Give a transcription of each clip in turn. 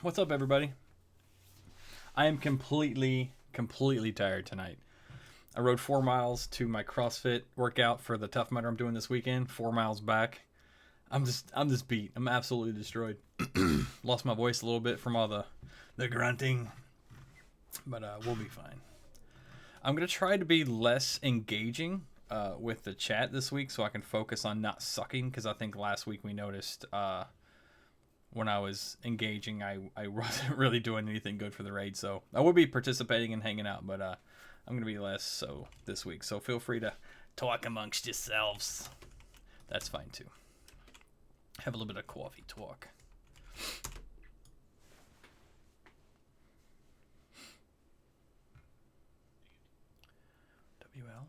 What's up, everybody? I am completely tired tonight. I rode 4 miles to my CrossFit workout for the Tough Mudder I'm doing this weekend. 4 miles back. I'm just beat. I'm absolutely destroyed. Lost my voice a little bit from all the grunting, but we'll be fine. I'm gonna try to be less engaging with the chat this week, so I can focus on not sucking. Because I think last week we noticed when I was engaging, I wasn't really doing anything good for the raid. So I will be participating and hanging out, but I'm going to be less so this week. So feel free to talk amongst yourselves. That's fine too. Have a little bit of coffee talk. WL.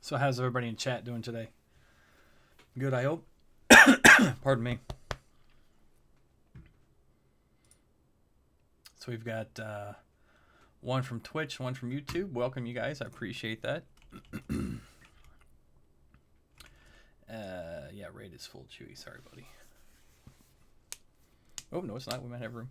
So how's everybody in chat doing today? Good, I hope. Pardon me. So we've got one from Twitch, one from YouTube. Welcome, you guys. I appreciate that. Yeah, raid is full, Chewy. Sorry, buddy. Oh, no, it's not. We might have room.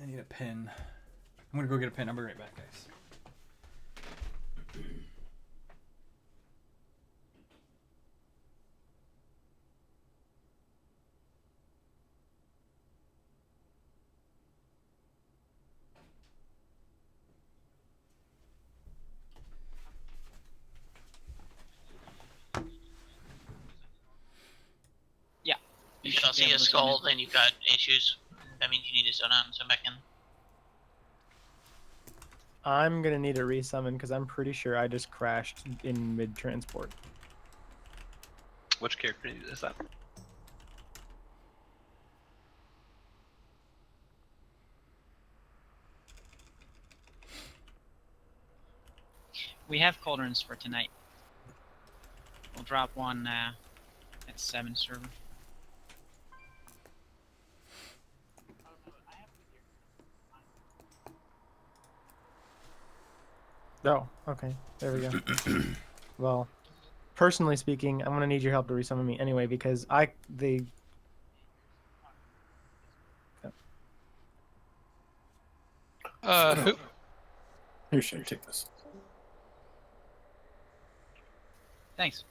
I need a pen. I'm going to go get a pen. I'll be right back, guys. Yeah. If you don't see a skull, then you've got issues. That means you need to zone out and zone back in. I'm gonna need a resummon because I'm pretty sure I just crashed in mid-transport. Which character is that? We have cauldrons for tonight. We'll drop one at 7 server. Oh, okay. There we go. Well, personally speaking, I'm gonna need your help to resummon me anyway because Who? Here, Shay, take this. Thanks.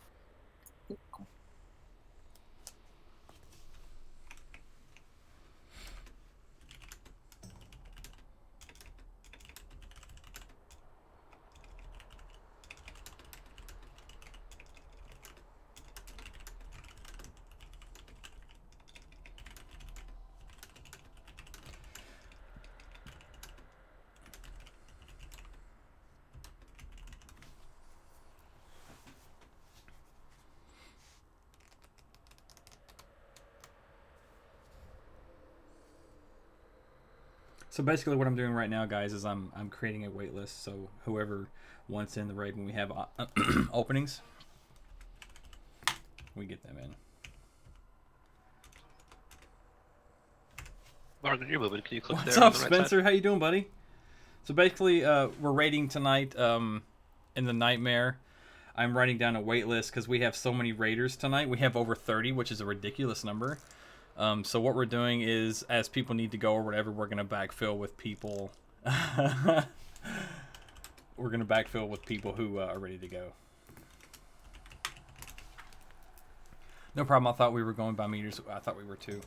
So basically what I'm doing right now, guys, is I'm creating a wait list. So whoever wants in the raid when we have openings, we get them in. Margaret, you're moving. Can you click What's there? up, on the right Spencer? side? How you doing, buddy? So basically, we're raiding tonight in the Nightmare. I'm writing down a wait list because we have so many raiders tonight. We have over 30, which is a ridiculous number. So what we're doing is, as people need to go or whatever, we're going to backfill with people. We're going to backfill with people who are ready to go. No problem. I thought we were going by meters. I thought we were too.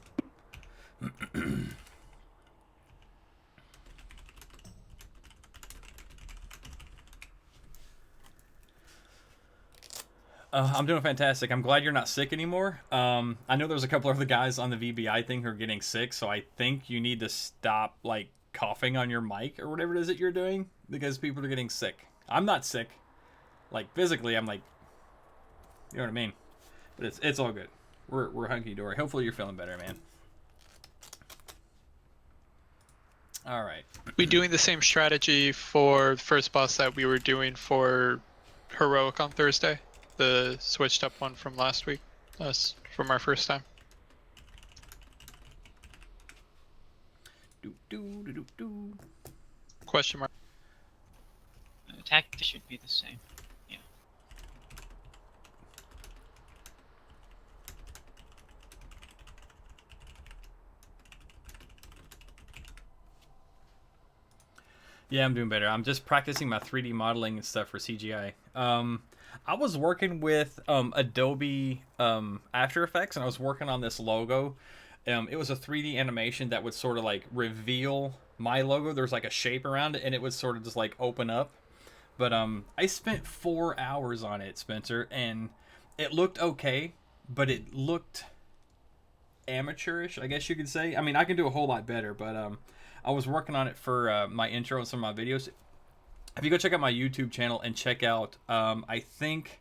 I'm doing fantastic. I'm glad you're not sick anymore. I know there's a couple of the guys on the VBI thing who are getting sick, so I think you need to stop like coughing on your mic or whatever it is that you're doing because people are getting sick. I'm not sick. Like, physically, I'm like, you know what I mean? But it's all good. We're hunky-dory. Hopefully you're feeling better, man. All right. We doing the same strategy for the first boss that we were doing for Heroic on Thursday? The switched up one from last week? From our first time? Do. Question mark. Attack should be the same. Yeah. Yeah, I'm doing better. I'm just practicing my 3D modeling and stuff for CGI. I was working with Adobe After Effects, and I was working on this logo. It was a 3D animation that would sort of like reveal my logo. There's like a shape around it, and it would sort of just like open up. But I spent 4 hours on it, Spencer, and it looked okay, but it looked amateurish, I guess you could say. I mean, I can do a whole lot better, but I was working on it for my intro and some of my videos. If you go check out my YouTube channel and check out, I think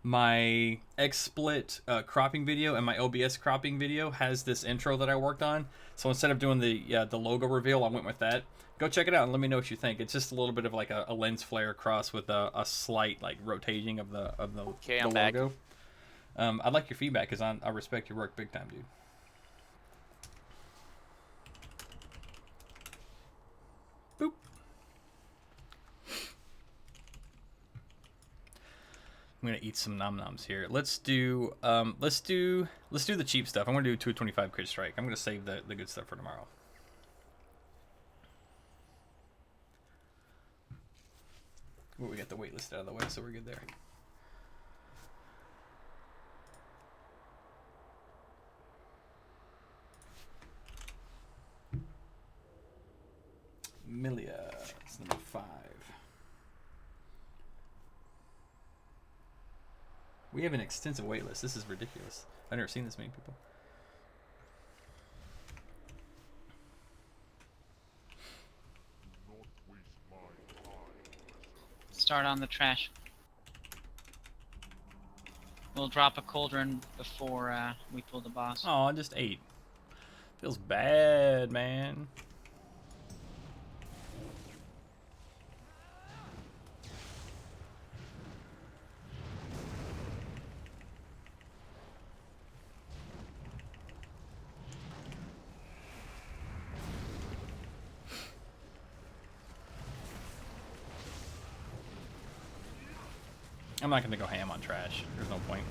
my XSplit cropping video and my OBS cropping video has this intro that I worked on. So instead of doing the logo reveal, I went with that. Go check it out and let me know what you think. It's just a little bit of like a lens flare cross with a slight like rotating of the Okay, the I'm back. logo. I'd like your feedback because I respect your work big time, dude. Boop. I'm gonna eat some nom noms here. Let's do the cheap stuff. I'm gonna do 225 crit strike. I'm gonna save the good stuff for tomorrow. Ooh, we got the wait list out of the way, so we're good there. Milia, it's number 5. We have an extensive wait list. This is ridiculous. I've never seen this many people. Start on the trash. We'll drop a cauldron before we pull the boss. Oh, just 8. Feels bad, man. I'm not gonna go ham on trash. There's no point.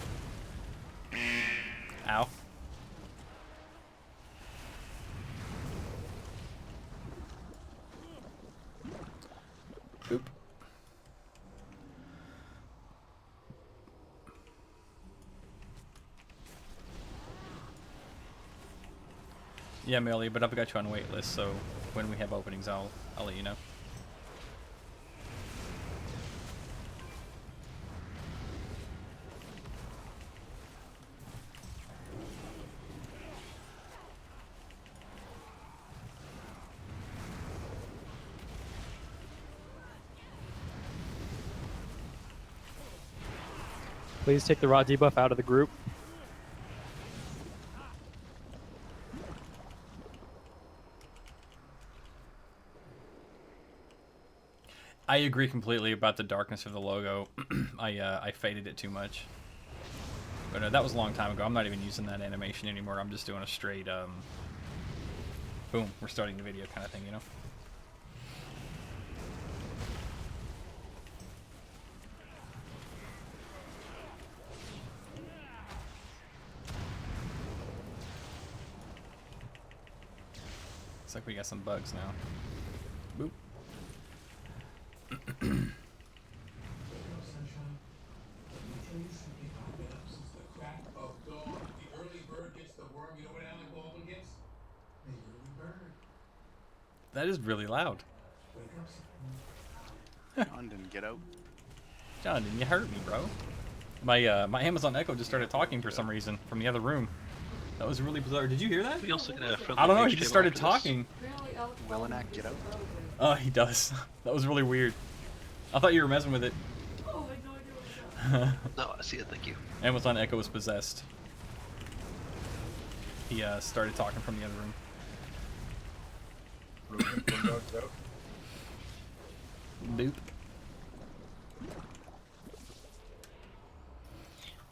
Ow. Oop. Yeah, Millie, but I've got you on wait list, so when we have openings, I'll let you know. Please take the raw debuff out of the group. I agree completely about the darkness of the logo. I faded it too much. But that was a long time ago. I'm not even using that animation anymore. I'm just doing a straight, boom, we're starting the video kind of thing, you know? Looks like we got some bugs now. Boop. That is really loud. John didn't get out. John, didn't you hurt me, bro? My my Amazon Echo just started talking for some reason from the other room. That was really bizarre. Did you hear that? We also get a friendly I don't know. He mage just table started after this. talking. Willenak, get out. Oh, he does. That was really weird. I thought you were messing with it. No, I see it. Thank you. Amazon Echo was possessed. He started talking from the other room. Boop.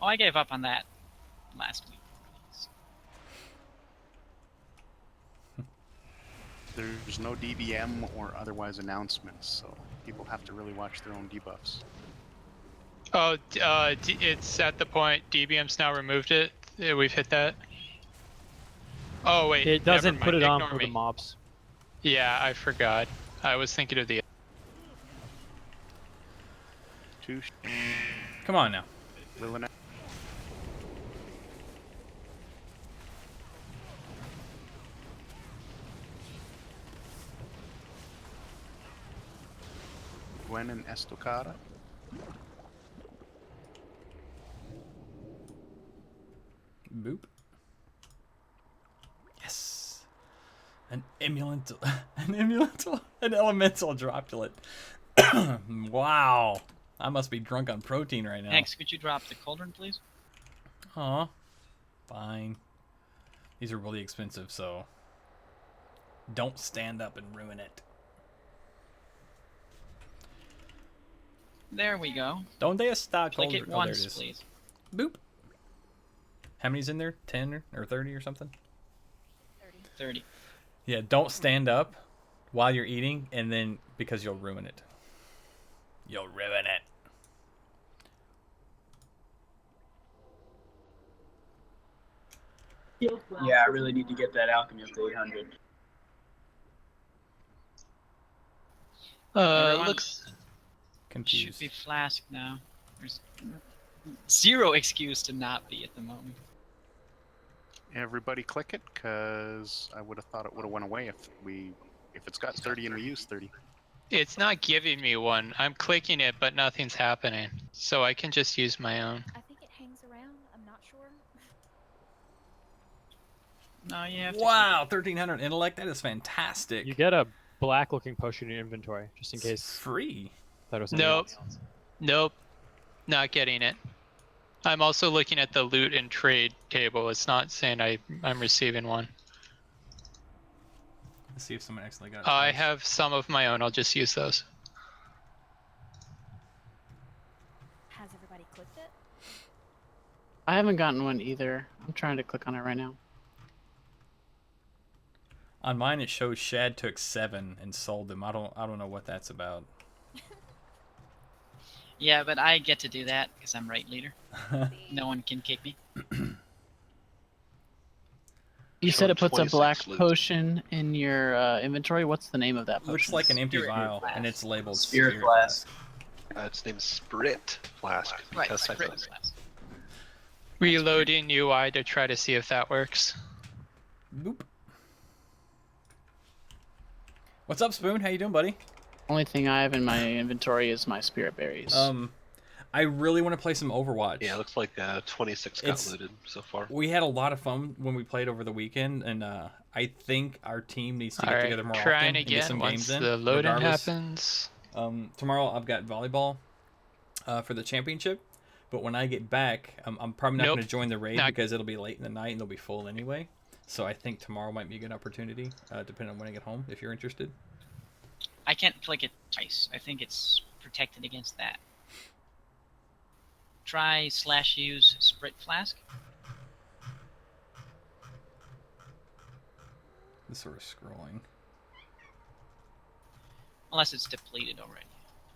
Oh, I gave up on that last week. There's no DBM or otherwise announcements, so people have to really watch their own debuffs. Oh, it's at the point DBM's now removed it. Yeah, we've hit that. Oh wait, It doesn't never put mind. it on Ignore for me. the mobs. Yeah, I forgot. I was thinking of the. Two Come on now. Lilina. Gwen and Estocada. Boop. Yes. An emulant, an elemental droplet. Wow. I must be drunk on protein right now. Next, could you drop the cauldron, please? Aw. Fine. These are really expensive, so don't stand up and ruin it. There we go. Don't they stock Click cauldron? it Oh, there once, it is. please. Boop. How many's in there? 10 or 30 or something? 30. Yeah, don't stand up while you're eating, and then because you'll ruin it. You'll ruin it. Yeah, I really need to get that alchemy up to 800. Everyone Looks. should Confused. be flask now. There's zero excuse to not be at the moment. Everybody click it, cause I would have thought it would have went away if it's got 30 and we use 30. It's not giving me one. I'm clicking it, but nothing's happening. So I can just use my own. I think it hangs around. I'm not sure. No, you have to. Wow, 1300 intellect. That is fantastic. You get a black-looking potion in your inventory, just in It's case free. that was something Nope. else. Nope. Not getting it. I'm also looking at the loot and trade table. It's not saying I'm receiving one. Let's see if someone actually got it. I first. have some of my own. I'll just use those. Has everybody clicked it? I haven't gotten one either. I'm trying to click on it right now. On mine, it shows Shad took 7 and sold them. I don't know what that's about. Yeah, but I get to do that because I'm right leader. No one can kick me. You said it puts a 26 black loot. potion in your inventory. What's the name of that potion? Looks like an empty Spirit vial, flask. and it's labeled Spirit flask. Its name's Spirit Flask. Right, because I right, thought- flask. Reloading UI to try to see if that works. Boop. What's up, Spoon? How you doing, buddy? Only thing I have in my inventory is my spirit berries. I really want to play some Overwatch. Yeah, it looks like 26 got It's- looted so far. We had a lot of fun when we played over the weekend, and I think our team needs to get Alright, together more trying often and get again some once games in. the loading regardless. happens. Tomorrow I've got volleyball for the championship, but when I get back, I'm probably not Nope. going to join the raid Not- because it'll be late in the night and they'll be full anyway. So I think tomorrow might be a good opportunity, depending on when I get home, if you're interested. I can't click it twice. I think it's protected against that. Try / use Spirit Flask. This sort of scrolling. Unless it's depleted already.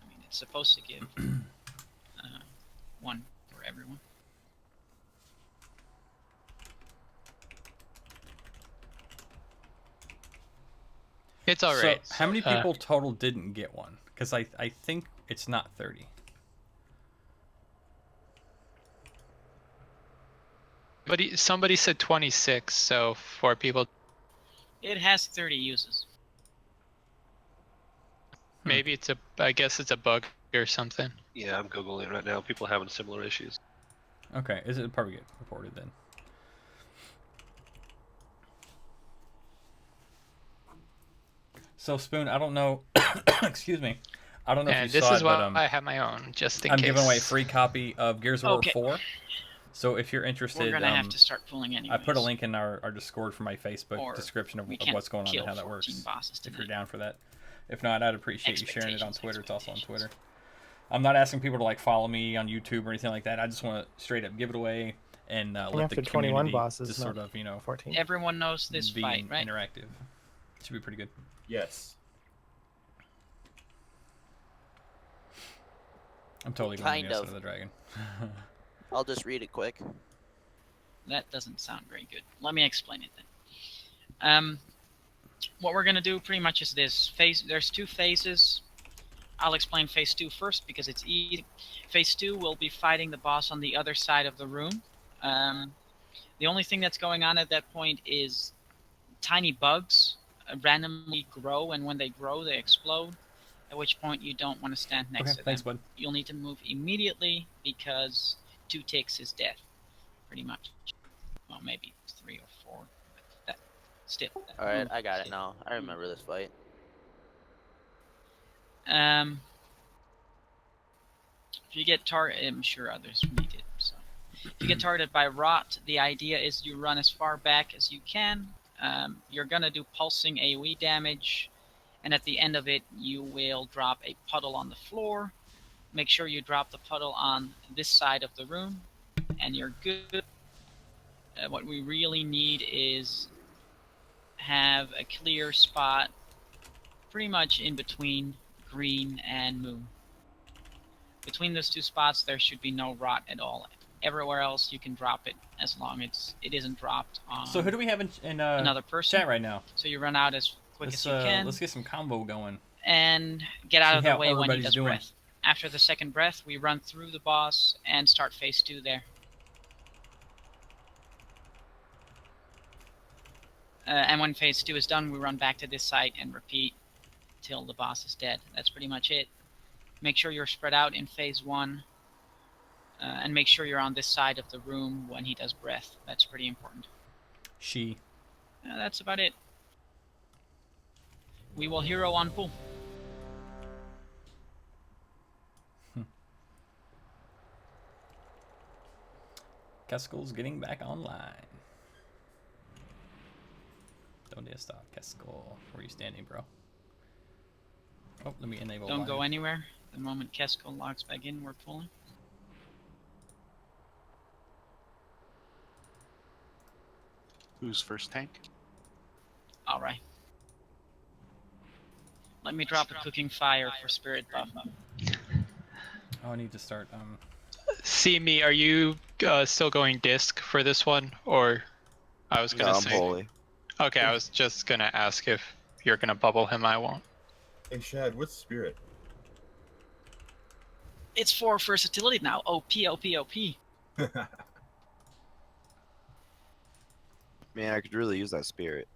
I mean, it's supposed to give one for everyone. It's alright. So how many people total didn't get one? Because I think it's not 30. But somebody said 26, so 4 people. It has 30 uses. Maybe it's a. I guess it's a bug or something. Yeah, I'm googling it right now. People having similar issues. Okay, is it probably get reported then? So Spoon, I don't know. Excuse me. I don't know And if you this saw is it, why but I have my own, just in I'm case. giving away a free copy of Gears of War Okay. 4. So if you're We're interested, gonna have to start pulling anyway. I put a link in our Discord for my Facebook Or description of we can't what's going on kill and how that 14 works. bosses If you're tonight. down for that. If not, I'd appreciate you sharing it on Expectations, Twitter. It's also on expectations. Twitter. I'm not asking people to like follow me on YouTube or anything like that. I just want to straight up give it away and let after the 21 community bosses, just not sort of 14. Everyone knows this be fight, right? interactive. Should be pretty good. Yes. I'm totally going Kind to of. the Dragon. I'll just read it quick. That doesn't sound very good. Let me explain it then. What we're gonna do pretty much is this. There's 2 phases. I'll explain phase 2 first because it's easy. Phase 2 will be fighting the boss on the other side of the room. The only thing that's going on at that point is tiny bugs randomly grow, and when they grow, they explode. At which point you don't want to stand next Okay, to thanks, them. bud. You'll need to move immediately because 2 ticks is death, pretty much. Well, maybe 3 or 4. But that, still. that Alright, move I got it still. now. I remember this fight. If you get targeted, I'm sure others read it. So, if you get targeted by rot, the idea is you run as far back as you can. You're gonna do pulsing AoE damage, and at the end of it, you will drop a puddle on the floor. Make sure you drop the puddle on this side of the room, and you're good. What we really need is have a clear spot, pretty much in between green and moon. Between those 2 spots, there should be no rot at all. Everywhere else, you can drop it as long as it isn't dropped on So who do we have in another person. chat right now? So you run out as quick as you can Let's get some combo going. and get out See of the how way when he everybody's does doing. breath. After the second breath, we run through the boss and start phase 2 there. And when phase 2 is done, we run back to this site and repeat till the boss is dead. That's pretty much it. Make sure you're spread out in phase 1, and make sure you're on this side of the room when he does breath. That's pretty important. That's about it. We will hero on pool. Keskel's getting back online. Don't dare stop, Keskel. Where are you standing, bro? Oh, let me enable. Don't mine. go anywhere. The moment Kesko logs back in, we're pulling. Who's first tank? Alright. Let me drop a cooking fire for spirit buff. Oh, I need to start. See me, are you still going disc for this one, or I was gonna say. holy. Okay, I was just gonna ask if you're gonna bubble him. I won't. Hey Shad, what's spirit? It's for versatility now. OP, OP, OP. Man, I could really use that spirit.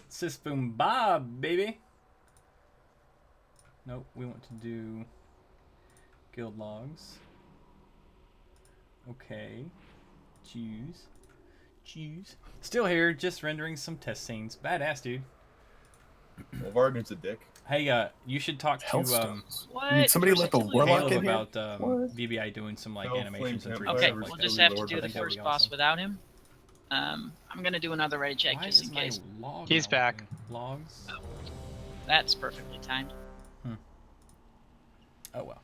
Sis Boom Bob, baby. Nope, we want to do guild logs. Okay. Choose. Still here, just rendering some test scenes. Badass, dude. Well, Vargan's a dick. Hey, you should talk to What? Somebody let the warlock Caleb in here? about What? VBI doing some like No, animations and flame 3D. Okay, Fire we'll is just Kelly have to Lord, do I the think that would first be boss awesome. without him. I'm gonna do another raid check Why just is in my case. log He's not back. working? Logs? That's perfectly timed. Oh well.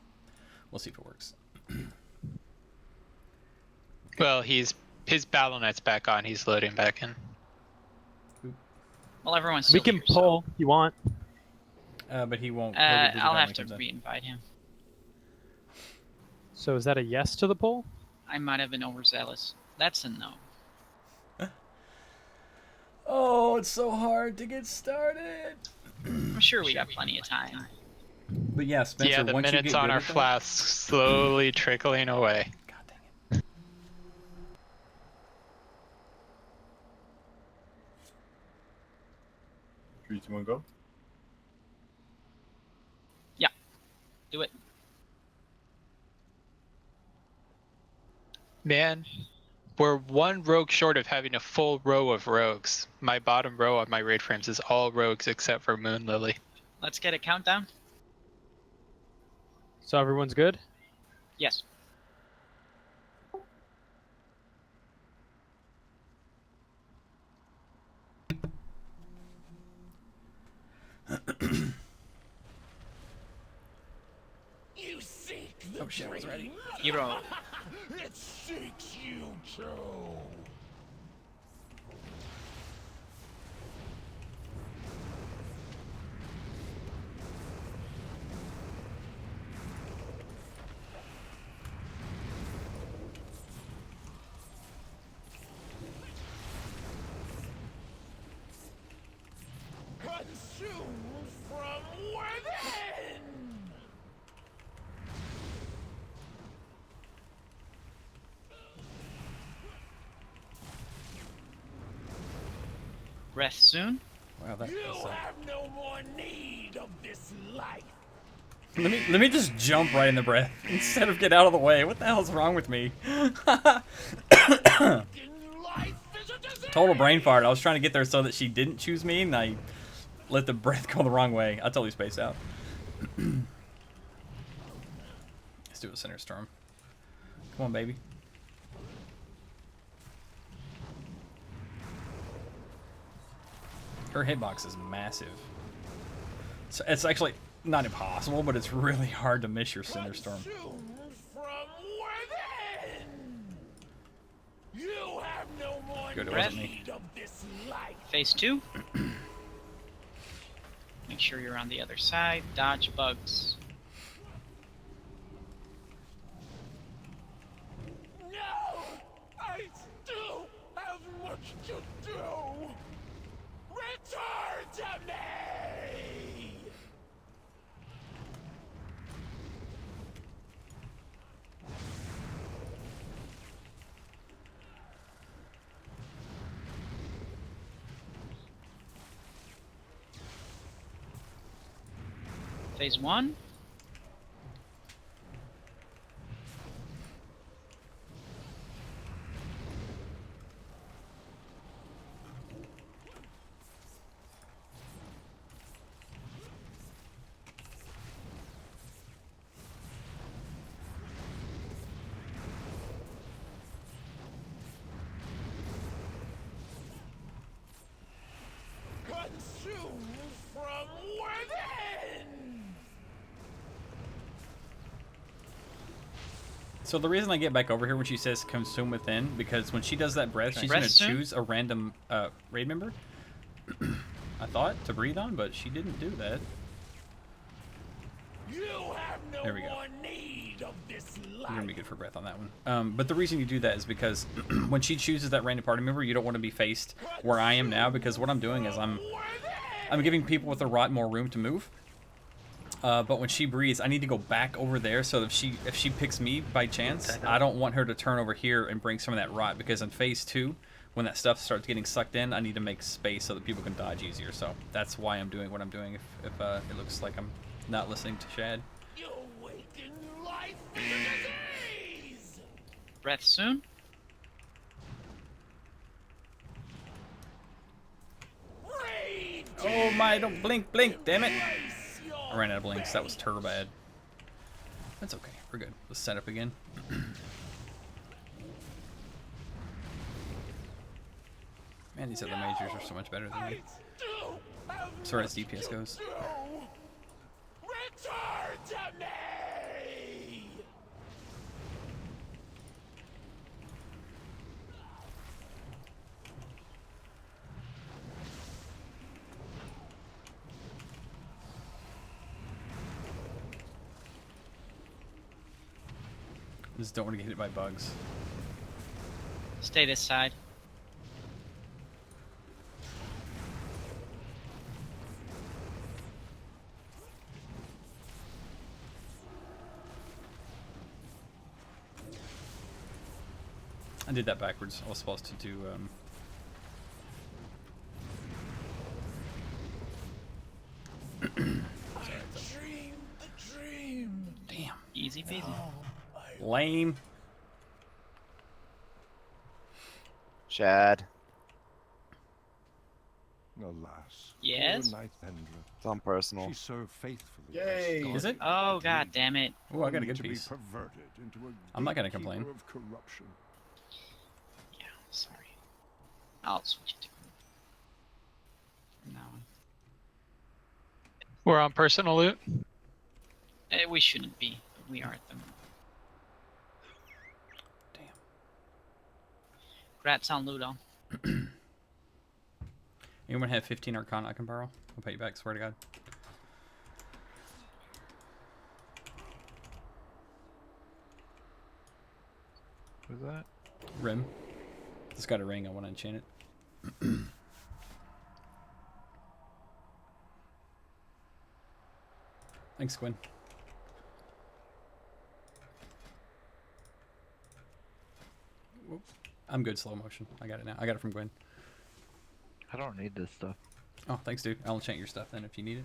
We'll see if it works. Well, his BattleNet's back on. He's loading back in. Well, everyone's We still can here, so- pull if you want. But he won't. he'll get I'll that have when to he comes in. re-invite him. So is that a yes to the poll? I might have been overzealous. That's a no. Oh, it's so hard to get started. I'm sure we got plenty of time. But yeah, Spencer, Yeah, the once you minutes get on good our at that- flasks slowly trickling away. God dang it. 3, 2, 1, go. Do it. Man, we're one rogue short of having a full row of rogues. My bottom row on my raid frames is all rogues except for Moon Lily. Let's get a countdown. So everyone's good? Yes. You seek Oh shit, I was ready. Hero. It seeks you too. Consumed from within. Breath soon. Wow, that You was, have no more need of this life. Let me just jump right in the breath instead of get out of the way. What the hell's wrong with me? Total brain fart. I was trying to get there so that she didn't choose me, and I let the breath go the wrong way. I totally spaced out. Let's do a center storm. Come on, baby. Her hitbox is massive. So it's actually not impossible, but it's really hard to miss your center storm. From within. You have no more Good, it wasn't me. need of this life. Phase 2. Make sure you're on the other side. Dodge bugs. No, I still have much to do. Return to me. Phase 1. Consumed from within. So the reason I get back over here when she says consume within, because when she does that breath, she's Breath going to soon? choose a random raid member. I thought to breathe on, but she didn't do that. You have no There we go. more need of this You're life. going to be good for breath on that one. But the reason you do that is because when she chooses that random party member, you don't want to be faced where I am now, because what I'm doing is I'm giving people with the rot more room to move. But when she breathes, I need to go back over there, so if she picks me by chance, I don't want her to turn over here and bring some of that rot, because in phase 2, when that stuff starts getting sucked in, I need to make space so that people can dodge easier. So that's why I'm doing what I'm doing, if it looks like I'm not listening to Shad. You awaken life in the disease. Breath soon. Raid. Oh my, don't blink, damn it. I ran out of blinks, that was turbo bad. That's okay, we're good. Let's set up again. Man, these other majors are so much better than me. As far as DPS goes. Return to me. Just don't want to get hit by bugs. Stay this side. I did that backwards. I was supposed to do Dream the dream. Damn. Easy peasy. Lame. Shad. Alas. Yes? Poor Nighthendra. It's on personal. She served faithfully. Yay! Is it? Oh, god damn it. Oh, I got a only good to be piece. perverted into a I'm not gonna complain. gatekeeper of corruption. Yeah, sorry. I'll switch it to from now on. We're on personal loot. We shouldn't be, but we are at the moment. Damn. Congrats on Ludo. Anyone have 15 Arcana I can borrow? I'll pay you back, swear to God. Who's that? Rim. It's got a ring, I want to enchant it. Thanks, Quinn. Whoop. I'm good, slow motion. I got it now. I got it from Gwen. I don't need this stuff. Oh, thanks, dude. I'll enchant your stuff then if you need it.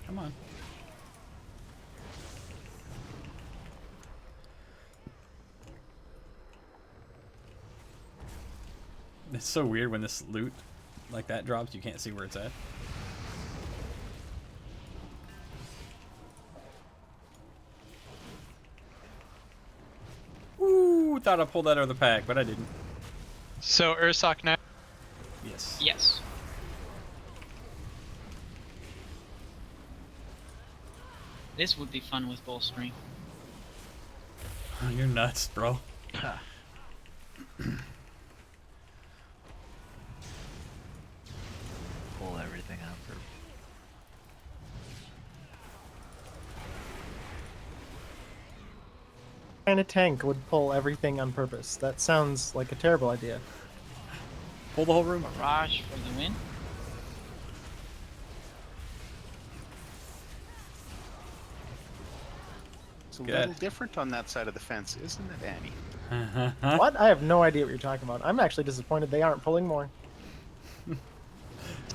Come on. It's so weird when this loot like that drops, you can't see where it's at. Ooh, thought I pulled that out of the pack, but I didn't. So Ursoc now. Yes. Yes. This would be fun with bowstring. You're nuts, bro. Pull everything out for. What kind of tank would pull everything on purpose? That sounds like a terrible idea. Pull the whole room. Barrage for the win. It's a Good. little different on that side of the fence, isn't it, Annie? What? I have no idea what you're talking about. I'm actually disappointed they aren't pulling more.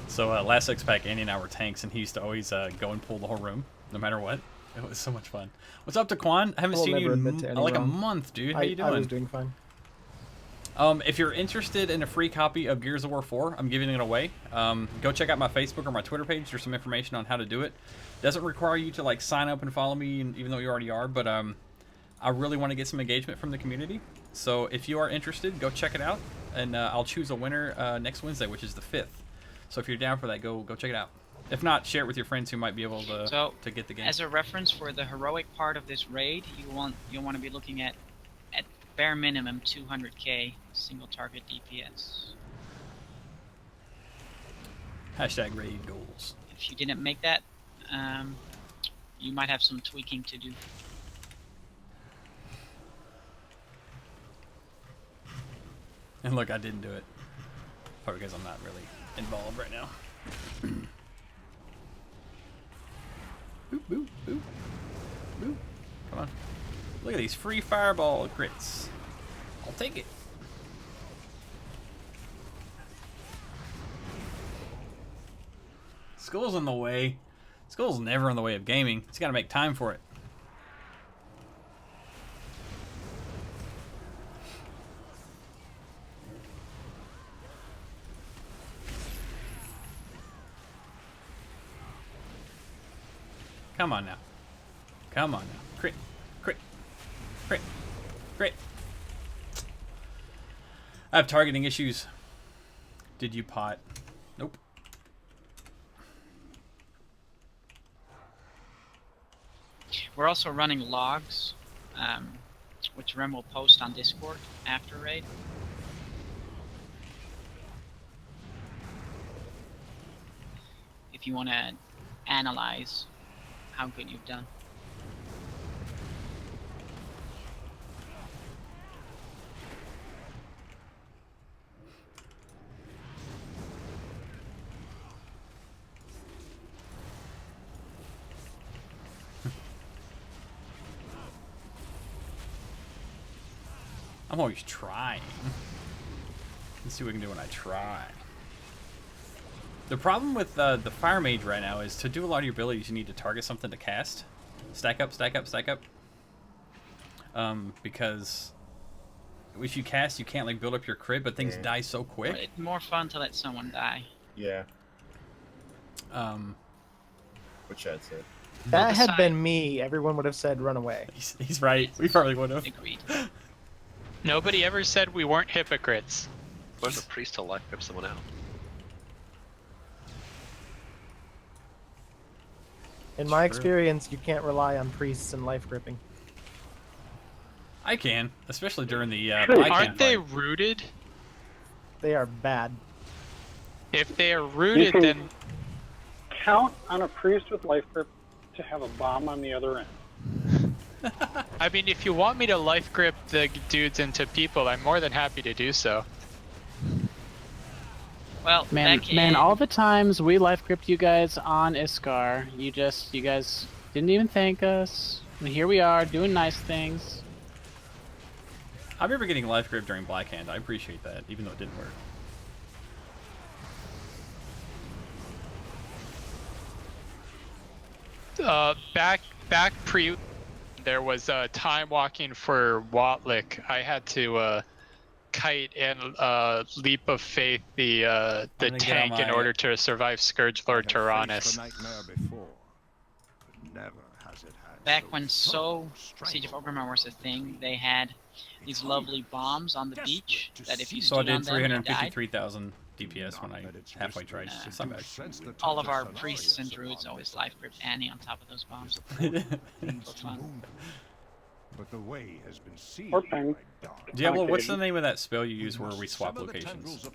So last six pack, Andy and I were tanks, and he used to always go and pull the whole room, no matter what. It was so much fun. What's up, Daquan? I haven't We'll seen you never in admit to any like a wrong. month, dude. How you I doing? was doing fine. If you're interested in a free copy of Gears of War 4, I'm giving it away. Go check out my Facebook or my Twitter page. There's some information on how to do it. Doesn't require you to like sign up and follow me, even though you already are. But I really want to get some engagement from the community. So if you are interested, go check it out, and I'll choose a winner next Wednesday, which is the 5th. So if you're down for that, go check it out. If not, share it with your friends who might be able to get the game. As a reference for the heroic part of this raid, you'll want to be looking at bare minimum 200k single target DPS. Hashtag raid goals. If you didn't make that, you might have some tweaking to do. And look, I didn't do it. Probably because I'm not really involved right now. Boop, boop, boop. Boop. Come on. Look at these free fireball crits. I'll take it. School's in the way. School's never in the way of gaming. It's got to make time for it. Come on now. Come on now. Crit. Crit. Crit. Crit. I have targeting issues. Did you pot? Nope. We're also running logs, which Rem will post on Discord after raid. If you want to analyze how good you've done. I'm always trying. Let's see what we can do when I try. The problem with the Fire Mage right now is to do a lot of your abilities, you need to target something to cast. Stack up, stack up, stack up. Because if you cast, you can't like build up your crit, but things die so quick. It's more fun to let someone die. Yeah. What Chad said. That had been me. Everyone would have said run away. He's right. We probably would have. Agreed. Nobody ever said we weren't hypocrites. Where's a priest to life grip someone out? In my experience, you can't rely on priests and life gripping. I can, especially during the Aren't they rooted? They are bad. If they are rooted, can- then Count on a priest with life grip to have a bomb on the other end. I mean, if you want me to life grip the dudes into people, I'm more than happy to do so. Well, Man, back man, in- all the times we life gripped you guys on Iskar, you guys didn't even thank us. And here we are doing nice things. I remember getting life grip during Blackhand. I appreciate that, even though it didn't work. Back pre, there was time walking for Watlick. I had to kite and leap of faith the gonna get tank on in my- order to survive Scourge Lord Tyrannus. Back when Siege of Orgrimmar was a thing, they had these lovely bombs on the beach that if you So I stood on did them, you died. 353,000 DPS when I halfway tried. It's not bad. All of our priests and druids always life gripped Annie on top of those bombs. For fun. But the way has been sealed. Or Peng. Diablo, what's the name of that spell you use where we swap locations?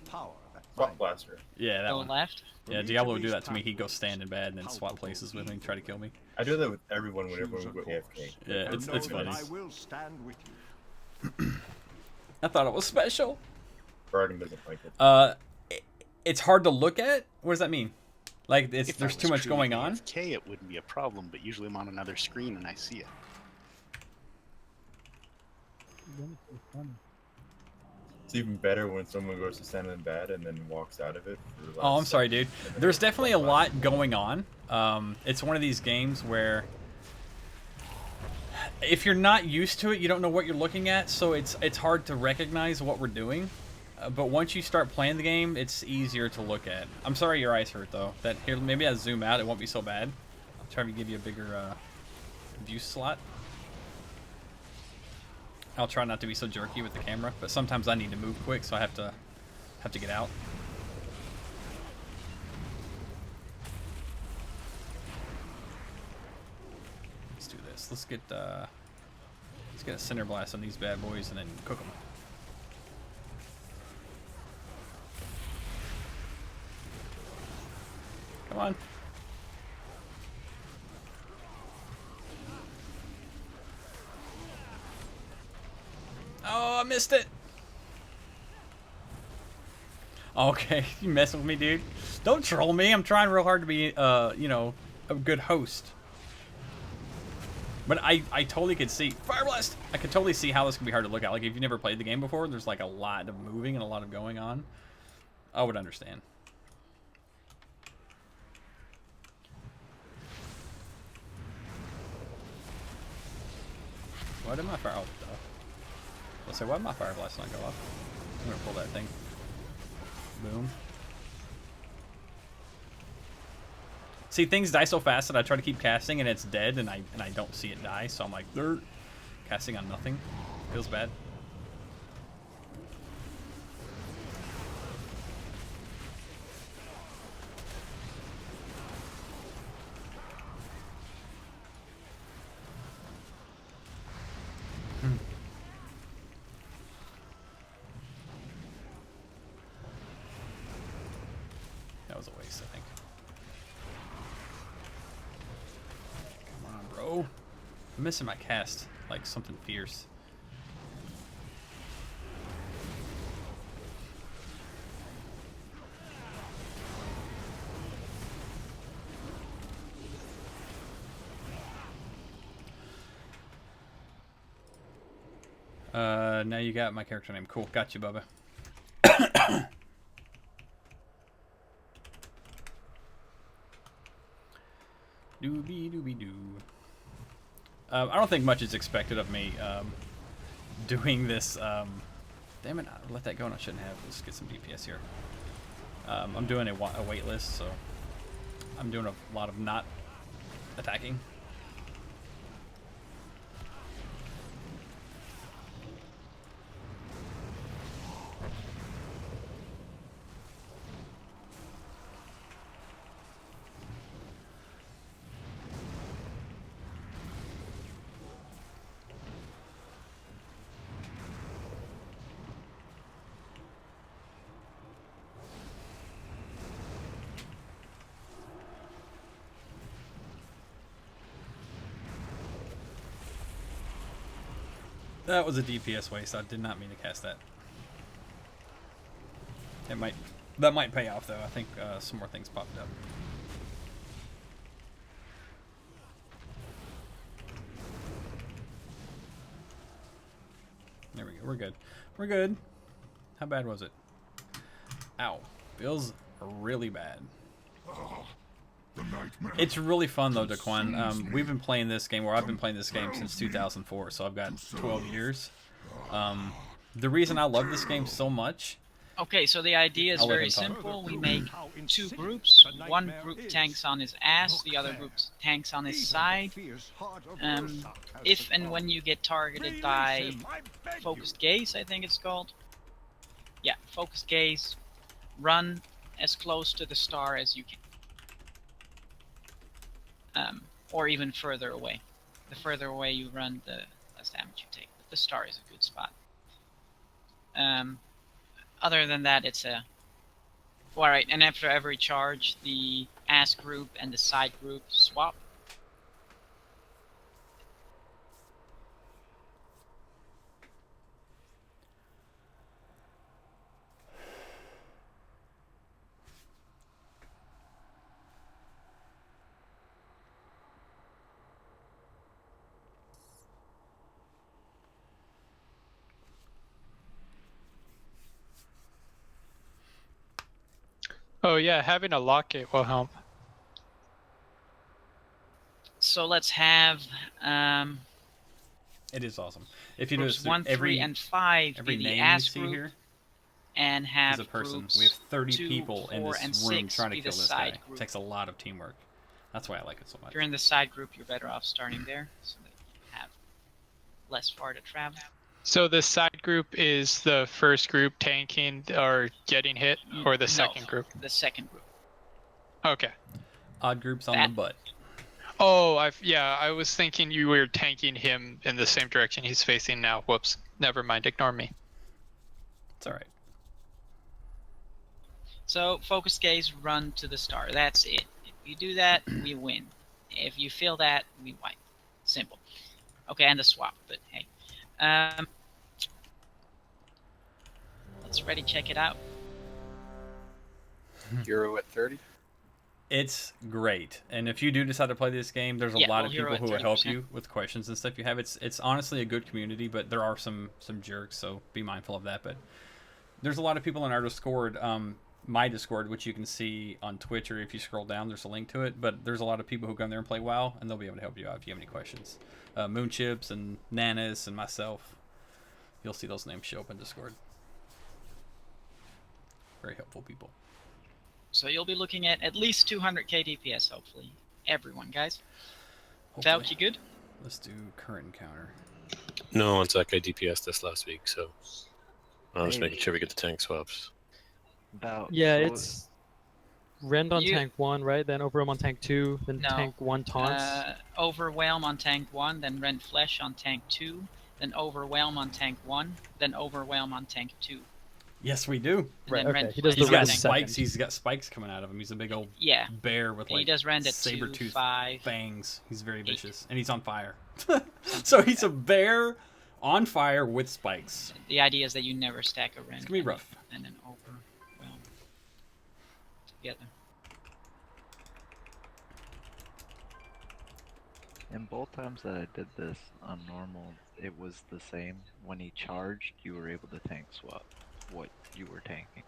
Swap blaster. Yeah, that Go one. left? Yeah, Diablo would do that to me. He'd go stand in bad and then swap places with me, try to kill me. I do that with everyone whenever we go AFK. Yeah, it's funny. I will stand with you. I thought it was special. Bargain doesn't like it. It's hard to look at. What does that mean? Like If I there's too was much truly going on. AFK, it wouldn't be a problem, but usually I'm on another screen and I see it. It's even better when someone goes to stand in bad and then walks out of it. For the Oh, I'm last sorry, second, dude. and then There's they definitely a walk lot going on. It's one of these games where if you're not used to it, you don't know what you're looking at, so it's hard to recognize what we're doing. But once you start playing the game, it's easier to look at. I'm sorry your eyes hurt though. That here, maybe I zoom out, it won't be so bad. I'll try to give you a bigger view slot. I'll try not to be so jerky with the camera, but sometimes I need to move quick, so I have to get out. Let's do this. Let's get a Cinder Blast on these bad boys and then cook them. Come on. Oh, I missed it. Okay, you messing with me, dude? Don't troll me. I'm trying real hard to be, you know, a good host. But I totally could see Fire Blast. I could totally see how this can be hard to look at. Like if you've never played the game before, there's like a lot of moving and a lot of going on. I would understand. Why did my fire? Oh, duh. Let's say, why did my Fire Blast not go off? I'm gonna pull that thing. Boom. See, things die so fast that I try to keep casting and it's dead, and I don't see it die. So I'm like, "Dirt." Casting on nothing. Feels bad. That was a waste, I think. Come on, bro. I'm missing my cast, like something fierce. Now you got my character name. Cool. Got you, Bubba. Doobie-doobie-doo. I don't think much is expected of me doing this. Damn it, I let that go and I shouldn't have. Let's get some DPS here. I'm doing a wait list, so I'm doing a lot of not attacking. That was a DPS waste. I did not mean to cast that. That might pay off though. I think some more things popped up. There we go. We're good. We're good. How bad was it? Ow. Feels really bad. It's really fun though, Daquan. We've been playing this game, or I've been playing this game since 2004, so I've got 12 years. The reason I love this game so much... Okay, so the idea is very simple. We make two groups. One group tanks on his ass, the other group tanks on his side. If and when you get targeted by Focused Gaze, I think it's called. Yeah, Focused Gaze. Run as close to the star as you can. Or even further away. The further away you run, the less damage you take. But the star is a good spot. Other than that, it's a... Alright, and after every charge, the ass group and the side group swap. Oh yeah, having a lock-gate will help. So let's have It is awesome. If you groups notice, 1, 3, and 5 every be the name ass you see group, here and have is a person. groups We have 30 2, people in 4, this and room 6 trying to be kill the this guy. side It group. takes a lot of teamwork. That's why I like it so much. If you're in the side group, you're better off starting there, so that you have less far to travel. So the side group is the first group tanking or getting hit, or the second group? The second group. Okay. Odd groups on the butt. Oh, I was thinking you were tanking him in the same direction he's facing now. Whoops. Never mind. Ignore me. It's alright. So, Focus Gaze, run to the star. That's it. If you do that, we win. If you feel that, we wipe. Simple. Okay, and the swap, but hey. Let's ready check it out. Euro at 30? It's great, and if you do decide to play this game, there's a lot of people who will help you with questions and stuff you have. It's honestly a good community, but there are some jerks, so be mindful of that. But there's a lot of people in our Discord, my Discord, which you can see on Twitch, or if you scroll down, there's a link to it. But there's a lot of people who come there and play WoW, and they'll be able to help you out if you have any questions. Moonchips and Nanas and myself, you'll see those names show up in Discord. Very helpful people. So you'll be looking at least 200k DPS, hopefully. Everyone, guys. Hopefully. Valk, you good? Let's do current encounter. No, one sec. I DPS this last week, so I'm just making sure we get the tank swaps. Yeah, it's Rend on tank 1, right? Then Overwhelm on tank 2, then No. tank 1 taunts. Overwhelm on tank 1, then Rend Flesh on tank 2, then Overwhelm on tank 1, then Overwhelm on tank 2. Yes, we do. Right, okay. He does He's the got Rend spikes. second. He's got spikes coming out of him. He's a big old Yeah. bear with He like does Rend at 2, saber-tooth 5, fangs. He's very vicious, and he's on fire. So he's a bear on fire with spikes. The idea is that you never stack a Rend. It's gonna be rough. And then Overwhelm together. And both times that I did this on normal, it was the same. When he charged, you were able to tank swap what you were tanking.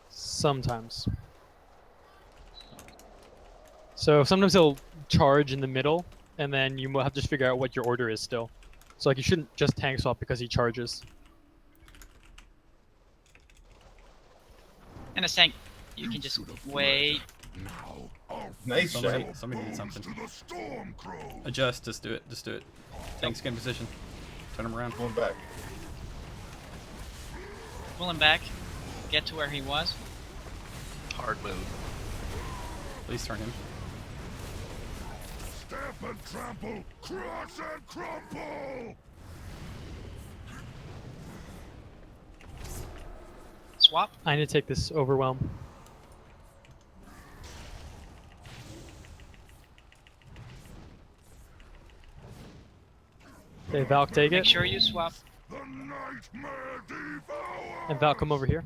Sometimes. So sometimes he'll charge in the middle, and then you will have to just figure out what your order is still. So like you shouldn't just tank swap because he charges. And a tank, you can just wait. Nice Somebody shot. did something. Adjust. Just do it. Just do it. Tanks get in position. Turn him around. Going back. Pull him back. Get to where he was. Hard move. Please turn him. Stamp and trample, crush and crumple. Swap. I need to take this overwhelm. Okay, Valk, take Make it. sure you swap. The nightmare devour. And Valk, come over here.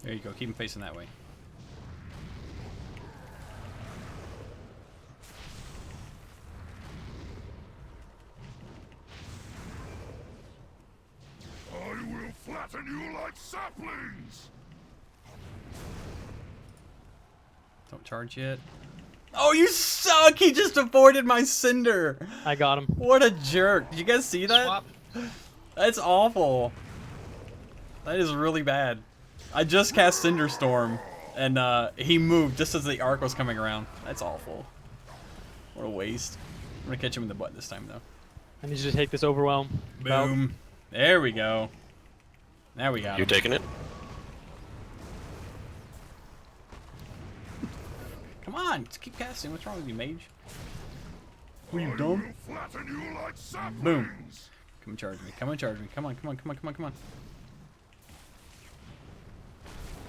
There you go. Keep him facing that way. I will flatten you like saplings. Don't charge yet. Oh, you suck! He just avoided my cinder. I got him. What a jerk! Did you guys see that? Swap. That's awful. That is really bad. I just cast Cinderstorm, and he moved just as the arc was coming around. That's awful. What a waste. I'm gonna catch him in the butt this time, though. I need you to take this overwhelm. Valk. Boom. There we go. Now we got You're him. taking it? Come on, just keep casting. What's wrong with you, mage? What are you dumb? Flatten you like saplings. Boom. Come and charge me. Come and charge me. Come on, come on, come on, come on, come on.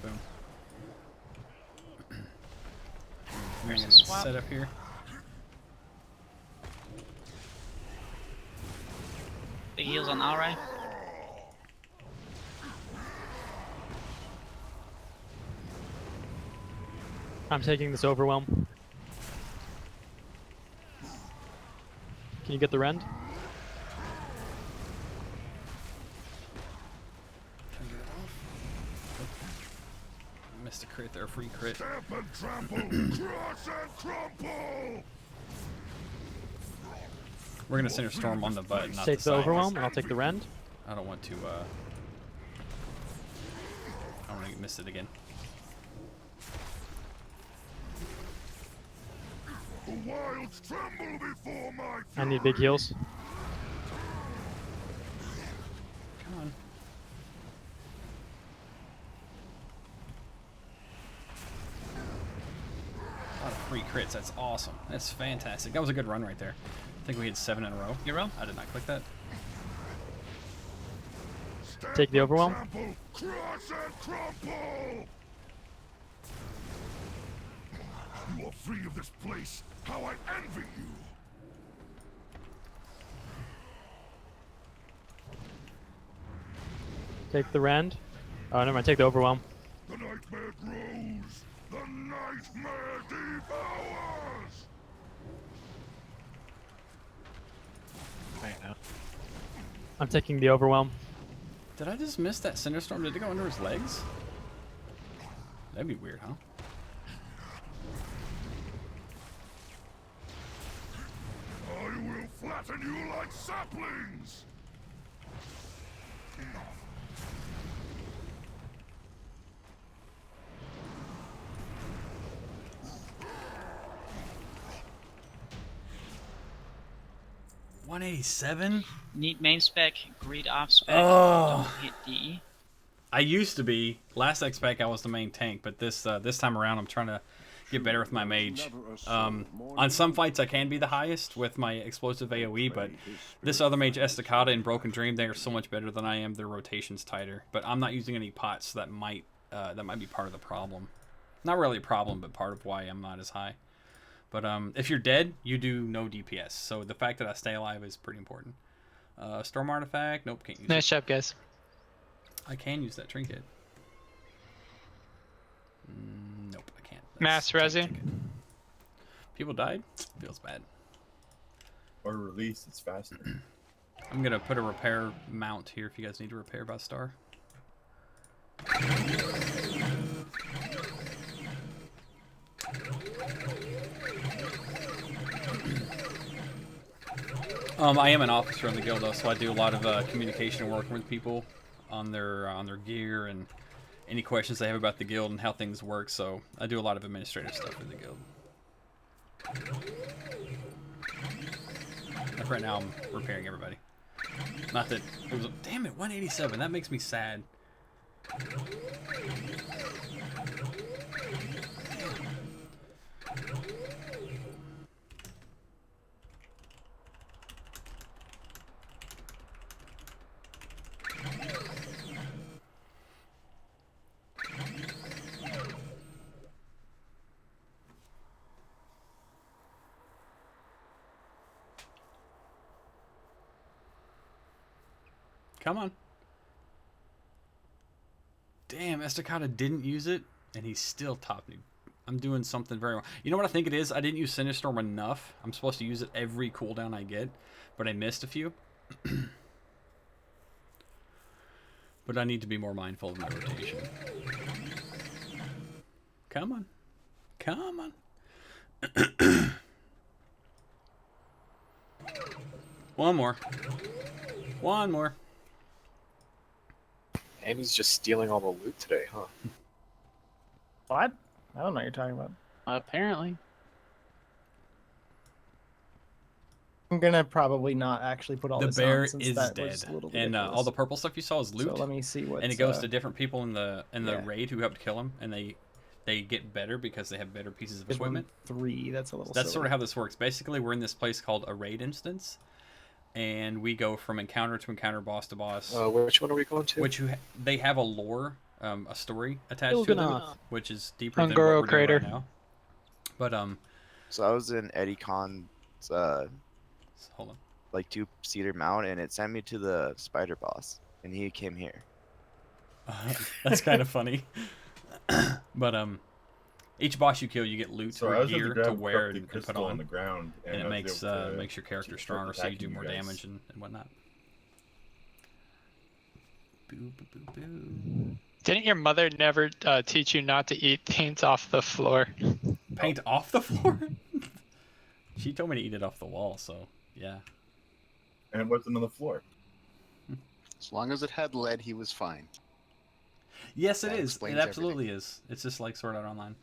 Boom. I'm There's gonna a swap. set up here. Big heals on Alright. I'm taking this overwhelm. Can you get the rend? Missed a crit there, free crit. Stamp and trample, crush and crumple. We're gonna Cinder Storm on the butt, not Take the the side. overwhelm, and I'll take the rend. I don't want to, I don't want to miss it again. The wilds tremble before my I need big heals. Come on. A lot of free crits, that's awesome. That's fantastic. That was a good run right there. I think we had 7 in a row. Your row? I did not click that. Take the overwhelm. trample, crush and crumple. You are free of this place. How I envy you. Take the rend. Oh, never mind. Take the overwhelm. The nightmare grows. The nightmare devours. I'm taking the overwhelm. Did I just miss that Cinderstorm? Did it go under his legs? That'd be weird, huh? I will flatten you like saplings. $187? Need main spec, greed off spec. Oh. Don't hit DE. I used to be. Last X-Pac I was the main tank, but this time around I'm trying to get better with my mage. On some fights I can be the highest with my explosive AoE, but this other mage, Estacada and Broken Dream, they are so much better than I am. Their rotation's tighter, but I'm not using any pots, so that might be part of the problem. Not really a problem, but part of why I'm not as high. But if you're dead, you do no DPS, so the fact that I stay alive is pretty important. Storm Artifact, nope, can't use Nice it. job, guys. I can use that trinket. Nope, I can't. Mass Resi. People died? Feels bad. Or release, it's faster. I'm gonna put a repair mount here if you guys need to repair by star. I am an officer in the guild though, so I do a lot of communication and working with people on their gear and any questions they have about the guild and how things work. So I do a lot of administrative stuff for the guild. Like right now, I'm repairing everybody. Not that it was. Damn it, 187. That makes me sad. Come on. Damn, Estacada didn't use it, and he's still topped me. I'm doing something very well. You know what I think it is? I didn't use Cinestorm enough. I'm supposed to use it every cooldown I get, but I missed a few. But I need to be more mindful of my rotation. Come on. Come on. One more. One more. And he's just stealing all the loot today, huh? What? I don't know what you're talking about. Apparently. I'm gonna probably not actually put all The this bear on, since is that dead, was a little and all ridiculous. the purple stuff you saw is loot. So let me see what. And it goes to different people in the raid who helped kill him, and they get better because they have better pieces of There's equipment. 3. That's a little. That's silly. sort of how this works. Basically, we're in this place called a raid instance, and we go from encounter to encounter, boss to boss. Which one are we going to? They have a lore, a story attached to them, Il'gynoth. which is deeper than what Ungoro we're doing Crater. right now. But So I was in Eddie Khan's hold on. like 2-seater mount, and it sent me to the spider boss, and he came here. That's kind of funny. But each boss you kill, you get loot So I or was able gear grab to a wear corrupted and put crystal on, on the ground, and I it was makes able to makes your character keep stronger, so you do attacking more you guys. damage and whatnot. Boo, boo, boo, boo. Didn't your mother never teach you not to eat paint off the floor? Paint off the floor? She told me to eat it off the wall, so yeah. And it wasn't on the floor. As long as it had lead, he was fine. Yes, it That is. It explains absolutely is. It's just like Sword Art Online.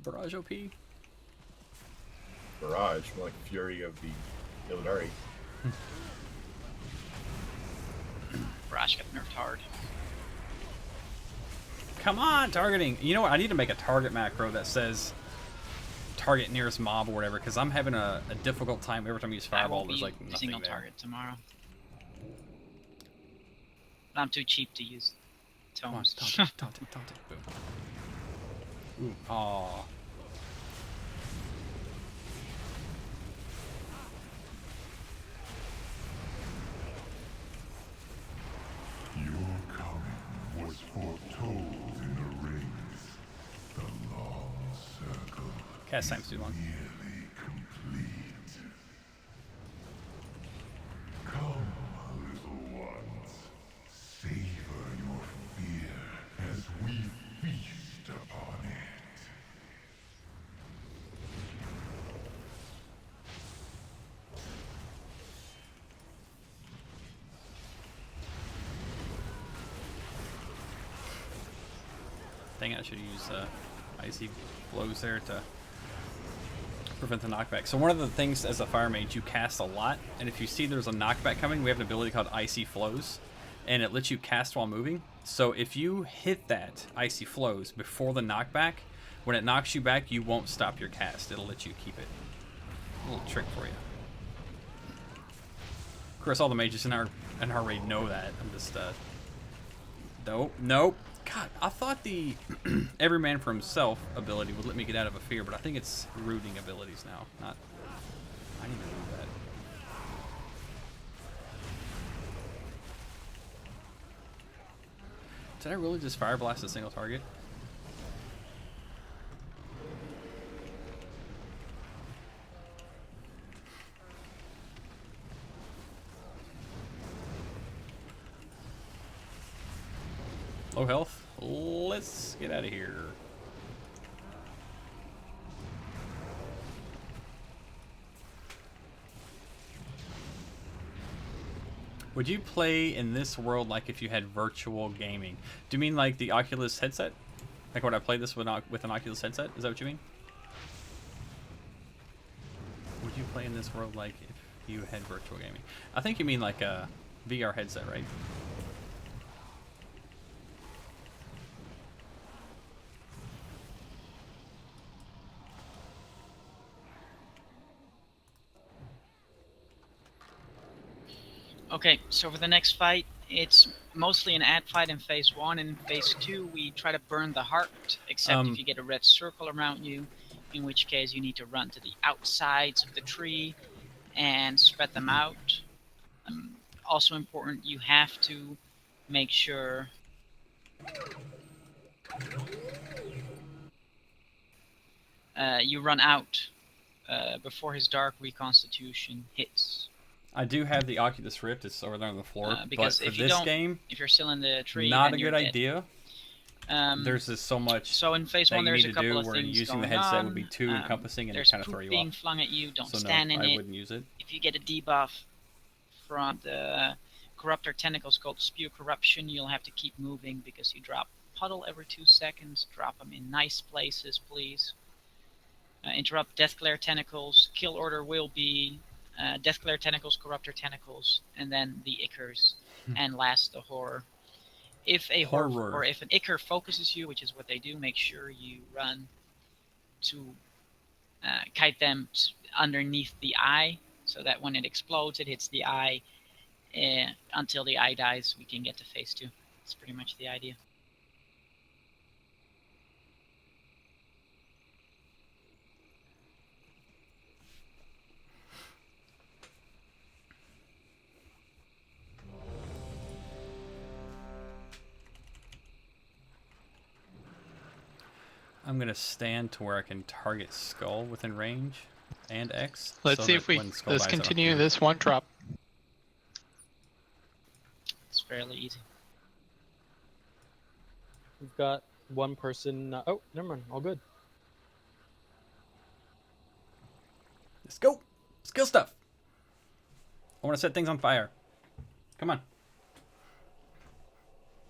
Barrage OP. Barrage, more like Fury of the Illidari. Brash got nerfed hard. Come on, targeting. You know what? I need to make a target macro that says target nearest mob or whatever, because I'm having a difficult time every time I use I Fireball. won't There's be like nothing single there. target tomorrow. But I'm too cheap to use Come on, tomes. taunt it, taunt it, taunt it. Boom. Ooh, aw. Your coming was foretold in the rings. The long circle Cast time's too long. nearly complete. Come, little ones. Savor your fear as we feast upon it. Dang it, I should use icy blows there to prevent the knockback. So one of the things as a fire mage, you cast a lot, and if you see there's a knockback coming, we have an ability called Icy Flows, and it lets you cast while moving. So if you hit that Icy Flows before the knockback, when it knocks you back, you won't stop your cast. It'll let you keep it. A little trick for you. Of course, all the mages in our raid know that. I'm just nope. God, I thought the every man for himself ability would let me get out of a fear, but I think it's rooting abilities now. Not. I need to do that. Did I really just fire blast a single target? Low health. Let's get out of here. Would you play in this world like if you had virtual gaming? Do you mean like the Oculus headset? Like would I play this with an Oculus headset? Is that what you mean? Would you play in this world like if you had virtual gaming? I think you mean like a VR headset, right? Okay, so for the next fight, it's mostly an ad fight in phase 1, and in phase 2 we try to burn the heart, except if you get a red circle around you, in which case you need to run to the outsides of the tree and spread them out. Also important, you have to make sure you run out before his dark reconstitution hits. I do have the Oculus Rift. It's over there on the floor. Because but for if you this don't, game, if you're still in the tree, not then a you're good dead. idea. There's just so much. So in phase that 1, you there's need a to couple do of where things using the going headset on. would be too encompassing and it There's kind of throw poop you being off. flung at you. Don't So stand no, in I it. wouldn't use it. If you get a debuff from the Corruptor Tentacles called Spew Corruption, you'll have to keep moving because you drop Puddle every 2 seconds. Drop them in nice places, please. Interrupt Deathglare Tentacles. Kill order will be Deathglare Tentacles, Corruptor Tentacles, and then the Ichors, and last the Horror. If a horror or if an Ichor focuses you, which is what they do, make sure you run to kite them underneath the eye, so that when it explodes, it hits the eye. Until the eye dies, we can get to phase 2. That's pretty much the idea. I'm gonna stand to where I can target Skull within range and X. Let's so see that if we when Skull let's dies, I don't continue have to- this one drop. It's fairly easy. We've got one person. Oh, never mind. All good. Let's go. Skill stuff. I want to set things on fire. Come on.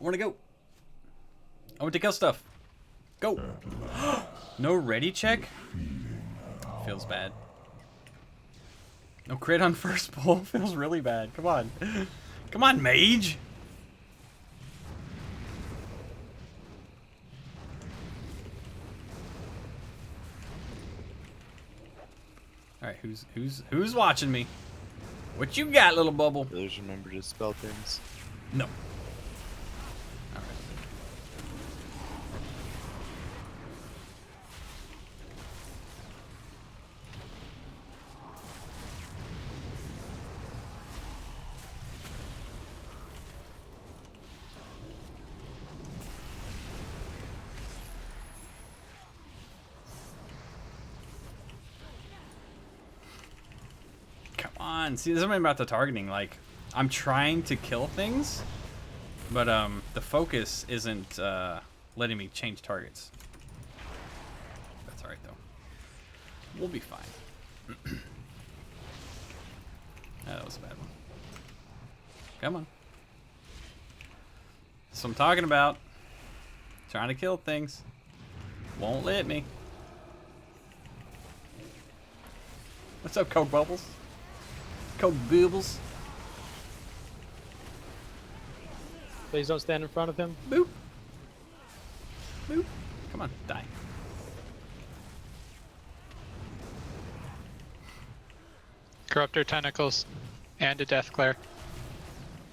I want to go. I want to kill stuff. Go. No ready check? Feels bad. No crit on first pull? Feels really bad. Come on. Come on, mage. Alright, who's watching me? What you got, little bubble? Please remember to spell things. No. Come on. See, there's something about the targeting. Like, I'm trying to kill things, but the focus isn't letting me change targets. That's alright, though. We'll be fine. That was a bad one. Come on. That's what I'm talking about. Trying to kill things. Won't let me. What's up, Code Bubbles? Code Bubbles. Please don't stand in front of him. Boop. Boop. Come on, die. Corruptor Tentacles and a Deathglare.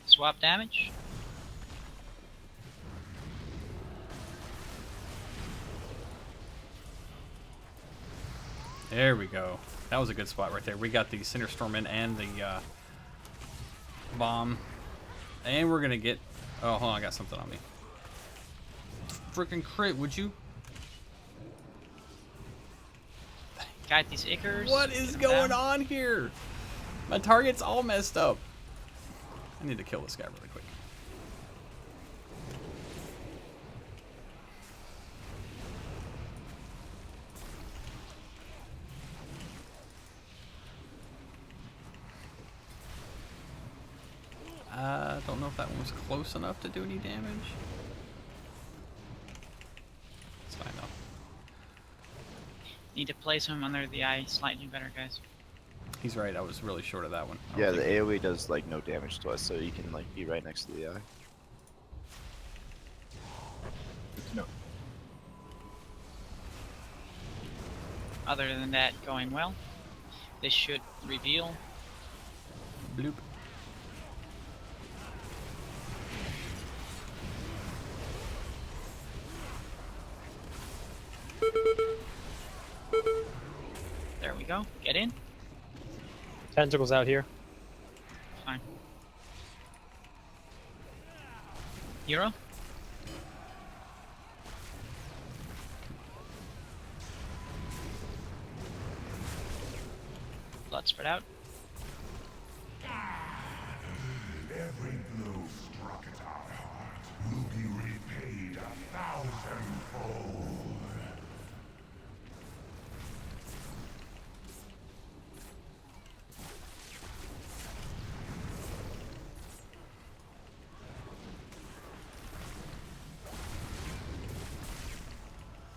Swap damage. There we go. That was a good spot right there. We got the Cinderstorm in and the bomb. And we're going to get... Oh, hold on. I got something on me. freaking crit, would you? Guide these Ickers. What is going on here? My target's all messed up. I need to kill this guy really quick. Don't know if that one was close enough to do any damage. It's fine though. Need to place him under the eye slightly better, guys. He's right, I was really short of that one. Yeah, the AoE does like no damage to us, so you can like be right next to the eye. No. Other than that, going well. This should reveal. Bloop. There we go. Get in. Tentacles out here. Fine. Hero? Blood spread out. Every blow struck at our heart will be repaid 1,000-fold.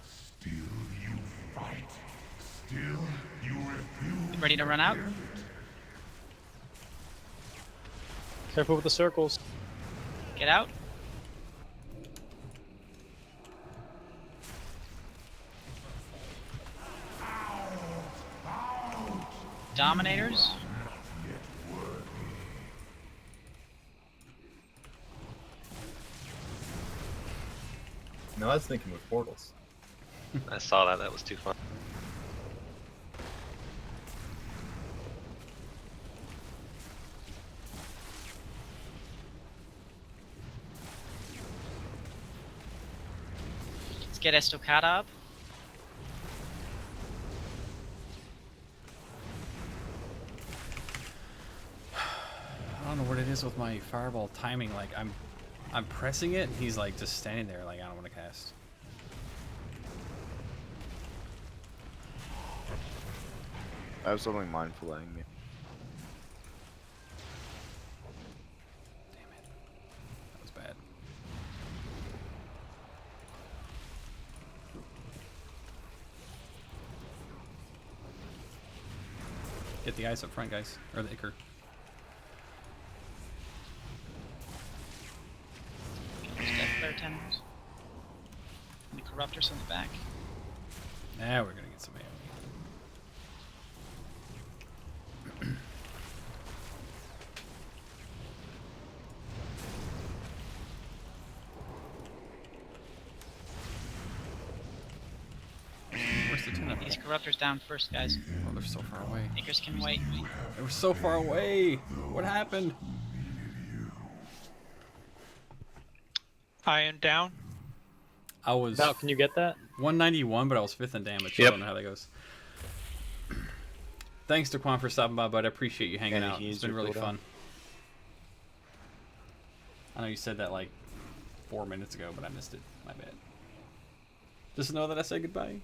Still you fight. Still you refuse. Ready to run out? Careful with the circles. Get out. Dominators. No, I was thinking with portals. I saw that. That was too fun. Let's get Estocada up. I don't know what it is with my fireball timing. Like I'm pressing it, and he's like just standing there, like I don't want to cast. I have something mindful-ing me. That was bad. Get the ice up front, guys, or the Icker. Death Flare tenders. And the Corruptors in the back. Now we're gonna get some AoE. Where's the tune-up? These Corruptors down first, guys. Oh, they're so far away. Ickers can wait. They were so far away. What happened? Iron down. I was. Val, can you get that? 191, but I was 5th in damage. So I don't know how that goes. Thanks to Quan for stopping by, bud. I appreciate you hanging out. It's been really fun. I know you said that like 4 minutes ago, but I missed it. My bad. Just know that I said goodbye.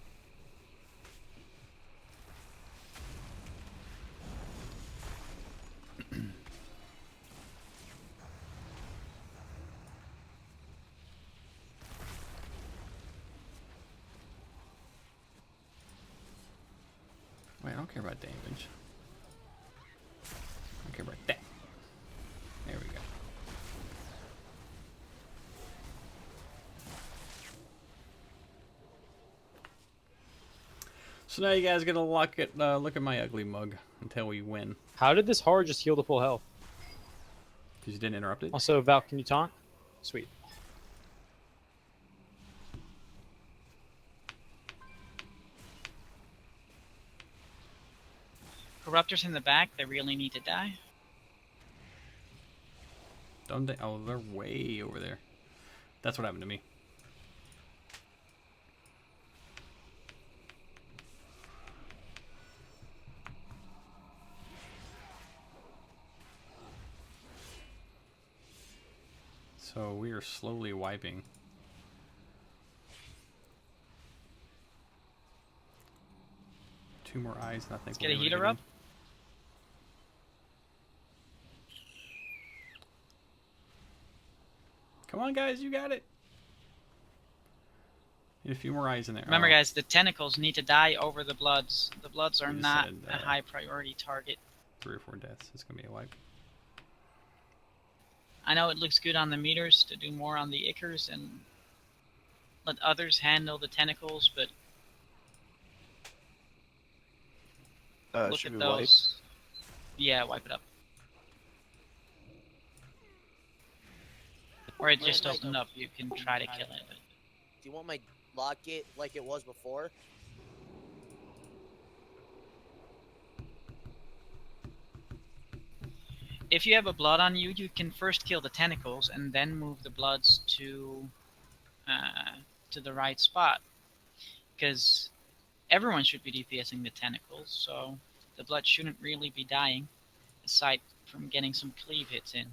Wait, I don't care about damage. I care about that. There we go. So now you guys get to look at my ugly mug until we win. How did this horde just heal to full health? Because you didn't interrupt it. Also, Val, can you taunt? Sweet. Corruptors in the back, they really need to die. Don't they? Oh, they're way over there. That's what happened to me. are slowly wiping. Two more eyes, and I think Let's we'll get a be able to healer hit up. him. Come on, guys, you got it. Need a few more eyes in there. Remember, Oh, guys, the tentacles need to die over the bloods. The bloods are You just not said, a high priority target. 3 or 4 deaths. It's gonna be a wipe. I know it looks good on the meters to do more on the Ichors and let others handle the tentacles, but look Should at we wipe? those. Yeah, wipe it up. Or it just opened up. You can try to kill it. But Do you want my lock it like it was before? if you have a blood on you, you can first kill the tentacles and then move the bloods to the right spot. Because everyone should be DPSing the tentacles, so the blood shouldn't really be dying, aside from getting some cleave hits in.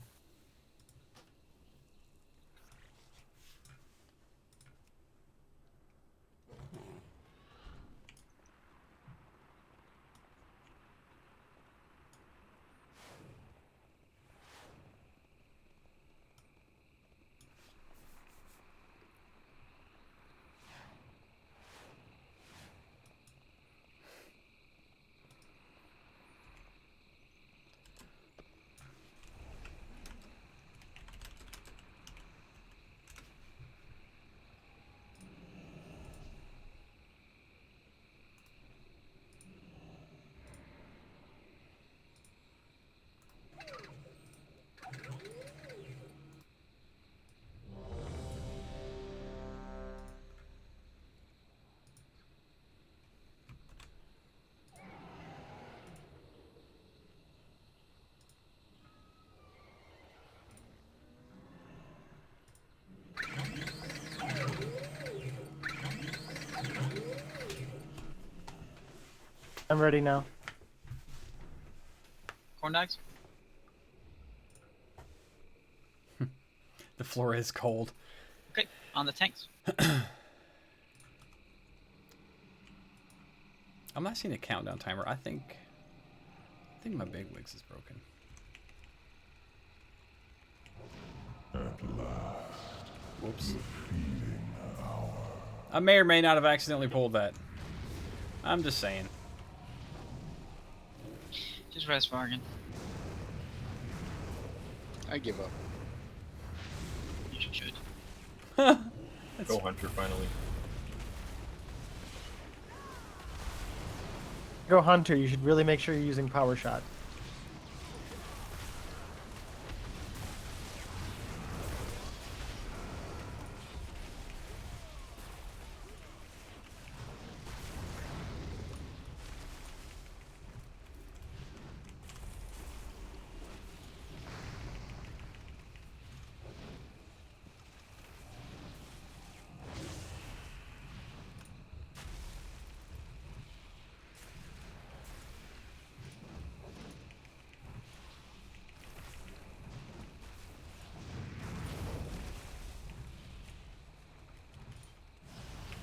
I'm ready now. Corn dogs? The floor is cold. Okay, on the tanks. I'm not seeing a countdown timer. I think my big wigs is broken. Whoops. I may or may not have accidentally pulled that. I'm just saying. Just rest bargain. I give up. You should. Go Hunter finally. Go Hunter, you should really make sure you're using Power Shot.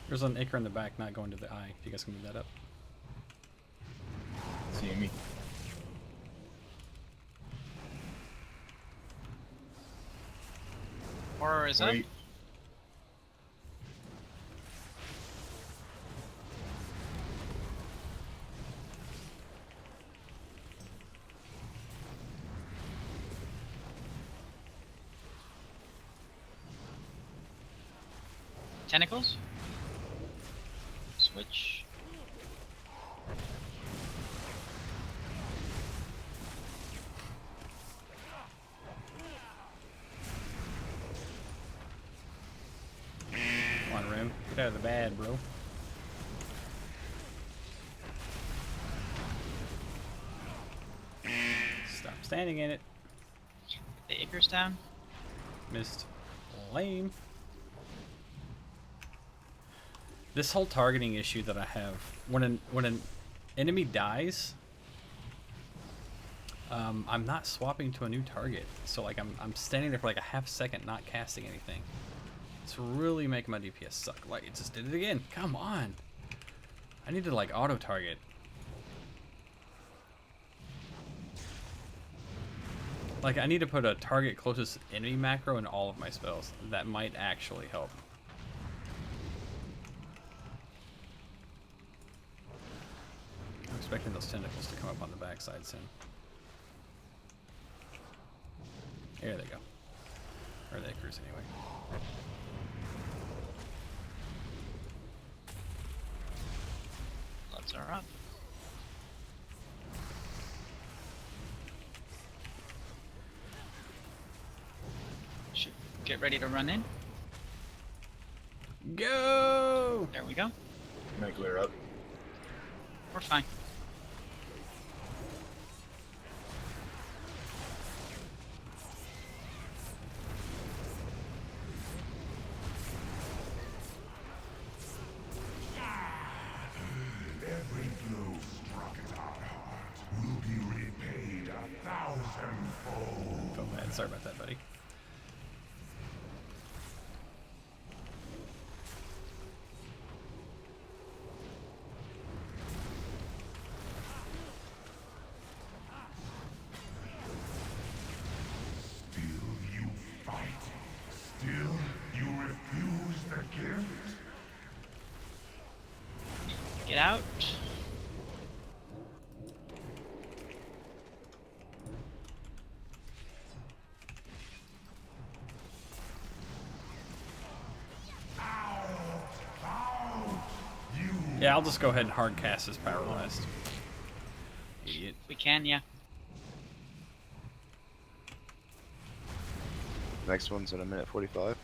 There's an acre in the back not going to the eye. If you guys can move that up. See me. Horror is up. Wait. Tentacles? Switch. Come on, Rim. Get out of the bad, bro. Stop standing in it. The Icarus down. Missed. Lame. This whole targeting issue that I have, when an enemy dies, I'm not swapping to a new target, so like I'm standing there for like a half second not casting anything. It's really making my DPS suck. Like it just did it again. Come on. I need to like auto target. Like I need to put a target closest enemy macro in all of my spells. That might actually help. I'm expecting those tentacles to come up on the backside soon. There they go. Or they cruise anyway. Let's are up. Should get ready to run in. Go! There we go. Can I clear up? We're fine. Every blow struck at our heart will be repaid 1,000-fold. Oh man, sorry about that, buddy. Still you fight. Still you refuse the gift. Get out. Yeah, I'll just go ahead and hard cast this Power Blast. Idiot. We can, yeah. Next one's in a minute 45.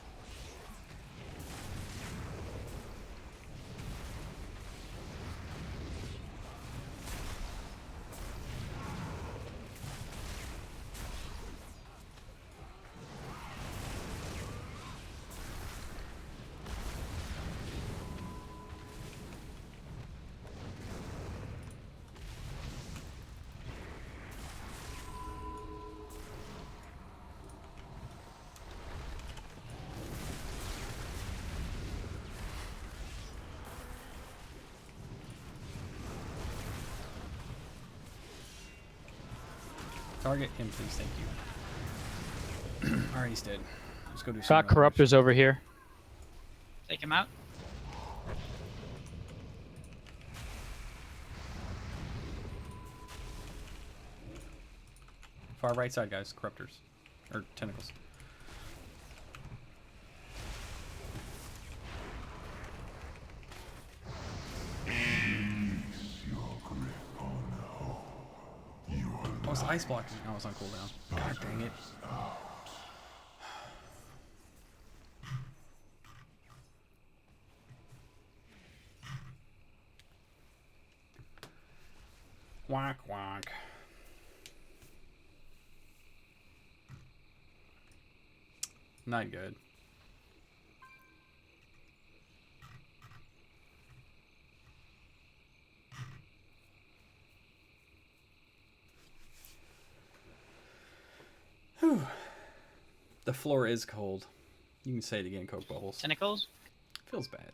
Target him, please. Thank you. Alright, he's dead. Let's go do some Got corruptors over here. Take him out. Far right side, guys. Corruptors. Or tentacles. Oh, it's ice blocking. Oh, it's on cooldown. God dang it. Whack, whack. Not good. Whew. The floor is cold. You can say it again, Coke Bubbles. Tentacles? Feels bad.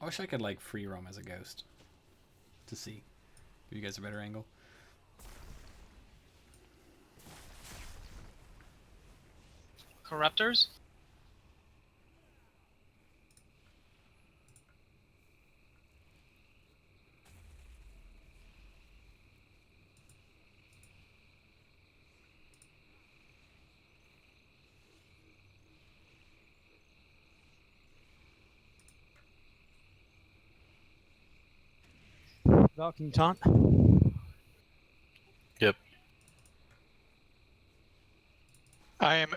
I wish I could like free roam as a ghost to see. Give you guys a better angle. Corruptors? Val, can you taunt? Yep. I am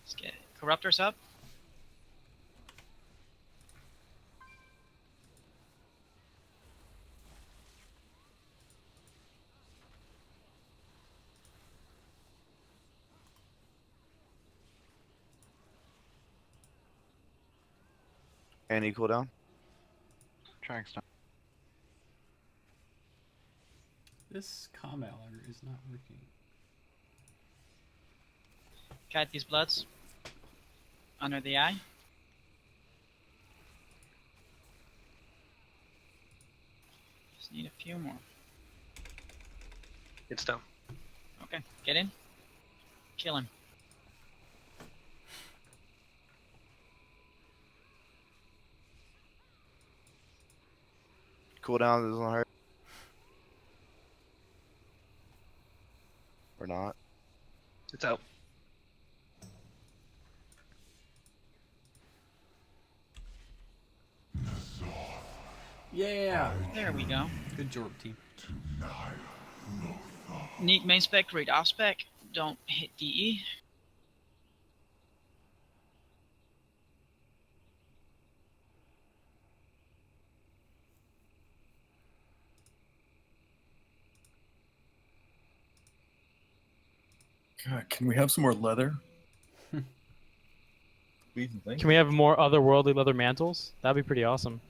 Let's get Corruptors up. Any cooldown? Track's done. This commander is not working. Got these bloods under the eye. Just need a few more. It's down. Okay, get in. Kill him. Cooldown doesn't hurt. Or not. It's out. Yeah. There we go. Good job, team. Neat main spec, read off spec. Don't hit DE. God, can we have some more leather? Please and thank Can we have more otherworldly leather mantles? That'd be pretty awesome.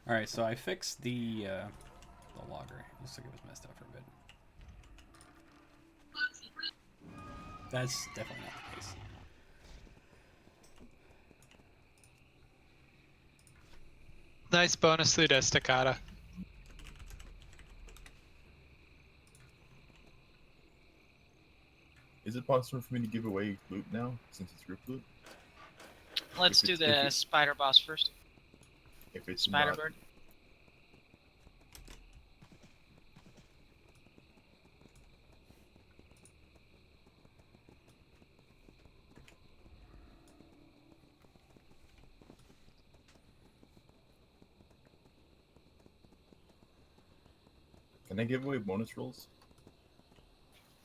All right, so I fixed the logger. Looks like it was messed up for a bit. That's definitely not the case. Nice bonus loot Estacada. Is it possible for me to give away loot now, since it's group loot? Let's If do it's- if the it- spider boss first. If it's Spider not, bird. can I give away bonus rolls?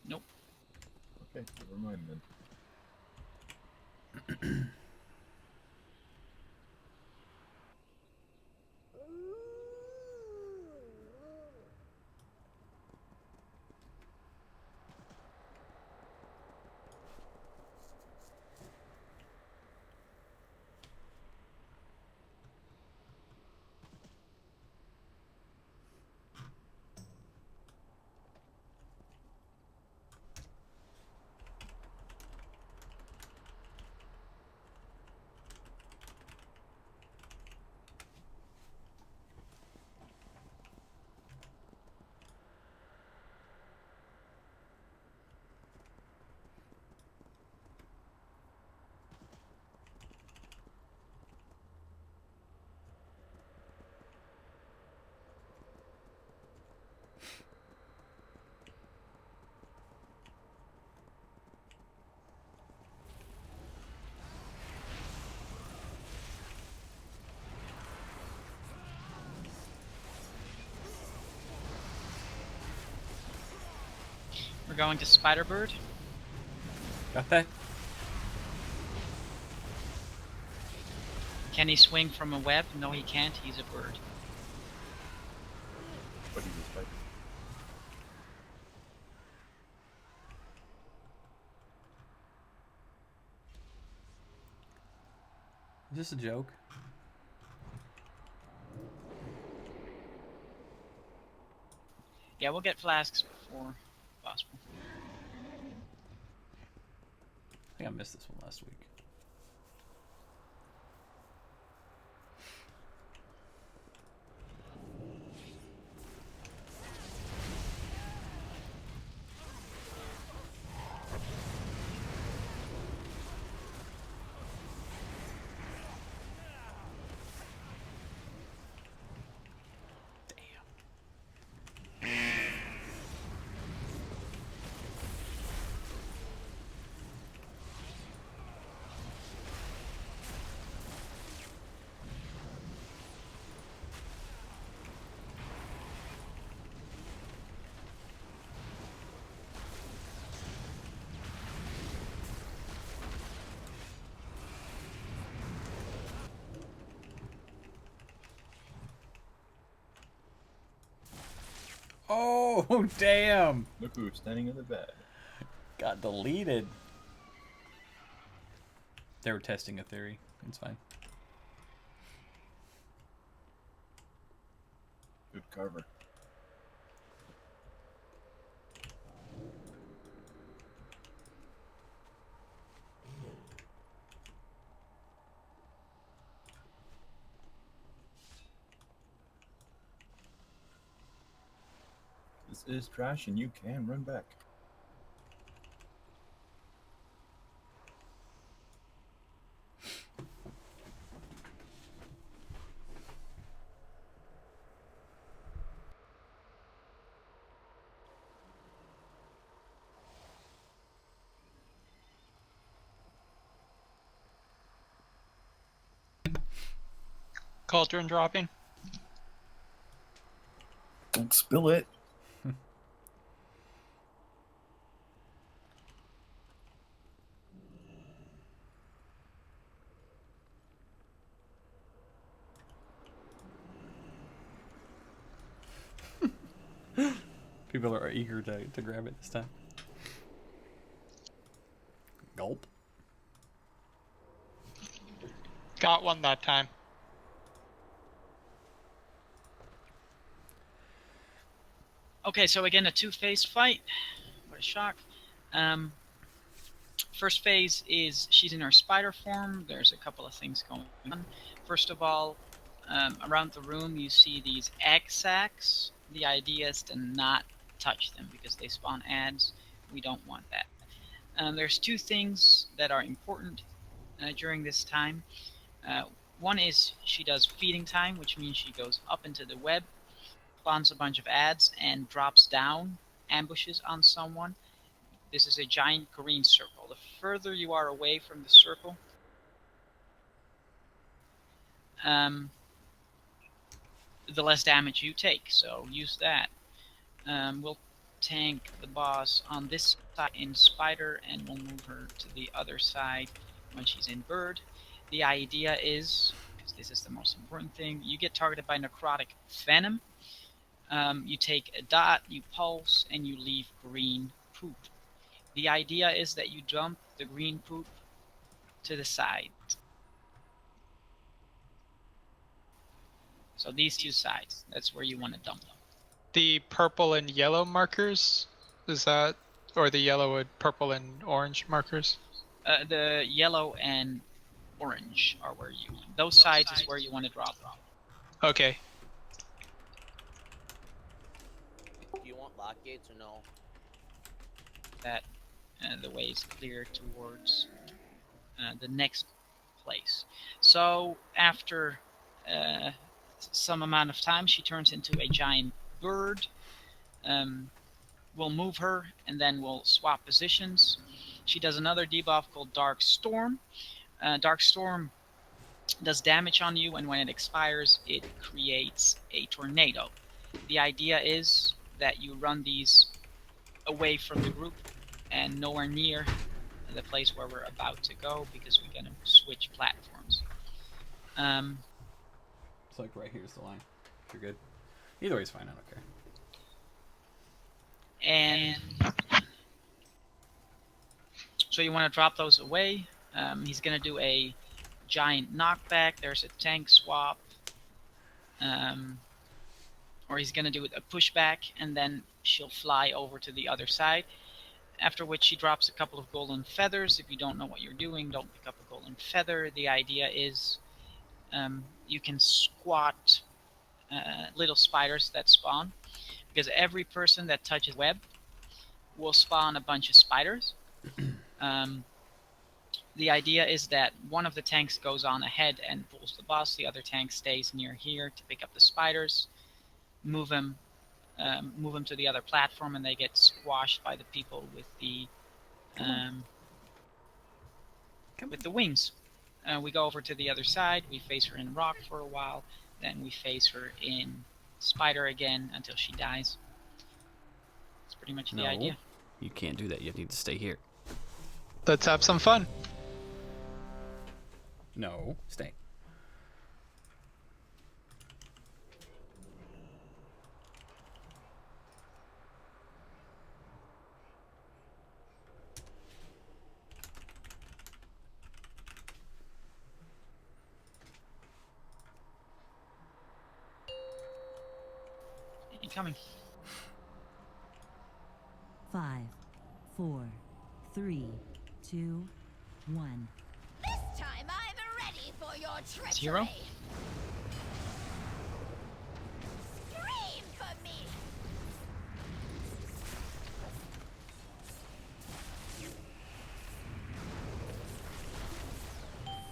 Nope. Okay, never mind then. We're going to spider bird. Got that? Can he swing from a web? No, he can't. He's a bird. But he was like, Is this a joke? Yeah, we'll get flasks before possible. I think I missed this one last week. Oh, damn. Look who's standing in the bed. Got deleted. They were testing a theory. It's fine. Good cover. This is trash and you can run back. Cauldron dropping. Don't spill it. People are eager to grab it this time. Gulp. Got one that time. Okay, so again, a two-phase fight. What a shock. First phase is she's in her spider form. There's a couple of things going on. First of all, around the room you see these egg sacs. The idea is to not touch them because they spawn ads. We don't want that. There's two things that are important during this time. One is she does feeding time, which means she goes up into the web, spawns a bunch of ads, and drops down, ambushes on someone. This is a giant green circle. The further you are away from the circle, the less damage you take, so use that. We'll tank the boss on this side in Spider, and we'll move her to the other side when she's in Bird. The idea is, because this is the most important thing, you get targeted by necrotic venom. You take a dot, you pulse, and you leave green poop. The idea is that you dump the green poop to the side. So these two sides, that's where you want to dump them. The purple and yellow markers, is that, or the yellow and purple and orange markers? The yellow and orange are where you want. Those sides is where you want to drop them. Okay. Do you want lock gates or no? That the way is clear towards the next place. So after some amount of time, she turns into a giant bird. We'll move her and then we'll swap positions. She does another debuff called Dark Storm. Dark Storm does damage on you, and when it expires, it creates a tornado. The idea is that you run these away from the group and nowhere near the place where we're about to go, because we're going to switch platforms. It's like right here's the line. If you're good. Either way is fine, I don't care. And so you want to drop those away. He's going to do a giant knockback. There's a tank swap. Or he's going to do a pushback, and then she'll fly over to the other side. After which she drops a couple of golden feathers. If you don't know what you're doing, don't pick up a golden feather. The idea is you can squat little spiders that spawn, because every person that touches web will spawn a bunch of spiders. The idea is that one of the tanks goes on ahead and pulls the boss. The other tank stays near here to pick up the spiders, move them to the other platform, and they get squashed by the people with the wings. We go over to the other side. We face her in rock for a while. Then we face her in spider again until she dies. That's pretty much the idea. You can't do that. You need to stay here. Let's have some fun. No, stay. Incoming. 5, 4, 3, 2, 1. This time I'm ready for your treachery. Zero. Scream for me.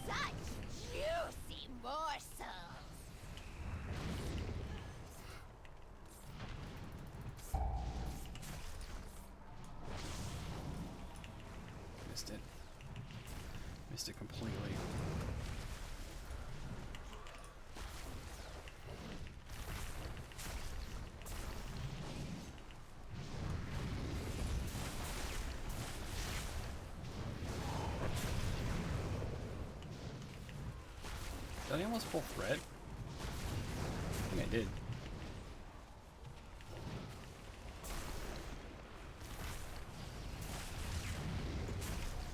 Such juicy morsels. Missed it. Missed it completely. Did I almost pull thread? I think I did.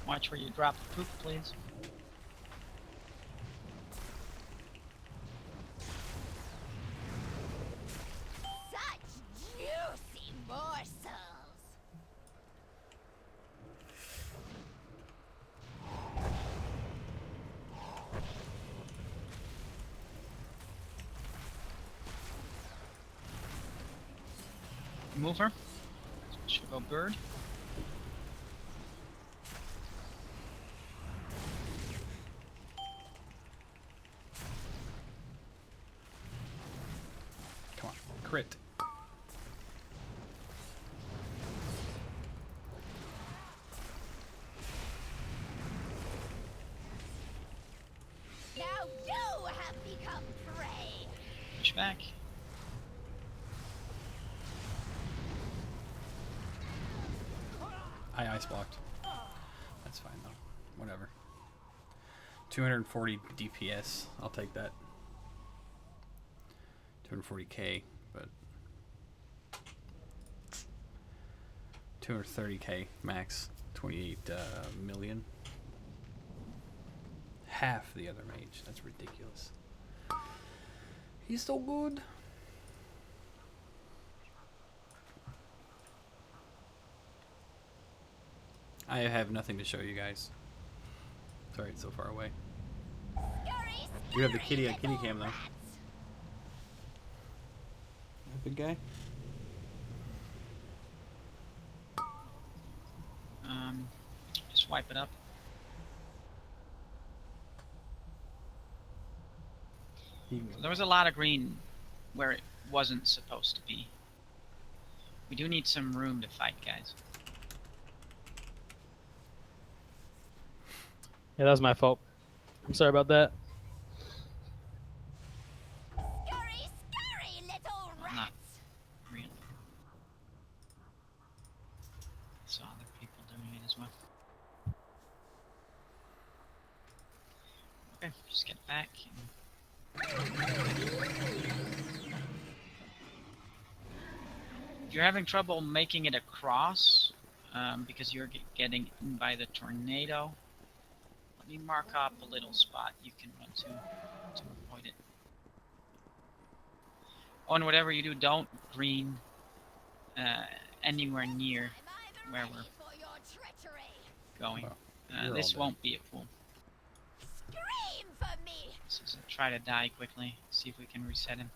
Watch where you drop the poop, please. Such juicy morsels. Move her. Should go bird. Come on, crit. Now you have become prey. Push back. I ice blocked. That's fine though. Whatever. 240 DPS. I'll take that. 240k, but 230k max. 28 million. Half the other mage. That's ridiculous. He's so good. I have nothing to show you guys. Sorry, it's so far away. You have the kitty cam though. Big guy. Just wipe it up. There was a lot of green where it wasn't supposed to be. We do need some room to fight, guys. Yeah, that was my fault. I'm sorry about that. Scurry, scurry, little Well, not rats. really. Saw other people doing it as well. Okay, just get back. If you're having trouble making it across, because you're getting in by the tornado, let me mark up a little spot you can run to avoid it. Oh, and whatever you do, don't green anywhere near where we're going. This won't be a pool. Scream for me. This is a try to die quickly. See if we can reset him.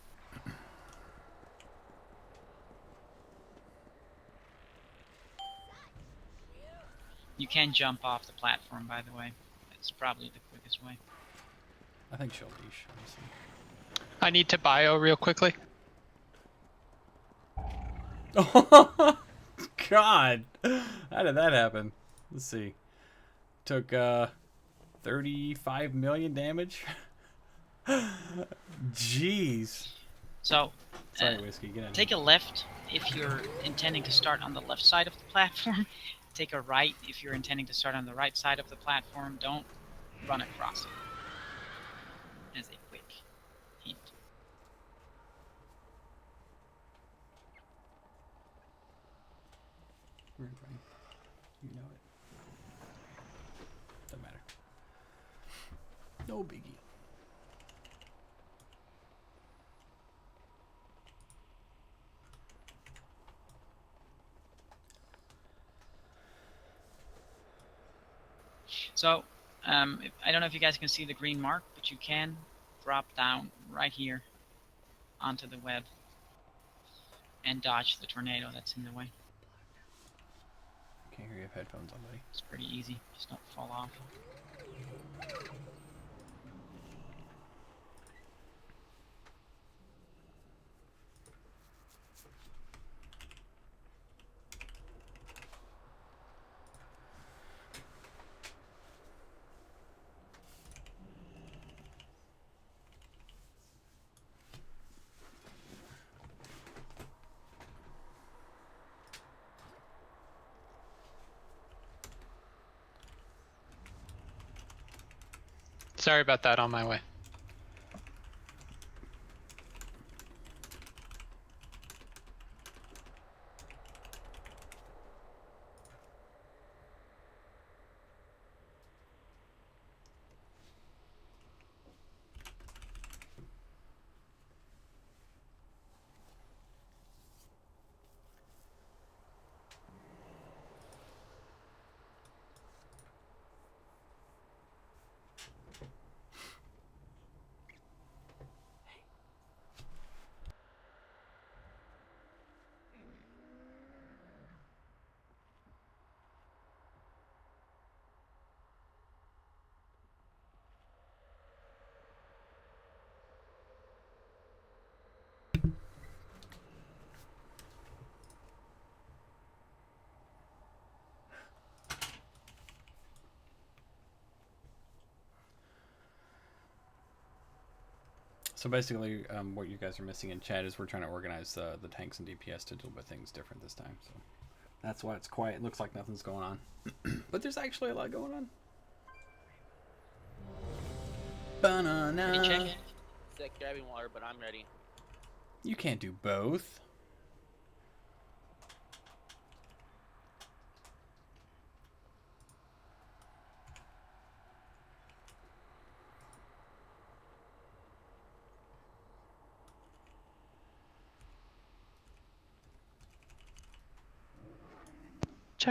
You can jump off the platform, by the way. It's probably the quickest way. I think she'll leash, honestly. I need to bio real quickly. Oh God! How did that happen? Let's see. Took 35 million damage. Jeez. So, sorry, Whiskey. Get in. Take a left if you're intending to start on the left side of the platform. Take a right if you're intending to start on the right side of the platform. Don't run across it. As a quick hint. We're in front. You know it. Doesn't matter. No biggie. So, I don't know if you guys can see the green mark, but you can drop down right here onto the web and dodge the tornado that's in the way. Can't hear you have headphones on, buddy. It's pretty easy. Just don't fall off. Sorry about that, on my way. So basically, what you guys are missing in chat is we're trying to organize the tanks and DPS to do things different this time. So that's why it's quiet. It looks like nothing's going on, but there's actually a lot going on. Banana. Sick grabbing water, but I'm ready. You can't do both.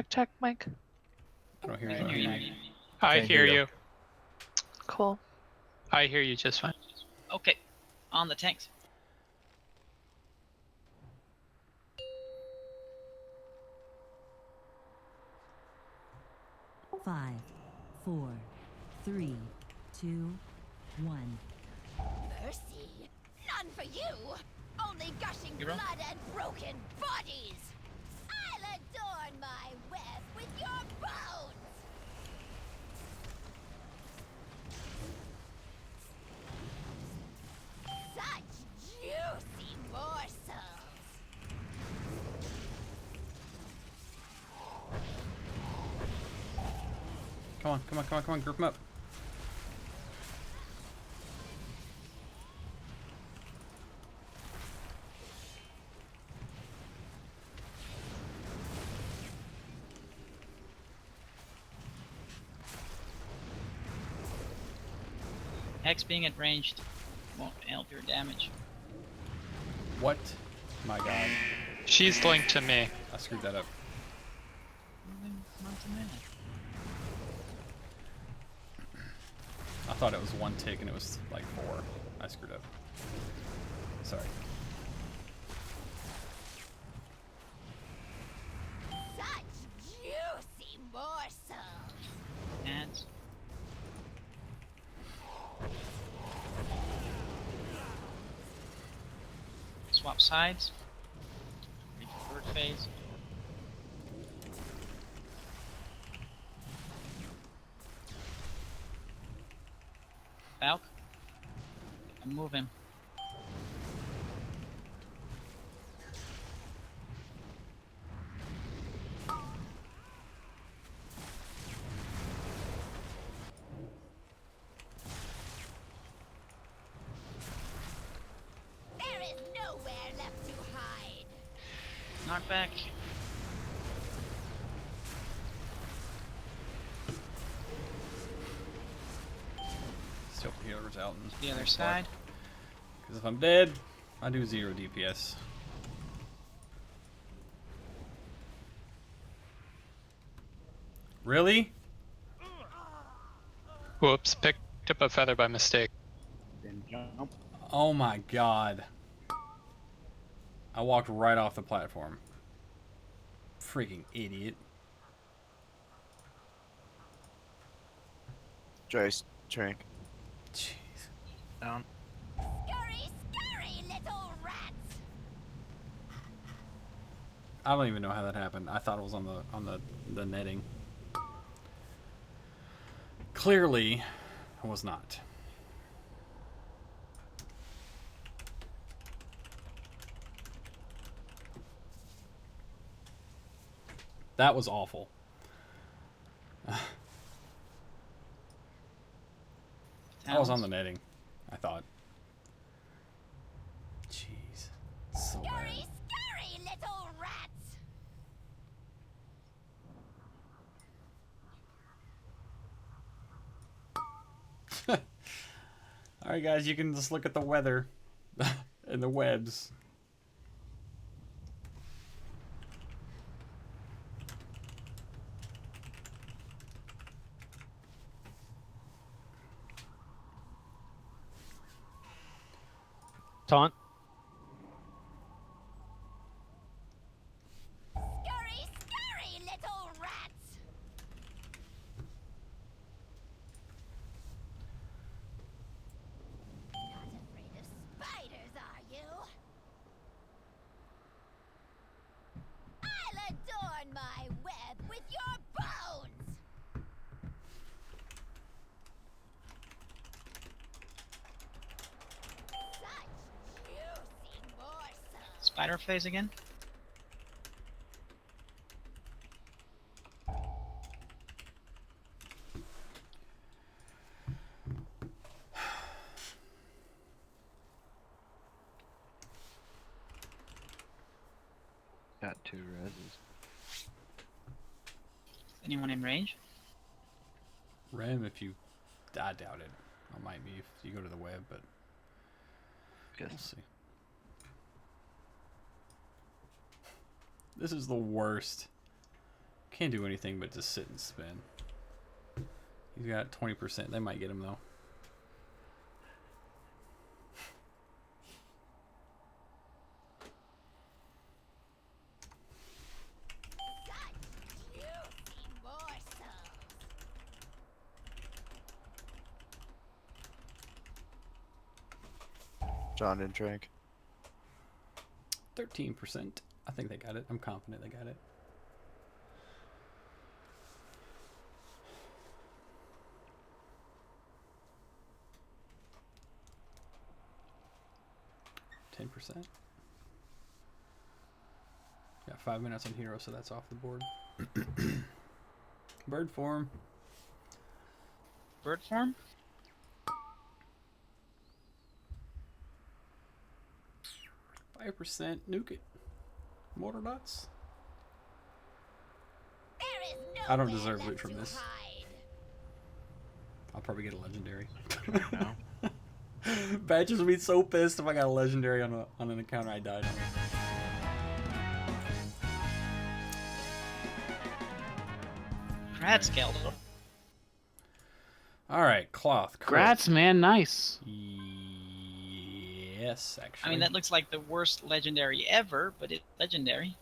Check, Mike. I don't hear I hear you. you. I Can't hear hear you. you. Cool. I hear you just fine. Okay, on the tanks. Five, 4, 3, 2, 1. Mercy? None for you! Only gushing Hero? blood and broken bodies! I'll adorn my web with your bones! Such juicy morsels! Come on, group them up. Hex being at ranged won't help your damage. What? My God. She's linked to me. I screwed that up. I thought it was 1 tick and it was like 4. I screwed up. Sorry. Such juicy morsels! And swap sides. Ready for third phase. Falk, move him. There is nowhere left to hide! Knock back. Still healers out and The other side. Because if I'm dead, I do 0 DPS. Really? Whoops, picked up a feather by mistake. Then jump. Oh my god. I walked right off the platform. Freaking idiot. Joyce, Trank. Jeez. Down. Scurry, scurry, little rats! I don't even know how that happened. I thought it was on the netting. Clearly, it was not. That was awful. I was on the netting, I thought. Jeez. So bad. Scurry, scurry, little rats! Alright guys, you can just look at the weather and the webs. Taunt. Scurry, scurry, little rats! Not afraid of spiders, are you? I'll adorn my web with your bones! Such juicy morsels! Spider phase again. Got 2 reses. Anyone in range? Rem, if you... I doubt it. I might be if you go to the web, but... Guess. We'll see. This is the worst. Can't do anything but just sit and spin. He's got 20%. They might get him, though. Juicy morsels! John and Trank. 13%. I think they got it. I'm confident they got it. %. Got 5 minutes on hero, so that's off the board. Bird form. Bird form? %. Nuke it. Mortar dots. There is no I don't deserve loot from this. I'll probably get a legendary. Badgers would be so pissed if I got a legendary on an encounter I died on. Grad scaled. Alright, cloth. Grats, man, nice. Yes, actually. I mean, that looks like the worst legendary ever, but it's legendary.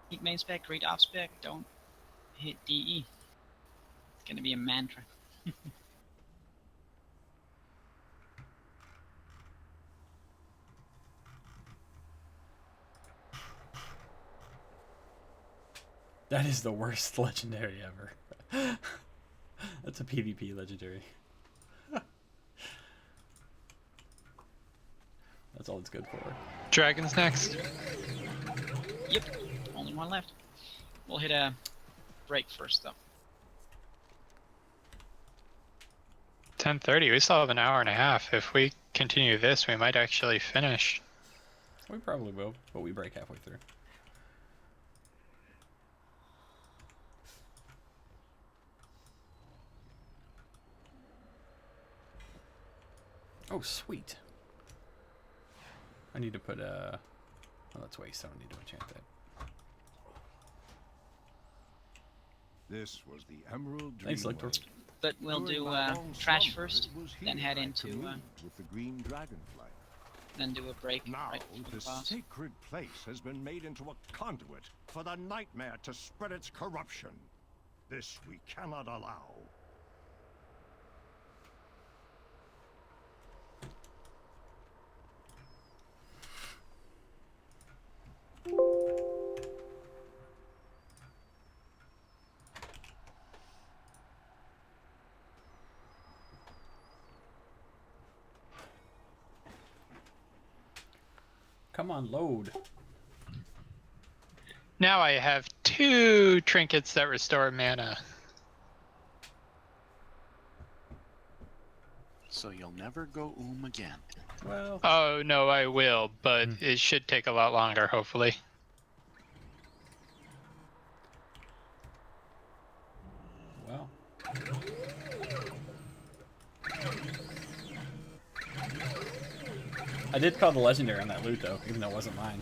Keep main spec, read off spec, don't hit DE. It's gonna be a mantra. That is the worst legendary ever. That's a PvP legendary. That's all it's good for. Dragon's next. Yep, only one left. We'll hit a break first, though. 10:30. We still have an hour and a half. If we continue this, we might actually finish. We probably will, but we break halfway through. Oh, sweet. I need to put Oh, that's waste. I don't need to enchant that. This was the Emerald Thanks, Lictor. Dreamway. But we'll During do my long trash slumber, first, it was then here head I into communed with the green dragonfly. then do a break. Now, right before the this boss. sacred place has been made into a conduit for the nightmare to spread its corruption. This we cannot allow. Come on, load. Now I have 2 trinkets that restore mana. So you'll never go again. Well. Oh no, I will, but it should take a lot longer, hopefully. Well. I did call the legendary on that loot though, even though it wasn't mine.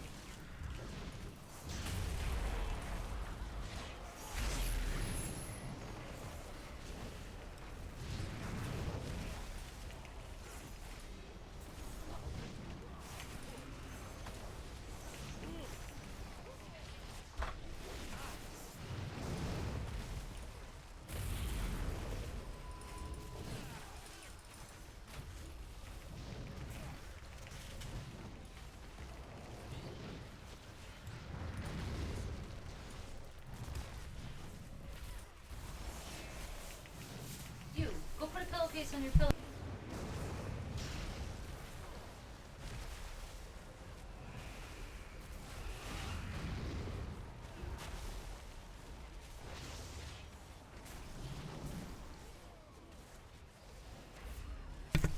You, go put a pillowcase on your pillow.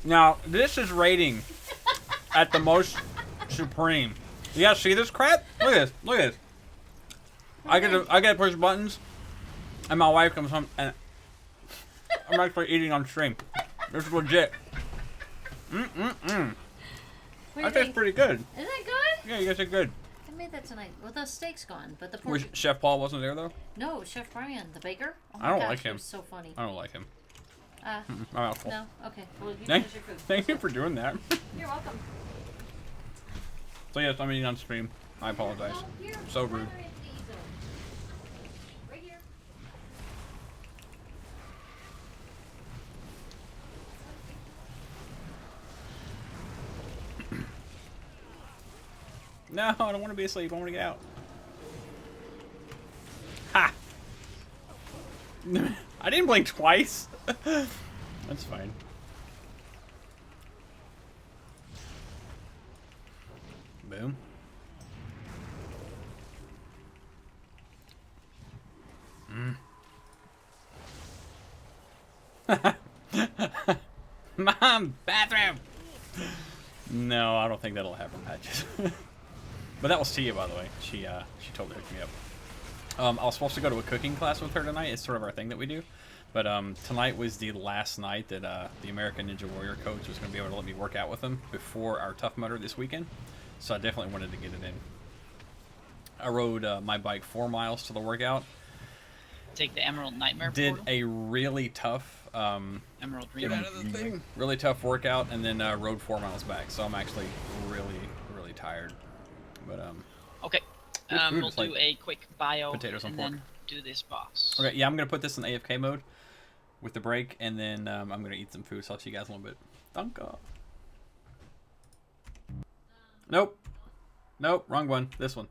Now, this is rating at the most supreme. You guys see this crap? Look at this. Look at this. I get to push buttons, and my wife comes home, and I'm actually eating on stream. This is legit. What do you That tastes think? pretty good. Isn't that good? Yeah, you guys are good. I made that tonight. Well, the steak's gone, but the Was pork. Chef Paul wasn't there though? No, Chef Brian, the baker. Oh my I don't gosh, like he him. was so funny. I don't like him. I'm out full. No, okay. Well, you Thank, finish your food. thank you for doing that. You're welcome. So yes, I'm eating on stream. I apologize. No, here, So rude. further into the easel. Right here. No, I don't want to be asleep. I want to get out. Ha! I didn't blink twice. That's fine. Boom. Mom, bathroom. No, I don't think that'll happen, Patches. But that was Tia, by the way. She totally hooked me up. I was supposed to go to a cooking class with her tonight. It's sort of our thing that we do. But tonight was the last night that the American Ninja Warrior coach was going to be able to let me work out with him before our Tough Mudder this weekend. So I definitely wanted to get it in. I rode my bike 4 miles to the workout. Take the Emerald Nightmare Did portal. a really tough Emerald Dream. really tough workout, and then rode 4 miles back. So I'm actually really tired. But Okay. good food. We'll It's do like a quick bio potatoes and and pork. then do this boss. Okay, yeah, I'm gonna put this in AFK mode with the break, and then I'm gonna eat some food. So I'll see you guys in a little bit. Danke. Nope. Nope. Wrong one. This one.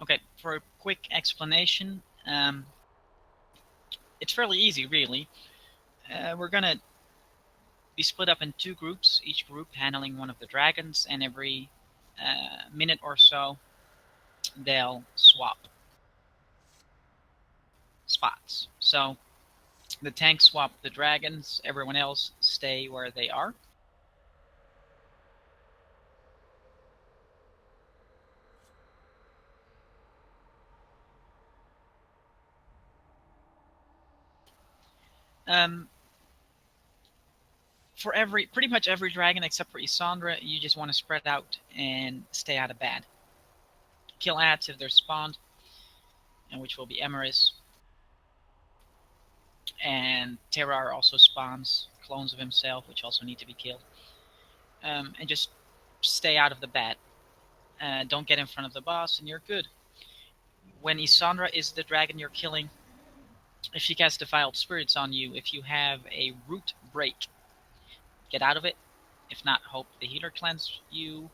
Okay, for a quick explanation, it's fairly easy, really. We're gonna be split up in 2 groups, each group handling one of the dragons, and every minute or so, they'll swap spots. So the tanks swap the dragons, everyone else stay where they are. For pretty much every dragon except for Isandra, you just want to spread out and stay out of bad. Kill ads if they're spawned, and which will be Emeris. And Terrar also spawns clones of himself, which also need to be killed. And just stay out of the bad. Don't get in front of the boss, and you're good. When Isandra is the dragon you're killing, if she casts Defiled Spirits on you, if you have a root break, get out of it. If not, hope the healer cleanse you.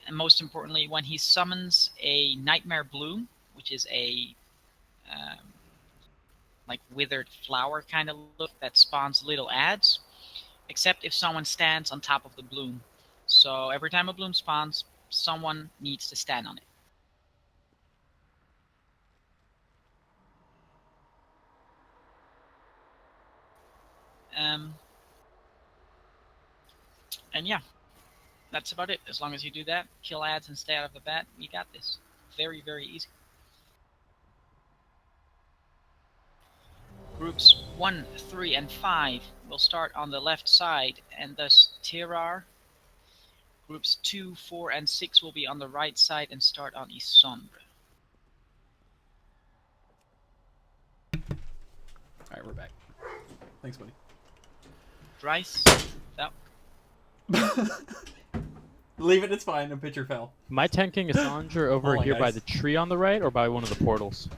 And most importantly, when he summons a Nightmare Bloom, which is a like withered flower kind of look that spawns little ads, except if someone stands on top of the bloom. So every time a bloom spawns, someone needs to stand on it. And yeah, that's about it. As long as you do that, kill ads and stay out of the bat, you got this. Very, very easy. Groups 1, 3, and 5 will start on the left side, and thus Terrar. Groups 2, 4, and 6 will be on the right side and start on Isandra. Alright, we're back. Thanks, buddy. Dryce, that. Leave it, it's fine. A pitcher fell. Am I tanking Isandra over Hold on, here by guys. the tree on the right, or by one of the portals?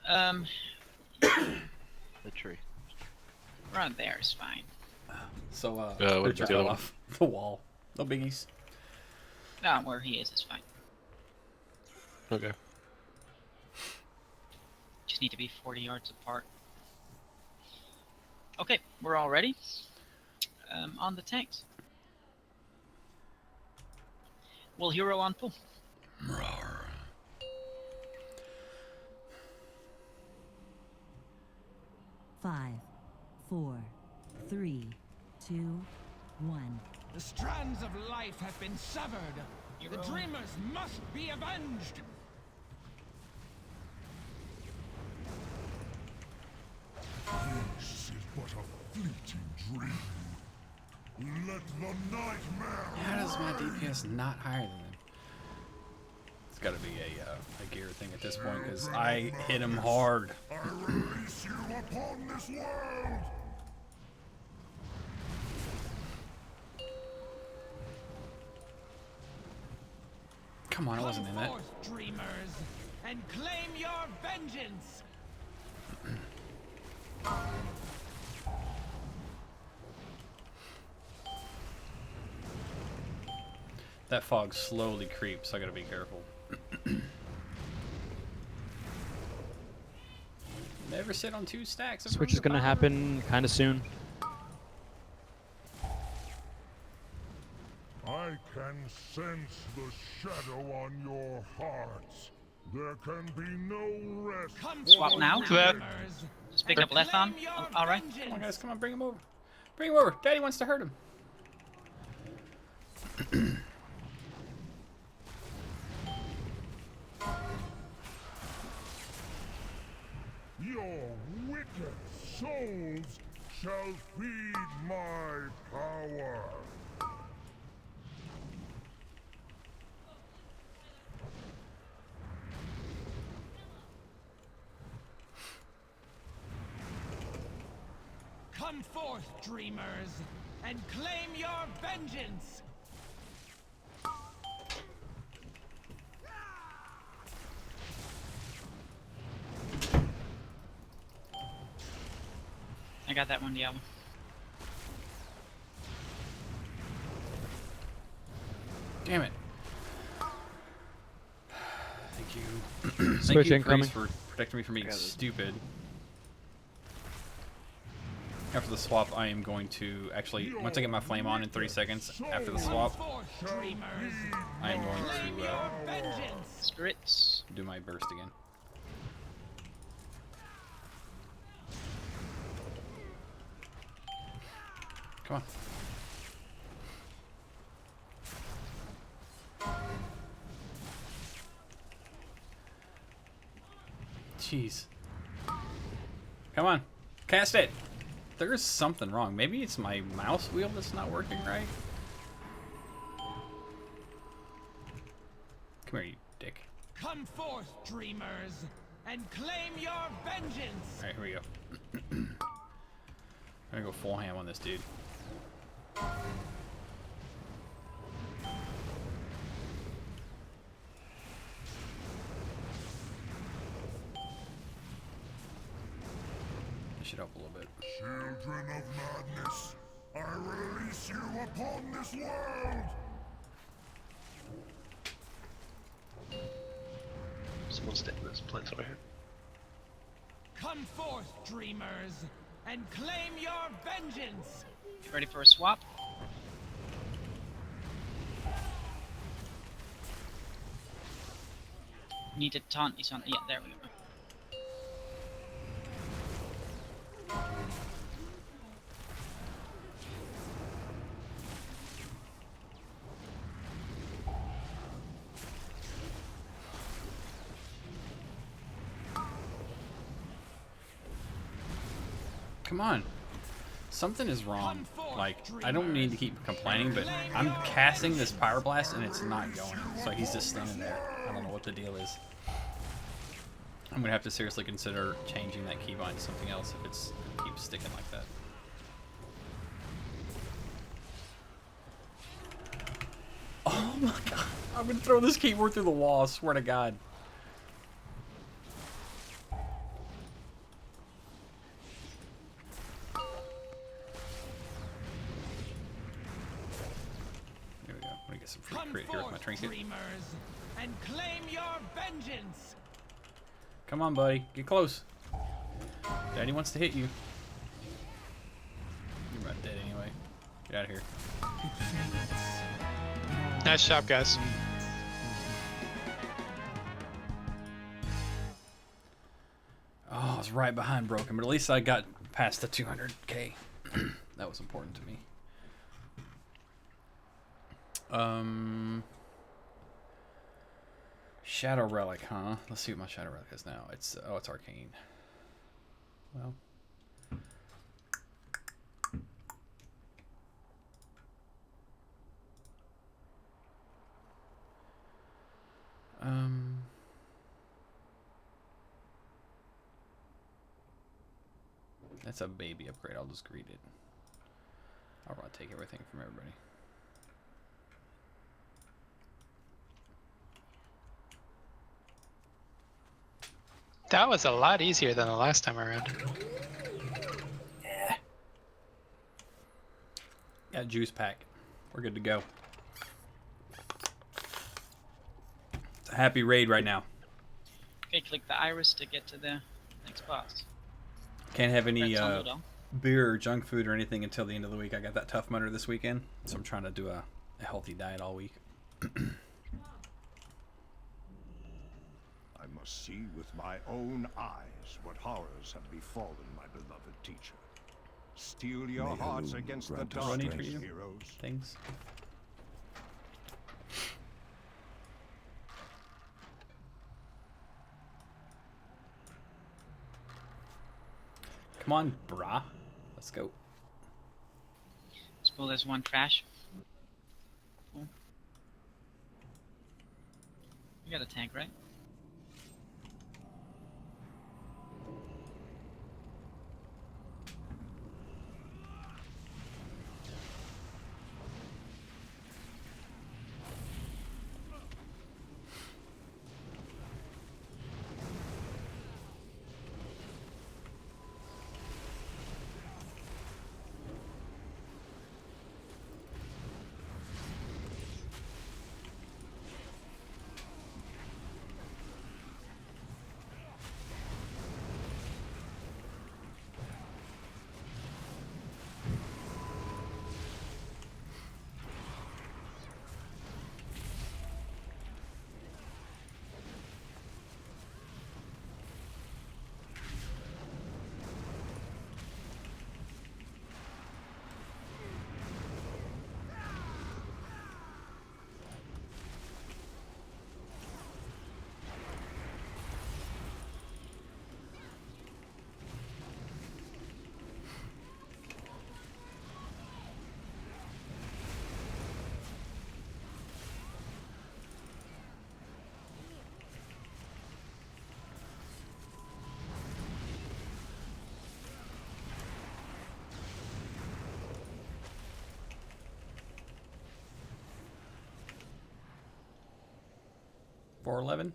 The tree. Around there is fine. So, what pitcher about the fell other one? off the wall. No biggies. No, where he is fine. Okay. Just need to be 40 yards apart. Okay, we're all ready. On the tanks. We'll hero on pull. 5, 4, 3, 2, 1. The strands of life have been severed. The dreamers must be avenged. This is but a fleeting dream. Let the nightmare. How does my DPS not higher than them? It's got to be a gear thing at this point because I hit him hard. I release you upon this world. Come on, I wasn't in that. Come forth, dreamers, and claim your vengeance. That fog slowly creeps, so I gotta be careful. Never sit on 2 stacks. of Switch is gonna power. happen kind of soon. I can sense the shadow on your hearts. There can be no rest. Swap now. That. Just pick up Lethon. All right. Come on, guys, come on, bring him over. Bring him over. Daddy wants to hurt him. Your wicked souls shall feed my power. Come forth, dreamers, and claim your vengeance. I got that one, Diablo. Damn it. Thank Switch you, incoming. Priest, for protecting me from being stupid. After the swap, I am going to actually, once I get my flame on in 3 seconds, after the swap, I am going to Spirits. do my burst again. Come on. Jeez. Come on. Cast it! There's something wrong. Maybe it's my mouse wheel that's not working right. Come here, you dick. Come forth, dreamers, and claim your vengeance. Alright, here we go. I'm gonna go full ham on this dude. This should help a little bit. Children of madness, I release you upon this world! Someone's taking this plants over here. Come forth, dreamers, and claim your vengeance. Ready for a swap? Need to taunt. He's on. Yeah, there we go. Come on. Something is wrong. Like, I don't need to keep complaining, but I'm casting this Pyroblast and it's not going. So he's just standing there. I don't know what the deal is. I'm gonna have to seriously consider changing that keybind to something else if it keeps sticking like that. Oh my god. I'm gonna throw this keyboard through the wall, I swear to god. There we go. Let me get some free crit here with my trinket. Dreamers, and claim your vengeance. Come on, buddy. Get close. Daddy wants to hit you. You're about dead anyway. Get out of here. Nice job, guys. Oh, I was right behind Broken, but at least I got past the 200k. That was important to me. Shadow Relic, huh? Let's see what my Shadow Relic is now. It's it's Arcane. Well. That's a baby upgrade. I'll just greet it. I'll want to take everything from everybody. That was a lot easier than the last time around. Yeah. Got juice pack. We're good to go. It's a happy raid right now. Okay, click the iris to get to the next boss. Can't have any That's all, though. beer or junk food or anything until the end of the week. I got that Tough Mudder this weekend, so I'm trying to do a healthy diet all week. I must see with my own eyes what horrors have befallen my beloved teacher. Steel your May hearts Elune against the grant us running for darkness, you. heroes. Things. Come on, brah. Let's go. Suppose there's one trash. Cool. You got a tank, right? 411.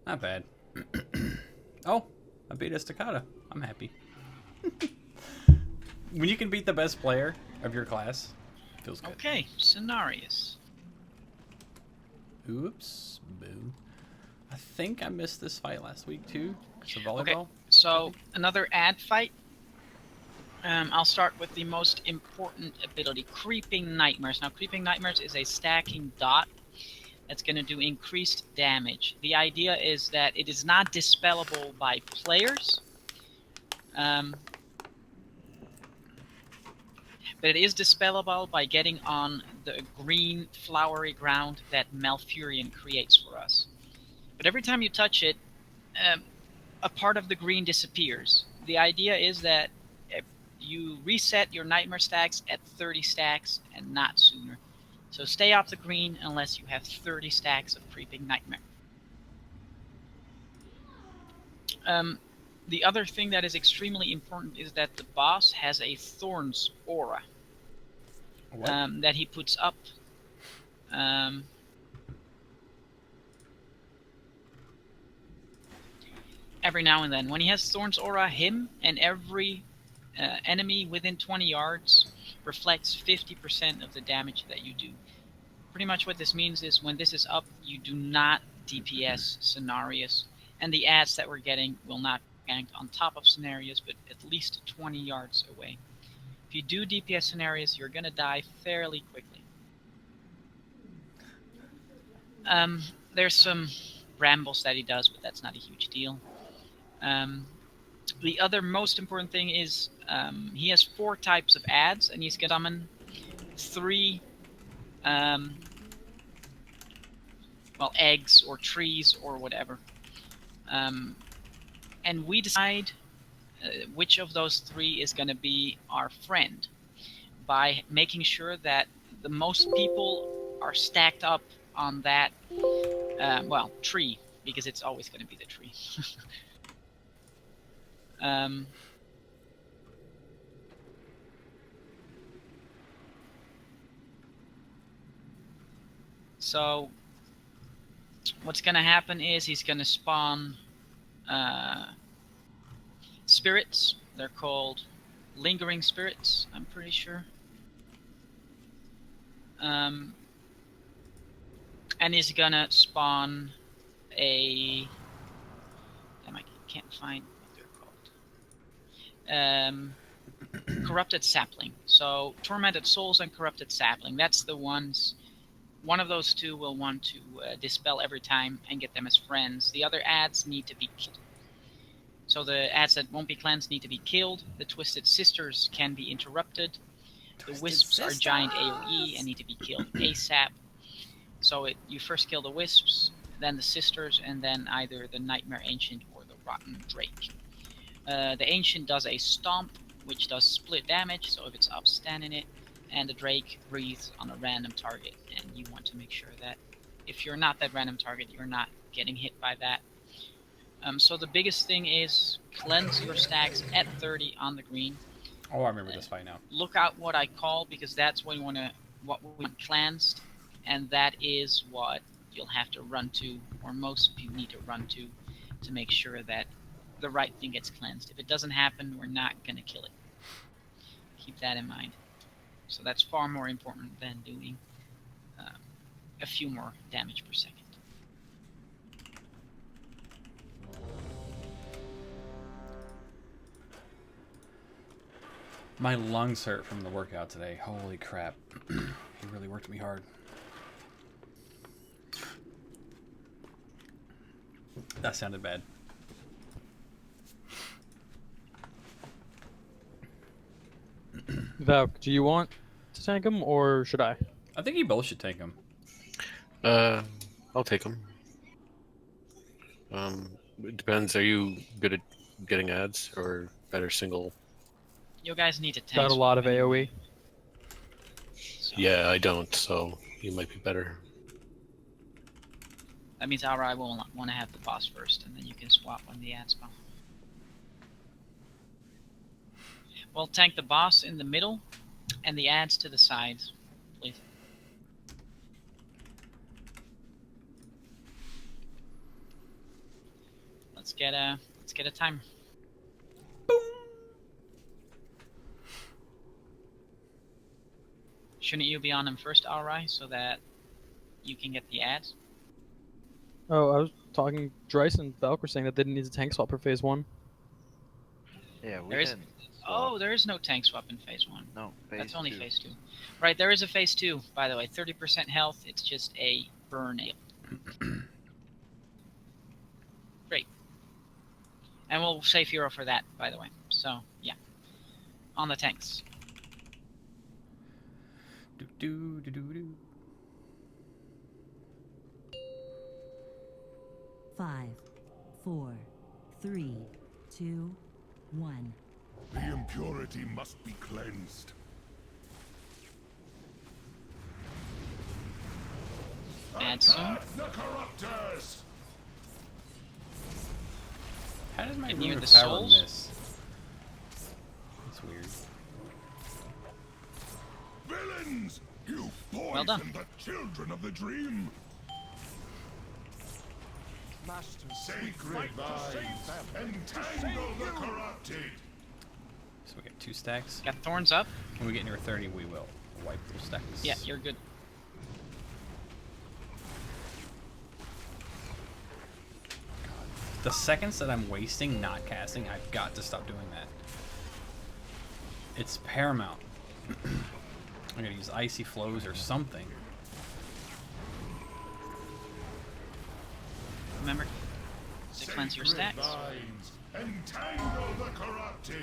Not bad. Oh, I beat Estacada. I'm happy. When you can beat the best player of your class, feels good. Okay, Cenarius. Oops. Boo. I think I missed this fight last week too. So volleyball. Okay, so another ad fight. I'll start with the most important ability, Creeping Nightmares. Now, Creeping Nightmares is a stacking dot that's going to do increased damage. The idea is that it is not dispellable by players, but it is dispellable by getting on the green flowery ground that Malfurion creates for us. But every time you touch it, a part of the green disappears. The idea is that you reset your nightmare stacks at 30 stacks and not sooner. So stay off the green unless you have 30 stacks of Creeping Nightmare. The other thing that is extremely important is that the boss has a Thorns aura that he puts up. Every now and then. When he has Thorns aura, him and every enemy within 20 yards reflects 50% of the damage that you do. Pretty much what this means is when this is up, you do not DPS Cenarius, and the ads that we're getting will not be ganked on top of Cenarius, but at least 20 yards away. If you do DPS Cenarius, you're going to die fairly quickly. There's some rambles that he does, but that's not a huge deal. The other most important thing is he has 4 types of ads, and he's going to summon 3 eggs or trees or whatever. And we decide which of those 3 is going to be our friend by making sure that the most people are stacked up on that, tree, because it's always going to be the tree. So what's going to happen is he's going to spawn spirits. They're called lingering spirits, I'm pretty sure. And he's going to spawn a... Damn, I can't find what they're called. Corrupted Sapling. So Tormented Souls and Corrupted Sapling. That's the ones... One of those 2 will want to dispel every time and get them as friends. The other ads need to be killed. So the ads that won't be cleansed need to be killed. The Twisted Sisters can be interrupted. The Wisps are giant AoE and need to be killed ASAP. So you first kill the Wisps, then the Sisters, and then either the Nightmare Ancient or the Rotten Drake. The Ancient does a Stomp, which does split damage, so if it's up, stand in it. And the Drake breathes on a random target, and you want to make sure that if you're not that random target, you're not getting hit by that. So the biggest thing is cleanse your stacks at 30 on the green. Oh, I remember this fight now. Look out what I call, because that's what we want cleansed, and that is what you'll have to run to, or most of you need to run to make sure that the right thing gets cleansed. If it doesn't happen, we're not going to kill it. Keep that in mind. So that's far more important than doing a few more damage per second. My lungs hurt from the workout today. Holy crap. He really worked me hard. That sounded bad. Valk, do you want to tank him or should I? I think you both should take him. I'll take him. It depends. Are you good at getting ads or better single? You guys need to tank. Got a lot of AoE. Yeah, I don't, so you might be better. That means Aura will want to have the boss first, and then you can swap when the ads spawn. We'll tank the boss in the middle, and the ads to the sides, please. get a timer. Shouldn't you be on him first, Alrai, so that you can get the ads? Oh, I was talking. Dryce and Valk were saying that they didn't need a tank swap for phase 1. Yeah, we There is. didn't. Oh, there is no tank swap in phase 1. No, That's phase only 2. phase 2. Right, there is a phase 2, by the way. 30% health. It's just a burn ale. Great. And we'll save hero for that, by the way. So, yeah. On the tanks. Do, do, do, do, do. 5, 4, 3, 2, 1. The impurity must be cleansed. Add soon. Attack the corruptors! How does my And Rune near of the Power souls? miss? That's weird. Villains! You poison Well done. the children of the dream! Master, sacred vines, entangle the corrupted! So we get 2 stacks. Got thorns up. When we get near 30, we will wipe those stacks. Yeah, you're good. The seconds that I'm wasting not casting, I've got to stop doing that. It's paramount. I'm gonna use Icy Flows or something. Remember to cleanse your stacks. Vines, entangle the corrupted!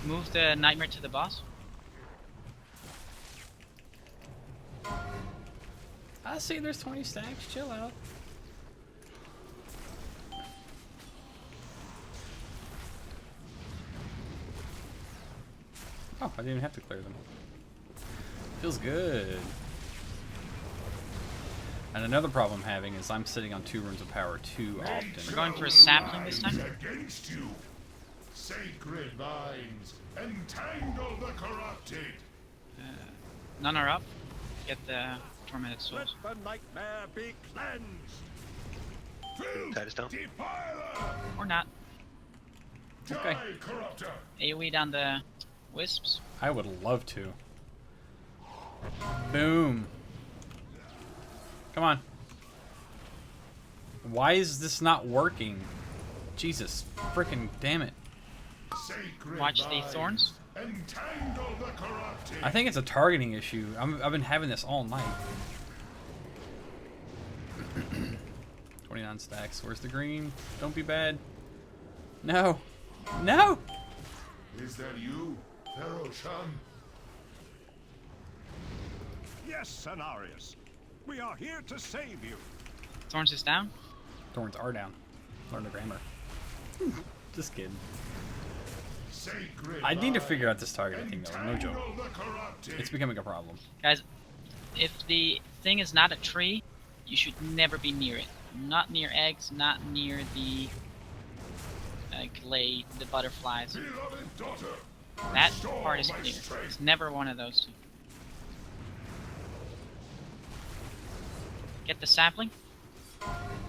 Move the Nightmare to the boss. I see there's 20 stacks. Chill out. Oh, I didn't even have to clear them. Feels good. And another problem I'm having is I'm sitting on 2 Runes of Power too often. We're going for a sapling this time. Against you. Sacred vines, entangle the corrupted! None are up. Get the Tormented Souls. Let the nightmare be cleansed! Titus down. Defiler! Or not. Okay. Die, corruptor! AoE down the Wisps. I would love to. Boom. Come on. Why is this not working? Jesus freaking damn it. Sacred Watch the vines, thorns. Entangle the corrupted! I think it's a targeting issue. I've been having this all night. 29 stacks. Where's the green? Don't be bad. No. No! Is that you, Pharaoh-Shan? Yes, Cenarius. We are here to save you. Thorns is down. Thorns are down. Learn the grammar. Just kidding. Sacred I need to figure out this targeting thing though. No joke. entangle the corrupted! It's becoming a problem. Guys, if the thing is not a tree, you should never be near it. Not near eggs, not near the glade, the butterflies. Beloved daughter, That restore part is my clear. strength. It's never one of those two. Get the sapling.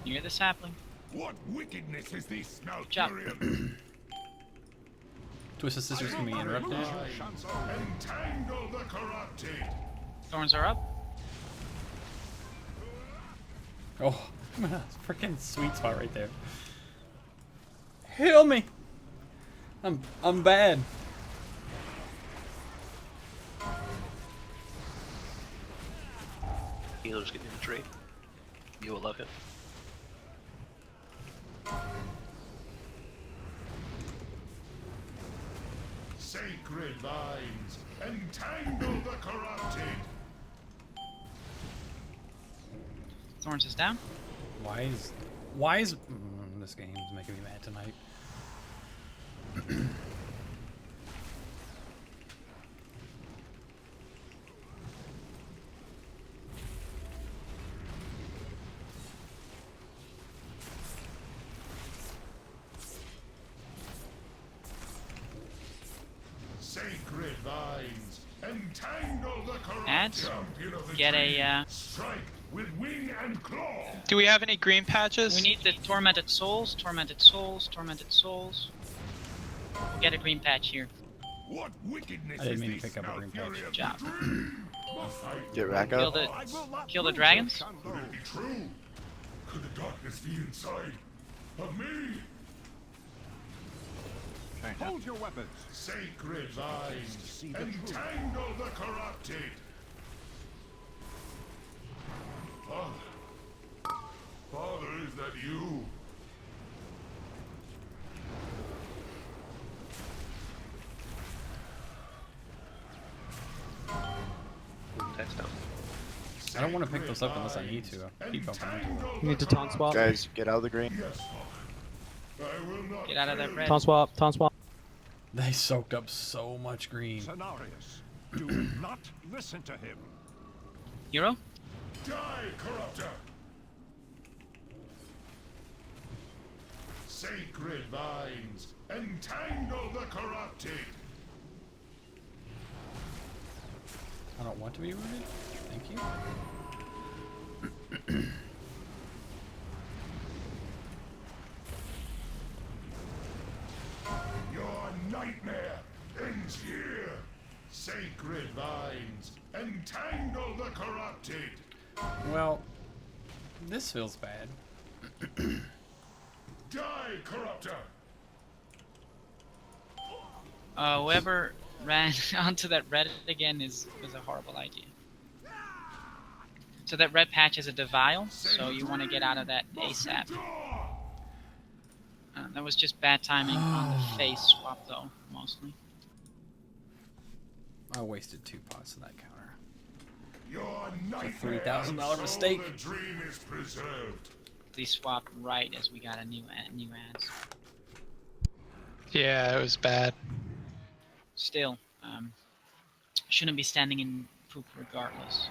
Near the sapling. What wickedness is this, job. Malfurion? Twisted Sisters can be interrupted. Entangle the corrupted! Thorns are up. Oh, freaking sweet spot right there. Heal me. I'm bad. Healer's getting the trade. You will love him. Sacred vines, entangle the corrupted! Thorns is down. Why is this game is making me mad tonight? Sacred vines, entangle the corrupted! Ads. Champion of the Get dream, a strike with wing and claw. Do we have any green patches? We need the Tormented Souls, Tormented Souls, Tormented Souls. We'll get a green patch here. What wickedness I didn't mean to pick up a green patch. Good job. Get back Kill up. kill the dragons. Could it be true? Could the darkness be inside of me? Hold your weapons. Sacred vines, entangle the corrupted. Father, is that you? That's down. I don't want to pick those up unless I need to. I keep bumping into them. You need to taunt swap. Guys, get out of the green. Get out of that red. Taunt swap. Taunt swap. They soaked up so much green. Cenarius, do not listen to him. Hero? Die, corruptor! Sacred vines, entangle the corrupted. I don't want to be rooted. Thank you. Your nightmare ends here. Sacred vines, entangle the corrupted. Well, this feels bad. Die, corruptor! Whoever ran onto that red again was a horrible idea. So that red patch is a Devile, so you want to get out of that ASAP. That was just bad timing on the face swap though, mostly. I wasted 2 pots in that counter. Your It's a $3,000 mistake. The dream is preserved. They swapped right as we got a new ads. Yeah, it was bad. Still, shouldn't be standing in poop regardless.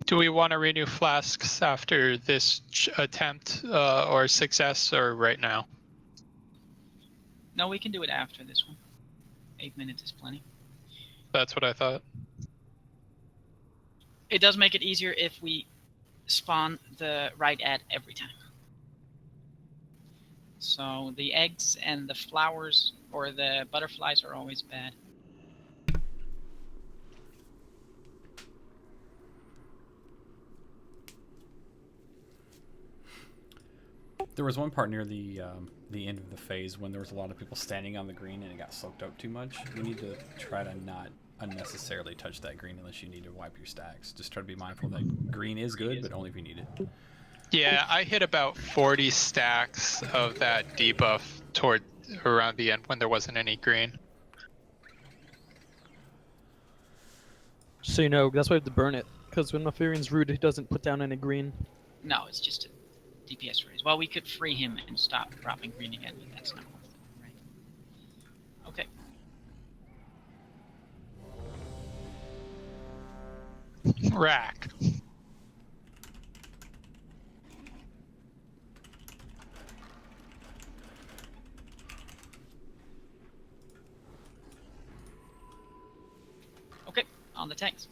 Do we want to renew flasks after this attempt or success, or right now? No, we can do it after this one. 8 minutes is plenty. That's what I thought. It does make it easier if we spawn the right ad every time. So the eggs and the flowers or the butterflies are always bad. There was one part near the end of the phase when there was a lot of people standing on the green and it got soaked up too much. You need to try to not unnecessarily touch that green unless you need to wipe your stacks. Just try to be mindful that green is good, but only if you need it. Yeah, I hit about 40 stacks of that debuff toward around the end when there wasn't any green. So you know, that's why I have to burn it. Because when Malfurion's rude, he doesn't put down any green. No, it's just a DPS raise. Well, we could free him and stop dropping green again, but that's not worth it, right? Okay. Rack. Okay, on the tanks.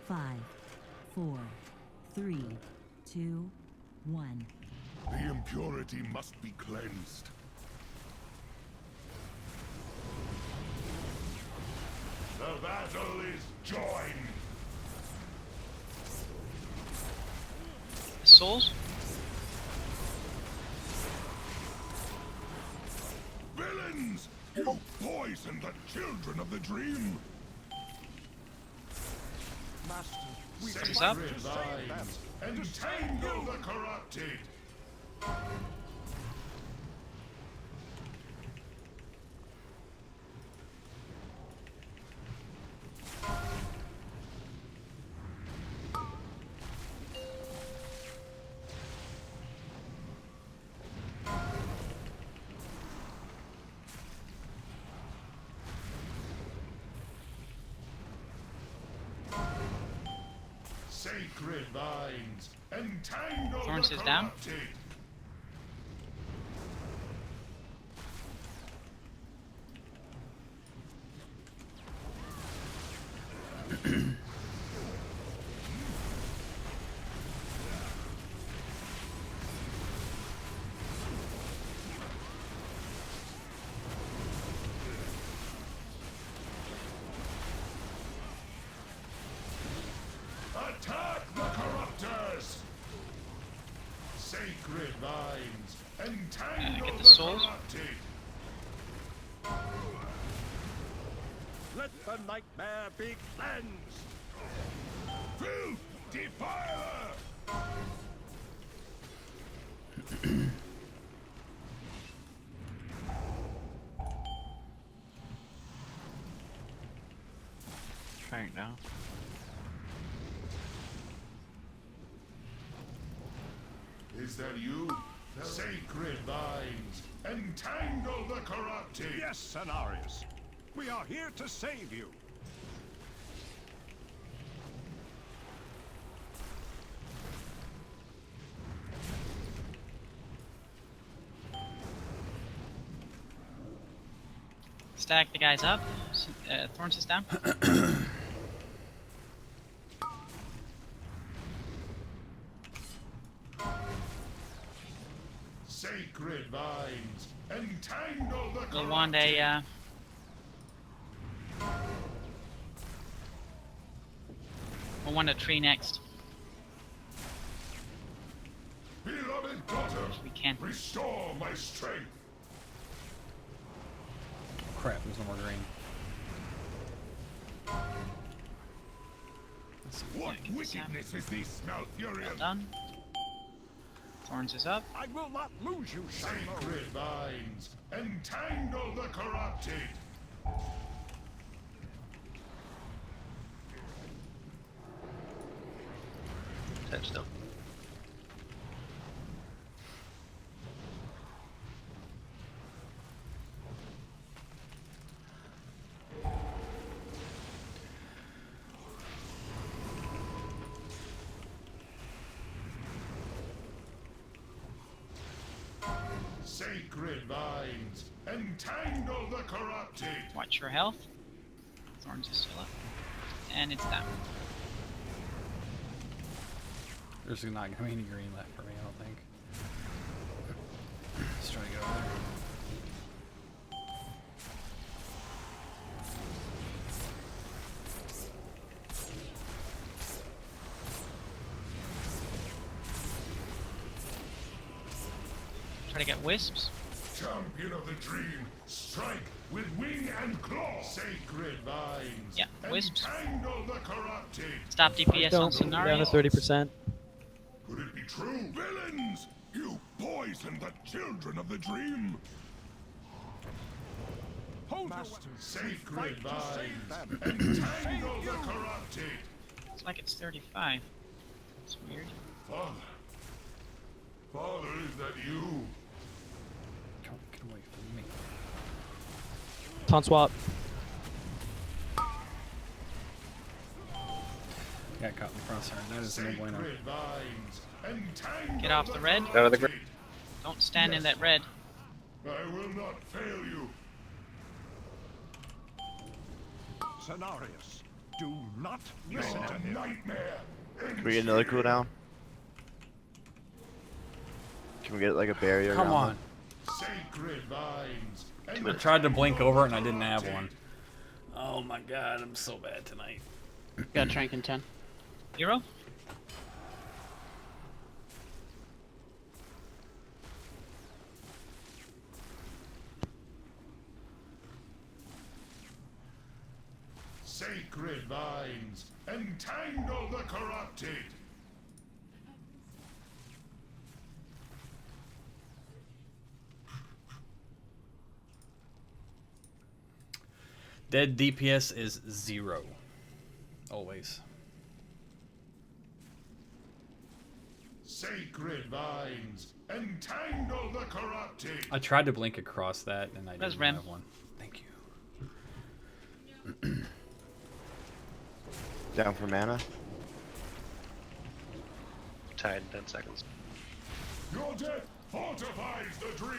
5, 4, 3, 2, 1. The impurity must be cleansed. The battle is joined. Souls? Villains! You poisoned the children of the dream! Master, we What's up? entangle the corrupted! Sacred vines, entangle Thorns the is down. corrupted. Attack the corruptors! Sacred vines, entangle get the the souls. corrupted. Let the nightmare be cleansed! Filth, defiler! Trying now. Is that you? Sacred vines, entangle the corrupted! Yes, Cenarius. We are here to save you. Stack the guys up. Thorns is down. Sacred vines, entangle the corrupted! We'll want a. We'll want a tree next. Beloved daughter, We can. restore my strength. Crap, there's no more green. Let's see. What wickedness is this, Malfurion? Well done. Thorns is up. I will not lose you, Sacred vines, entangle the corrupted. Touchdown. Sacred vines, entangle the corrupted. Watch your health. Thorns is still up. And it's down. There's not going to be any green left for me, I don't think. Let's try to get over there. Try to get wisps. Champion of the dream, strike with wing and claw. Sacred vines, Yeah, wisps. entangle the corrupted. Stop DPS on Down Scenario. to 30%. Could it be true? Villains! You poison the children of the dream! Hold Master, sacred vines, entangle the corrupted! It's like it's 35. It's weird. Father, Father, is that you? Get away from me. Taunt swap. Got caught in the crosshair. That is no bueno. Sacred vines, entangle Get off the red. Out of the ground. Don't stand in that red. I will not fail you. Cenarius, do not listen to him. Nightmare. Can we get another cooldown? Can we get like a barrier? Come around on. Sacred vines. I tried to blink over it and I didn't have one. Oh my god, I'm so bad tonight. Got Trank in 10. Hero? Sacred vines, entangle the corrupted. Dead DPS is 0. Always. Sacred vines, entangle the corrupted. I tried to blink across that and I Where's didn't Rem? have one. Thank you. Down for mana. tide in 10 seconds. Your death fortifies the dream.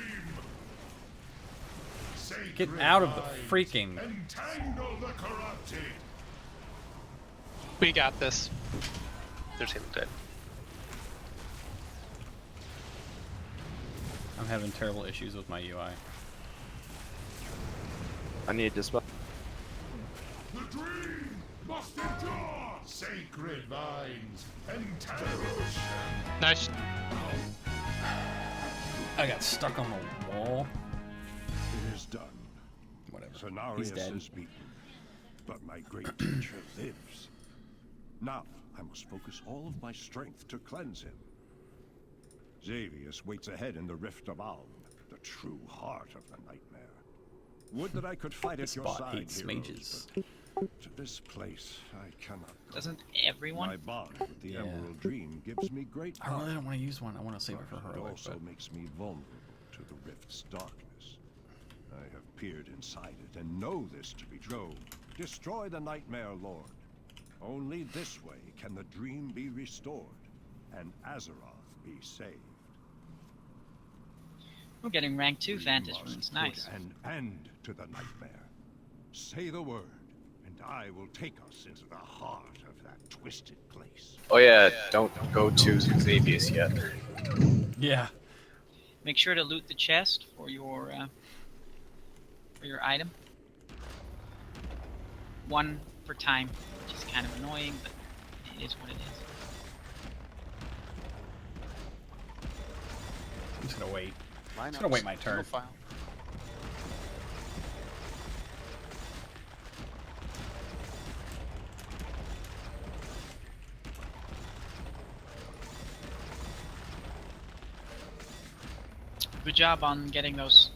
Sacred Get out of the lines freaking. entangle the corrupted. We got this. There's healing tide. I'm having terrible issues with my UI. I need to dispel. The dream must endure. Sacred vines entangle. Nice. I got stuck on the wall. It is done. Whatever. Cenarius He's dead. is beaten, but my great teacher lives. Now I must focus all of my strength to cleanse him. Xavius waits ahead in the Rift of Alm, the true heart of the nightmare. Would that I could fight This at your bot side, hates heroes, mages. but to this place I cannot go. Doesn't everyone? My bond with the Yeah. Emerald Dream gives me great I power. really don't want to use one. I want to save it for But heroic. it also But makes me vulnerable to the Rift's darkness. I have peered inside it and know this to be true. Destroy the Nightmare Lord. Only this way can the dream be restored and Azeroth be saved. We're getting rank 2 We vantage must runes. put Nice. an end to the nightmare. Say the word, and I will take us into the heart of that twisted place. Oh yeah, don't go to Xavius yet. yeah. Make sure to loot the chest for your item. One per time, which is kind of annoying, but it is what it is. I'm just gonna wait. I'm just Lineups, gonna wait my single turn. file. Good job on getting those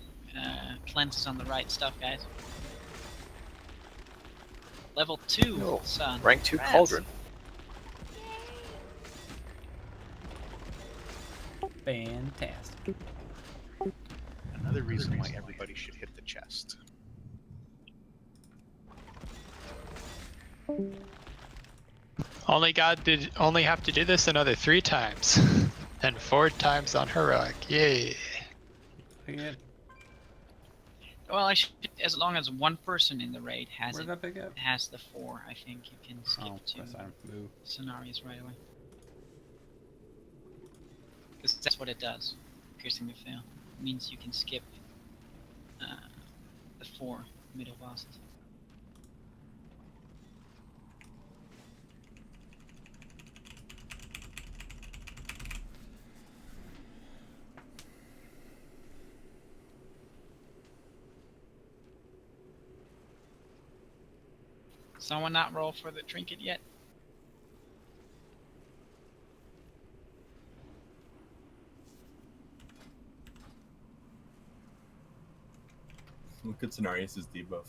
cleanses on the right stuff, guys. Level 2, Oh, son. rank 2 Rats. Cauldron. Fantastic. Another reason why everybody should hit the chest. Only have to do this another 3 times. And 4 times on heroic. Yay. Yeah. Well, I should, as long as one person in the raid has Where'd that pick up? has the 4, I think you can skip Oh, to press item. Boo. scenarios right away. Because that's what it does. Piercing the fail. It means you can skip the 4 middle bosses. Someone not roll for the trinket yet? Look at Cenarius' debuff.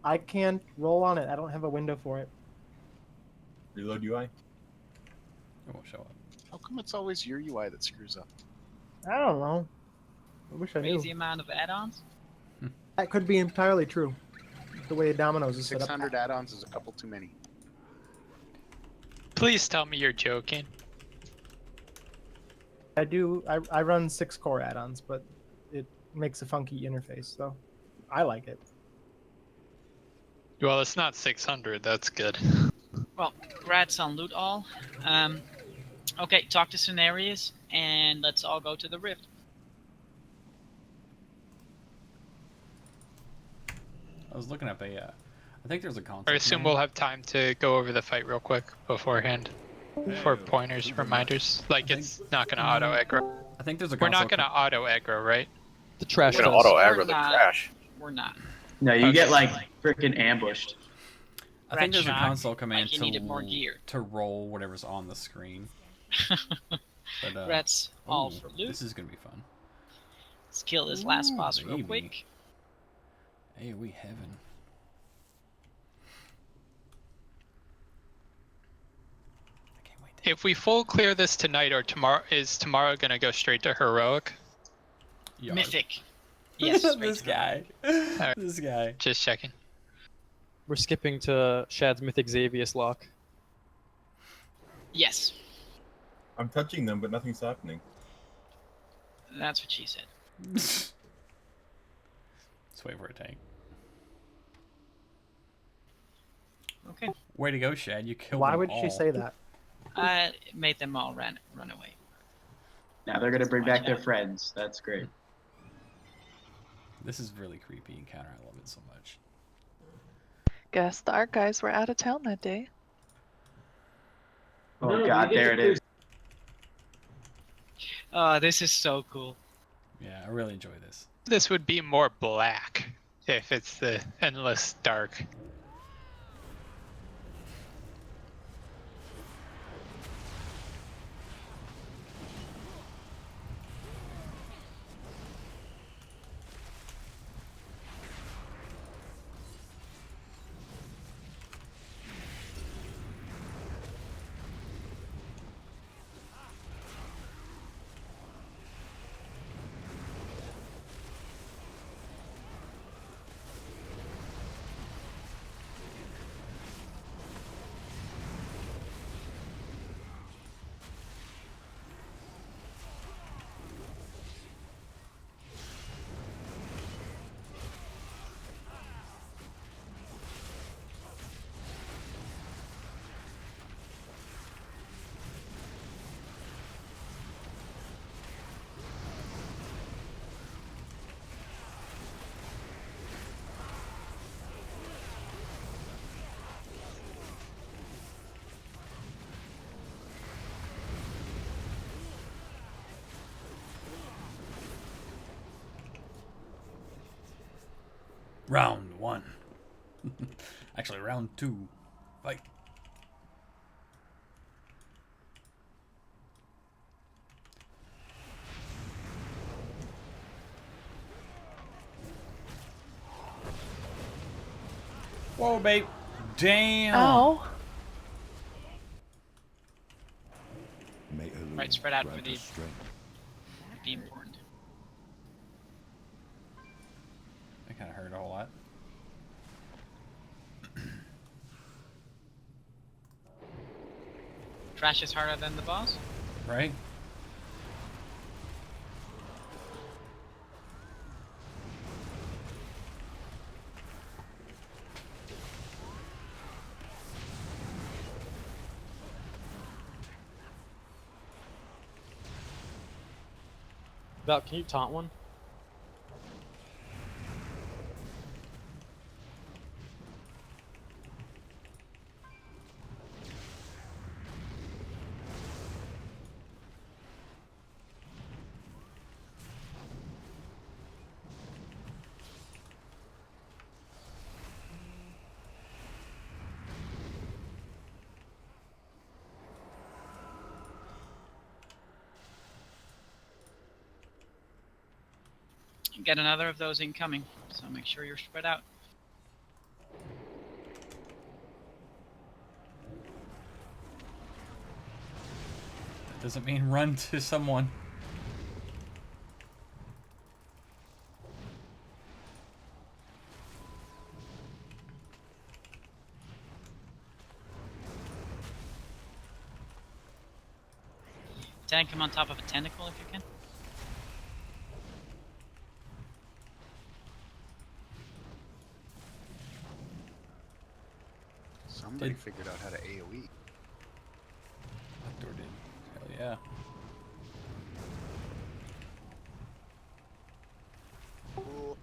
I can't roll on it. I don't have a window for it. Reload UI. It won't show up. How come it's always your UI that screws up? I don't know. I wish I knew. Crazy amount of add-ons? That could be entirely true. The way Domino's is set up. 600 add-ons is a couple too many. Please tell me you're joking. I do. I run 6 core add-ons, but it makes a funky interface, so I like it. Well, it's not 600. That's good. Well, congrats on loot all. Okay, talk to Cenarius, and let's all go to the Rift. I was looking up a. I think there's a console. I assume we'll have time to go over the fight real quick beforehand. For pointers, reminders. Like, it's not gonna auto aggro. I think there's a We're console. not gonna auto aggro, right? The trash We're gonna does. auto We're aggro the not. trash. We're not. No, you Okay. get like freaking ambushed. I think there's a Rat console shock, command like you needed more gear. to roll whatever's on the screen. But, That's all ooh, for loot. This is gonna be fun. Let's kill this last Ooh, boss real baby. quick. Hey, we heaven. If we full clear this tonight or tomorrow, is tomorrow gonna go straight to heroic? Yard. Mythic. Yes. This guy. Alright. This guy. Just checking. We're skipping to Shad's Mythic Xavius lock. Yes, I'm touching them, but nothing's happening. that's what she said. Let's wait for a tank. Okay. Way to go, Shad. You killed Why them would all. she say that? It made them all run away. Now they're gonna bring Watch back their out. friends. That's great. This is really creepy encounter. I love it so much. Guess the art guys were out of town that day. Oh No, god, you get there to it is. Oh, this is so cool. Yeah, I really enjoy this. This would be more black if it's the endless dark. Round 1. Actually, round 2. Fight. Whoa, babe. Damn. Ow. May Elu Right, spread out for grant the us strength. be important. That kind of hurt a whole lot. Trash is harder than the boss. Right? Val, can you taunt one? Get another of those incoming, so make sure you're spread out. That doesn't mean run to someone. Tank him on top of a tentacle if you can. Somebody figured out how to AoE. Door did. Hell yeah. Cool.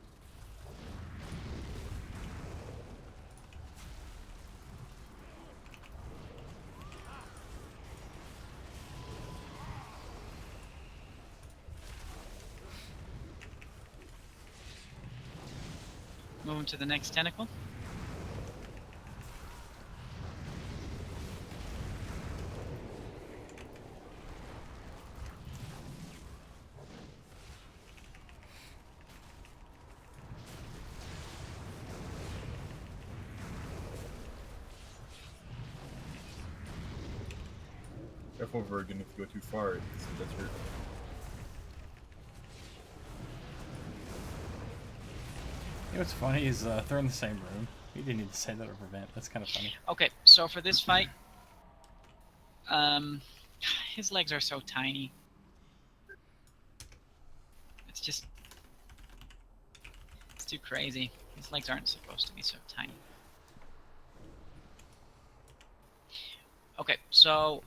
Move him to the next tentacle. Careful, Virgin, if you go too far, that's hurt. You know what's funny is they're in the same room. You didn't need to say that over prevent. That's kind of funny. Okay, so for this fight, His legs are so tiny. It's just... It's too crazy. His legs aren't supposed to be so tiny. Okay, so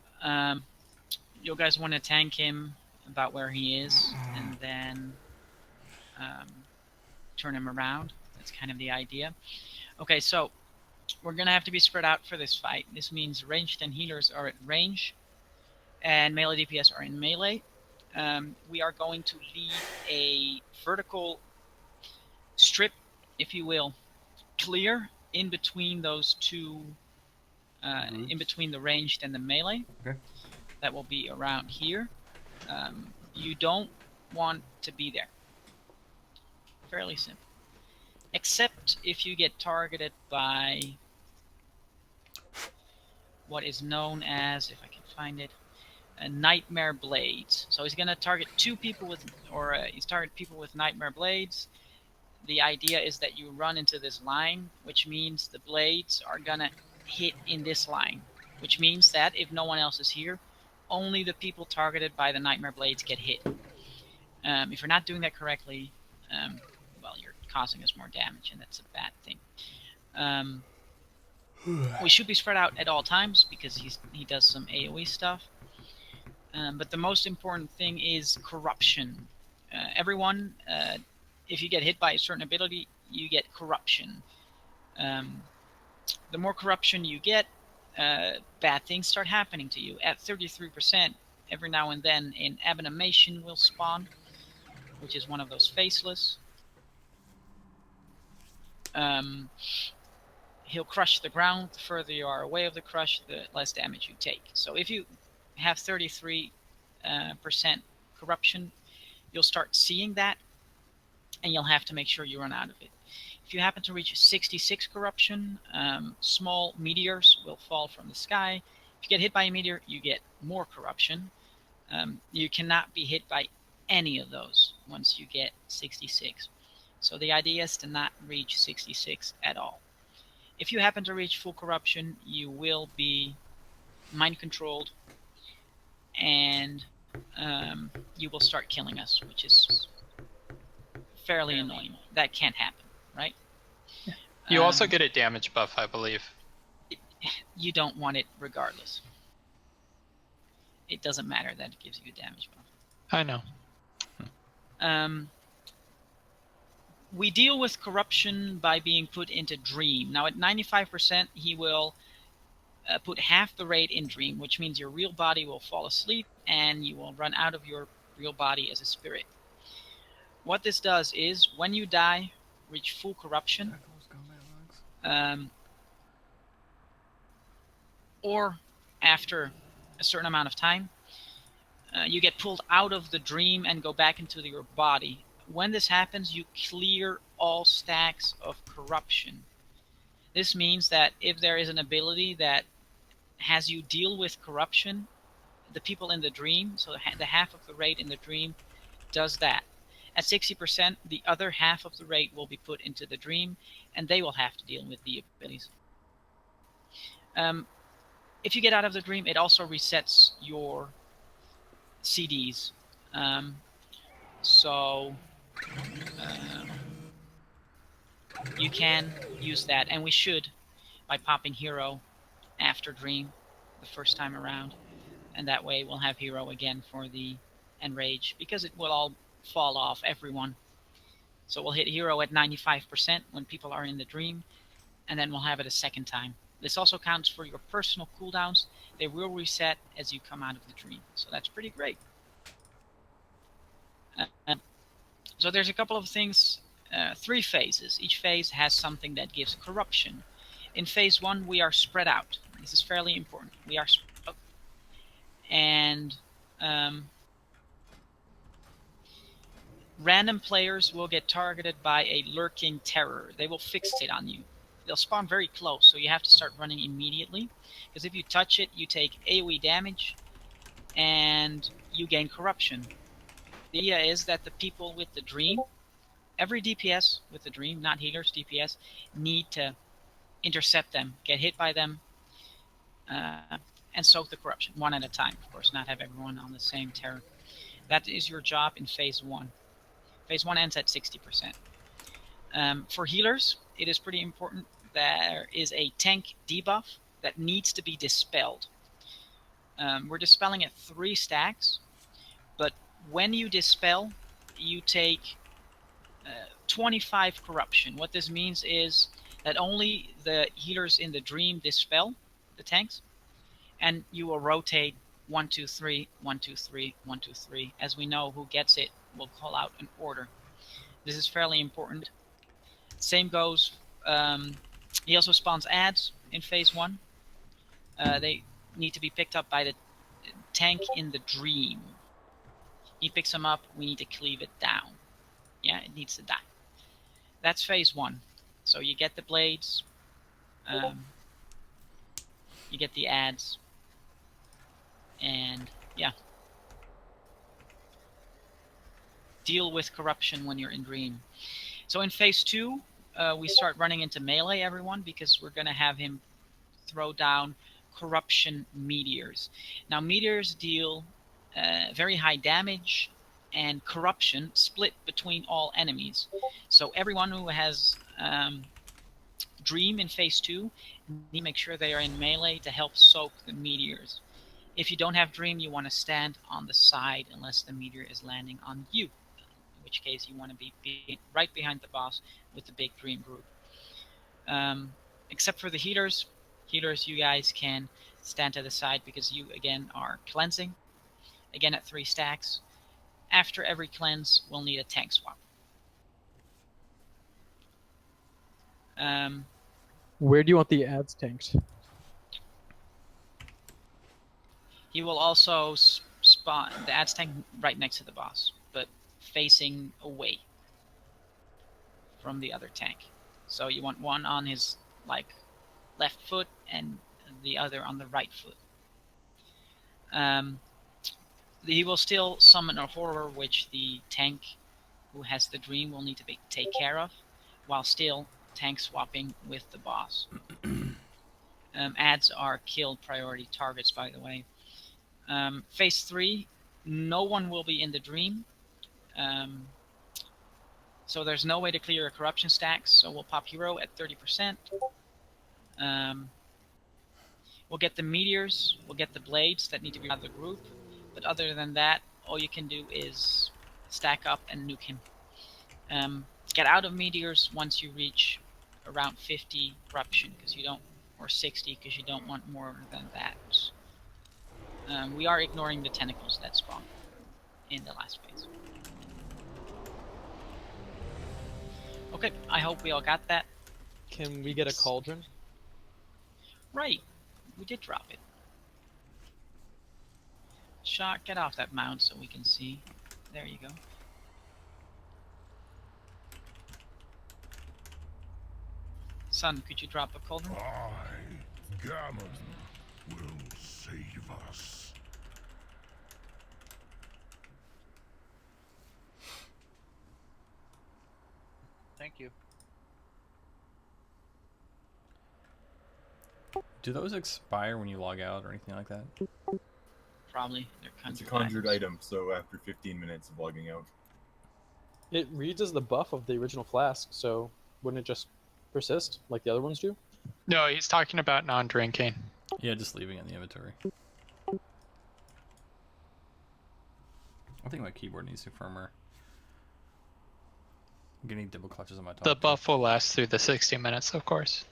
you guys want to tank him about where he is, and then turn him around. That's kind of the idea. Okay, so we're gonna have to be spread out for this fight. This means ranged and healers are at range, and melee DPS are in melee. We are going to leave a vertical strip, if you will, clear in between those two, in between the ranged and the melee. Okay. That will be around here. You don't want to be there. Fairly simple. Except if you get targeted by what is known as, if I can find it, Nightmare Blades. So he's going to target two people with, or he's target people with Nightmare Blades. The idea is that you run into this line, which means the blades are going to hit in this line, which means that if no one else is here, only the people targeted by the Nightmare Blades get hit. If you're not doing that correctly, well, you're causing us more damage, and that's a bad thing. We should be spread out at all times because he does some AoE stuff. But the most important thing is corruption. Everyone, if you get hit by a certain ability, you get corruption. The more corruption you get, bad things start happening to you. At 33%, every now and then an Abomination will spawn, which is one of those faceless. He'll crush the ground. The further you are away of the crush, the less damage you take. So if you have 33% corruption, you'll start seeing that, and you'll have to make sure you run out of it. If you happen to reach 66 corruption, small meteors will fall from the sky. If you get hit by a meteor, you get more corruption. You cannot be hit by any of those once you get 66. So the idea is to not reach 66 at all. If you happen to reach full corruption, you will be mind controlled, and you will start killing us, which is fairly annoying. That can't happen, right? You also get a damage buff, I believe. You don't want it regardless. It doesn't matter that it gives you a damage buff. I know. We deal with corruption by being put into Dream. Now, at 95%, he will put half the rate in Dream, which means your real body will fall asleep and you will run out of your real body as a spirit. What this does is, when you die, reach full corruption, or after a certain amount of time, you get pulled out of the Dream and go back into your body. When this happens, you clear all stacks of corruption. This means that if there is an ability that has you deal with corruption, the people in the Dream, so the half of the rate in the Dream, does that. At 60%, the other half of the rate will be put into the Dream, and they will have to deal with the abilities. If you get out of the Dream, it also resets your CDs. You can use that, and we should, by popping Hero after Dream the first time around, and that way we'll have Hero again for the Enrage, because it will all fall off, everyone. So we'll hit Hero at 95% when people are in the Dream, and then we'll have it a second time. This also counts for your personal cooldowns. They will reset as you come out of the Dream, so that's pretty great. So there's a couple of things, 3 phases. Each phase has something that gives corruption. In phase 1, we are spread out. This is fairly important. We are spread out. And random players will get targeted by a lurking terror. They will fixate on you. They'll spawn very close, so you have to start running immediately. Because if you touch it, you take AoE damage, and you gain corruption. The idea is that the people with the Dream, every DPS with the Dream, not healers, DPS, need to intercept them, get hit by them, and soak the corruption, one at a time, of course, not have everyone on the same terror. That is your job in phase 1. Phase 1 ends at 60%. For healers, it is pretty important. There is a tank debuff that needs to be dispelled. We're dispelling at 3 stacks, but when you dispel, you take 25 corruption. What this means is that only the healers in the dream dispel the tanks, and you will rotate 1, 2, 3, 1, 2, 3, 1, 2, 3. As we know, who gets it will call out an order. This is fairly important. Same goes. He also spawns ads in phase 1. They need to be picked up by the tank in the dream. He picks them up. We need to cleave it down. Yeah, it needs to die. That's phase 1. So you get the blades. You get the ads. And yeah. Deal with corruption when you're in dream. So in phase 2, we start running into melee, everyone, because we're going to have him throw down corruption meteors. Now, meteors deal very high damage and corruption split between all enemies. So everyone who has Dream in phase 2, need to make sure they are in melee to help soak the meteors. If you don't have Dream, you want to stand on the side unless the meteor is landing on you, in which case you want to be right behind the boss with the big Dream group. Except for the healers, you guys can stand to the side because you, again, are cleansing. Again at 3 stacks. After every cleanse, we'll need a tank swap. Where do you want the ads tanked? He will also spawn the ads tank right next to the boss, but facing away from the other tank. So you want one on his left foot and the other on the right foot. He will still summon a horror, which the tank who has the Dream will need to take care of, while still tank swapping with the boss. Ads are kill priority targets, by the way. Phase 3, no one will be in the Dream. So there's no way to clear your corruption stacks, so we'll pop hero at 30%. We'll get the meteors, we'll get the blades that need to be out of the group, but other than that, all you can do is stack up and nuke him. Get out of meteors once you reach around 50 corruption, because you don't, or 60, because you don't want more than that. We are ignoring the tentacles that spawn in the last phase. Okay, I hope we all got that. Can we get a cauldron? Right, we did drop it. Shot, get off that mount so we can see. There you go. Son, could you drop a cauldron? Gammon will save us. Thank you. Do those expire when you log out or anything like that? Probably. They're It's a conjured item, so after 15 minutes of logging out. It reads as the buff of the original flask, so wouldn't it just persist like the other ones do? No, he's talking about non-drinking. Yeah, just leaving it in the inventory. I think my keyboard needs to be firmer. I'm getting double clutches on my top. The buff will last through the 60 minutes, of course.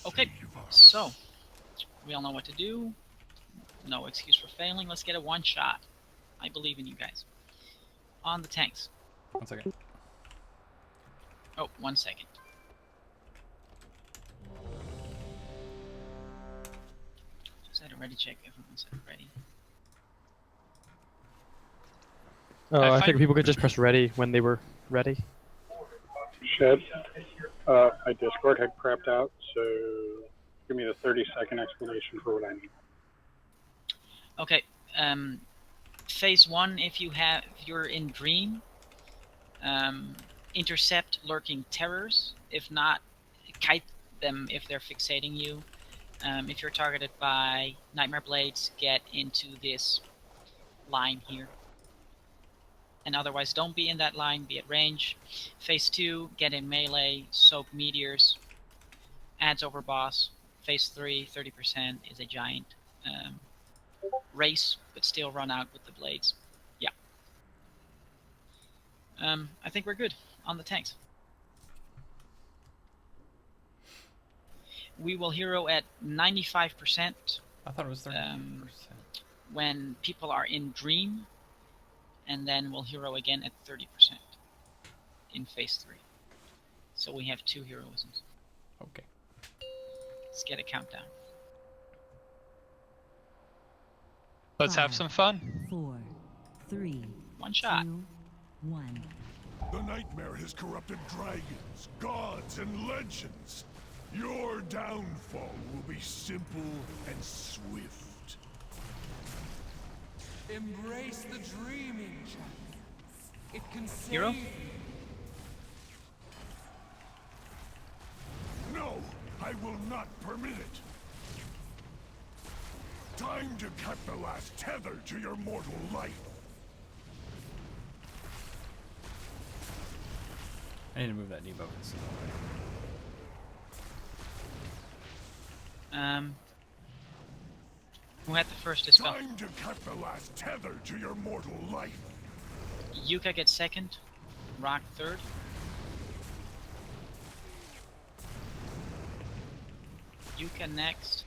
Okay, so we all know what to do. No excuse for failing. Let's get a one shot. I believe in you guys. On the tanks. 1 second. Oh, 1 second. Just had a ready check. Everyone's ready. Oh, I figured people could just press ready when they were ready. Shit. My Discord had crapped out, so Give me the 30-second explanation for what I need. Okay. Phase 1, if you're in Dream, intercept lurking terrors. If not, kite them if they're fixating you. If you're targeted by Nightmare Blades, get into this line here. And otherwise, don't be in that line, be at range. Phase 2, get in melee, soak meteors, adds over boss. Phase 3, 30% is a giant race, but still run out with the blades. Yeah. I think we're good on the tanks. We will hero at 95%. I thought it was 30%. When people are in Dream, and then we'll hero again at 30% in phase 3. So we have 2 heroisms. Okay. Let's get a countdown. Let's have some fun. 4, 3, One shot. 2, 1. The nightmare has corrupted dragons, gods, and legends. Your downfall will be simple and swift. Embrace the dreaming, champions. It can save Hero? you. No, I will not permit it. Time to cut the last tether to your mortal life. I need to move that defocus. Who had the first dispel? Time to cut the last tether to your mortal life. Yuka gets second. Rock third. Yuka next.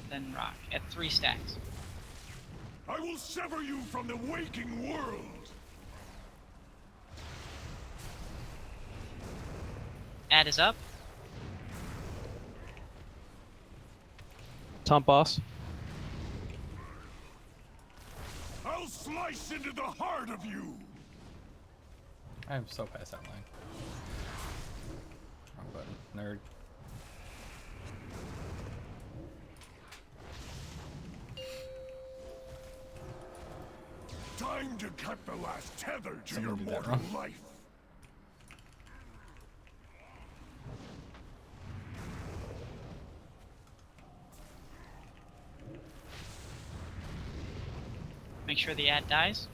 Then Rock at 3 stacks. I will sever you from the waking world. Ad is up. Top boss. I'll slice into the heart of you. I am so past that line. Wrong button. Nerd. Time to cut the last tether to Someone your did that mortal wrong. life. Make sure the ad dies.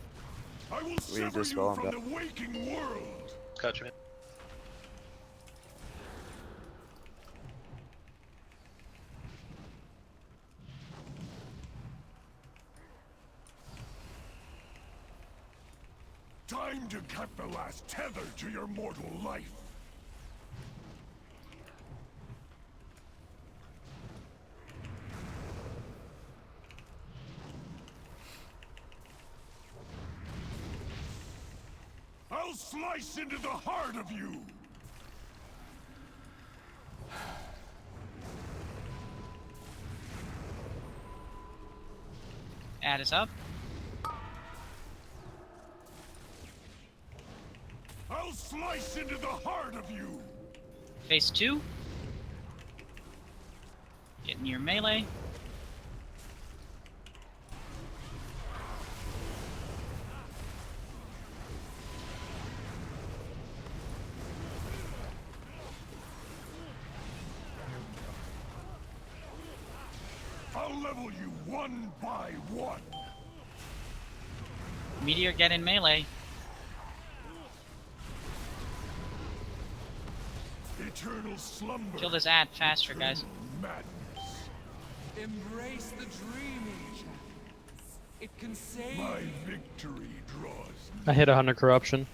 I will We sever just you roll from him the waking world. Gotcha, man. Time to cut the last tether to your mortal life. I'll slice into the heart of you. Ad is up. I'll slice into the heart of you. Phase 2. Get near melee. I'll level you one by one. Meteor, get in melee. Eternal slumber. Kill this ad faster, guys. Madness. Embrace the dreaming, champions. It can save My you. victory draws. I hit 100 corruption.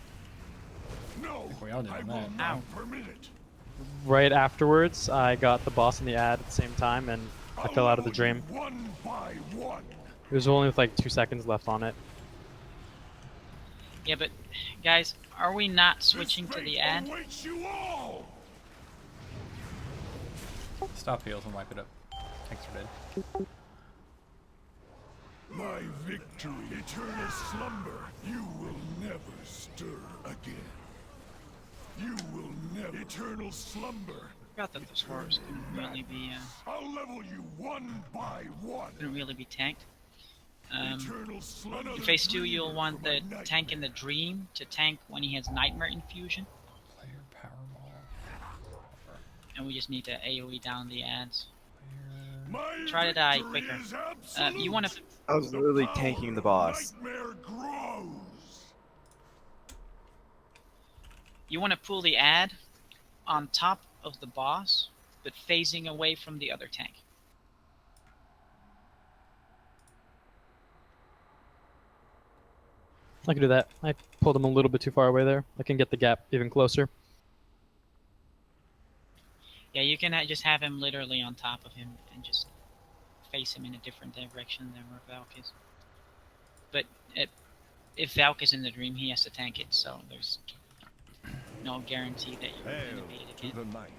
No, We all did I on will that. not permit it. Right afterwards, I got the boss and the ad at the same time, and I fell out of the dream. One by one. It was only with like 2 seconds left on it. Yeah, but guys, are we not switching to the ad? Awaits you all. Stop heals and wipe it up. Thanks for dead. My victory, eternal slumber. You will never stir again. You will never. Eternal slumber. Forgot that those horrors couldn't really be I'll level you one by one. tanked. Eternal slaughter. In phase 2, you'll want the tank in the Dream to tank when he has Nightmare Infusion. And we just need to AoE down the ads. Try to die quicker. You want to. I was literally tanking the boss. You want to pull the ad on top of the boss, but facing away from the other tank. I can do that. I pulled him a little bit too far away there. I can get the gap even closer. Yeah, you can just have him literally on top of him and just face him in a different direction than where Valk is. But if Valk is in the Dream, he has to tank it, so there's no guarantee that you're going to beat it again. The night.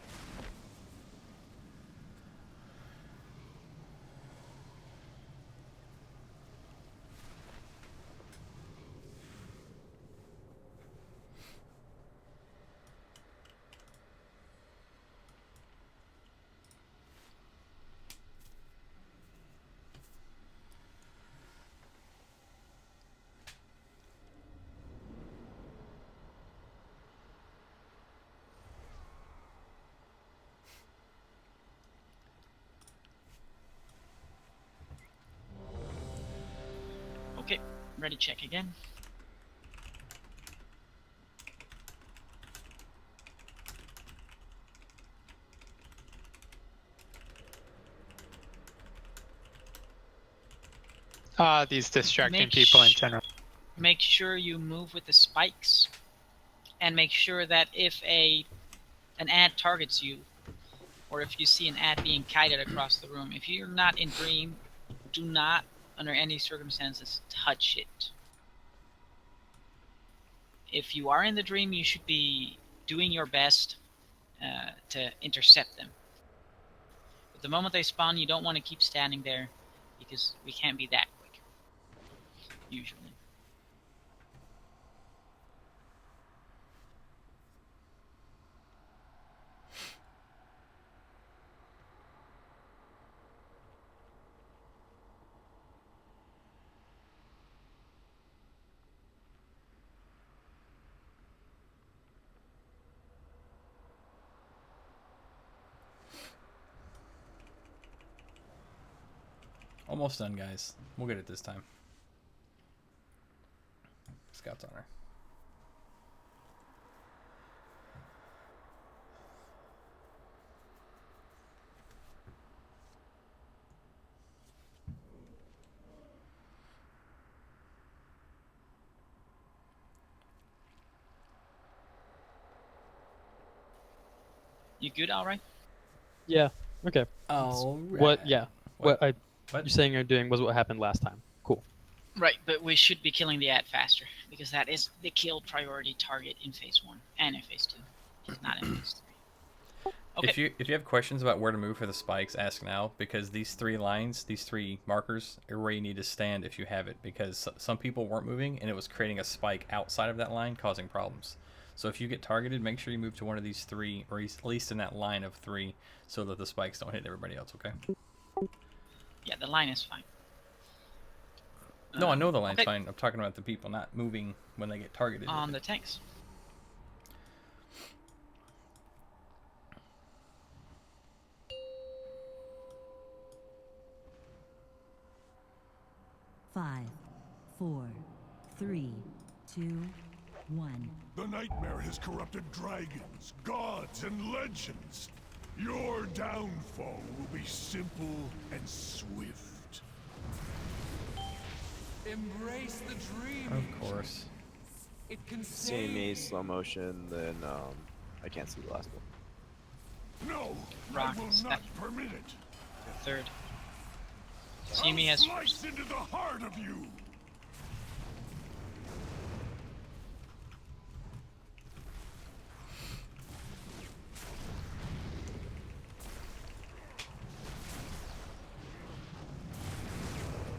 Okay, ready check again. These distracting people in general. Make sure you move with the spikes, and make sure that if an ad targets you, or if you see an ad being kited across the room, if you're not in Dream, do not, under any circumstances, touch it. If you are in the Dream, you should be doing your best to intercept them. But the moment they spawn, you don't want to keep standing there, because we can't be that quick, usually. Almost done, guys. We'll get it this time. Scout's honor. You good, alright? Yeah. Okay. Oh. What? Yeah. What What? you're saying you're doing was what happened last time. Cool. Right, but we should be killing the ad faster, because that is the kill priority target in phase 1 and in phase 2. It's not in phase 3. Okay. If you have questions about where to move for the spikes, ask now, because these 3 lines, these 3 markers, are where you need to stand if you have it, because some people weren't moving and it was creating a spike outside of that line, causing problems. So if you get targeted, make sure you move to one of these 3, or at least in that line of 3, so that the spikes don't hit everybody else. Okay? Yeah, the line is fine. No, I know the line's okay. fine. I'm talking about the people not moving when they get targeted. On the tanks. Five, 4, 3, 2, 1. The nightmare has corrupted dragons, gods, and legends. Your downfall will be simple and swift. Embrace the dream. Of course. It can Seeing me save. slow motion, then I can't see the last one. No, Rock, I will step. not permit it. Third. See me as Slice into the heart of you.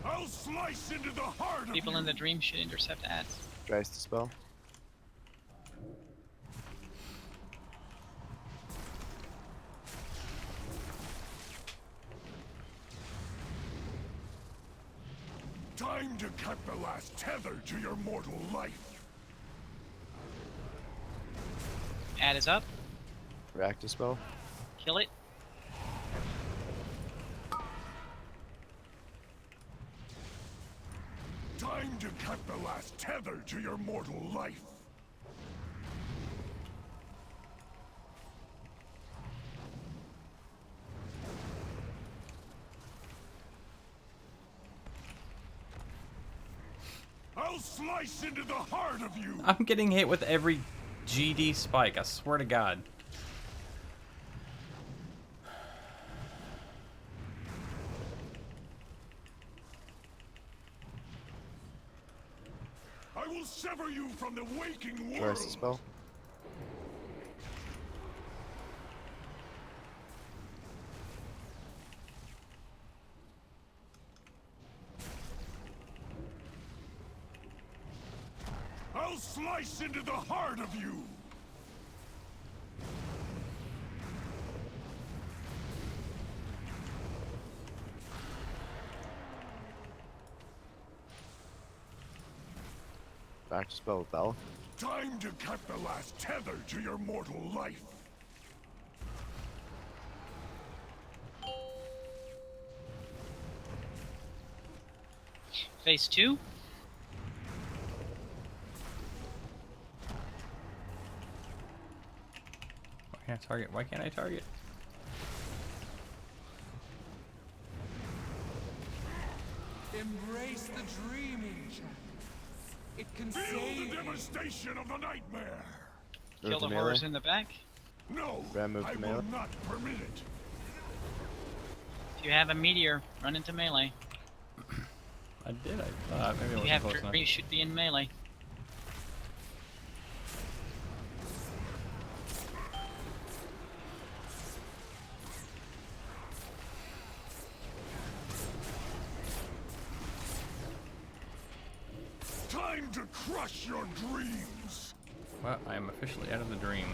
I'll slice into the heart people of in you. the Dream should intercept ads. Dries to spell. Time to cut the last tether to your mortal life. Ad is up. React dispel. Kill it. Time to cut the last tether to your mortal life. I'll slice into the heart of you. I'm getting hit with every GD spike, I swear to God. I will sever you from the waking world. Where's the spell? I'll slice into the heart of you. Back to spell with Bell. Time to cut the last tether to your mortal life. Phase 2. Why can't I target? Why can't I target? Embrace the dreaming, child. It can Feel save the devastation of the nightmare. Kill the horrors in the back. No, Grab move I to will melee. not permit it. If you have a meteor, run into melee. I did. I thought maybe I If you wasn't have close enough. three, you should be in melee. Time to crush your dreams. Well, I am officially out of the dream.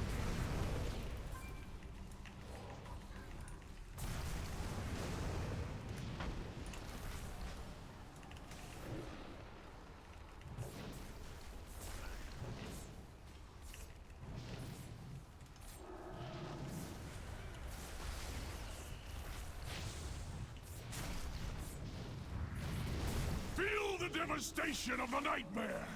Feel the devastation of the nightmare.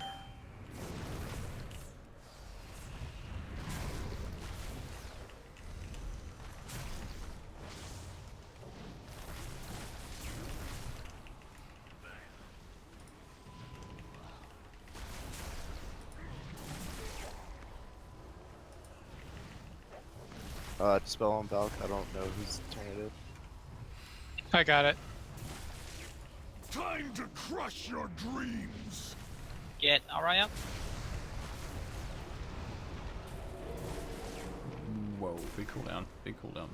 Dispel on Balk. I don't know whose turn it is. I got it. Time to crush your dreams. Get Alright up. Whoa, big cooldown. Big cooldown.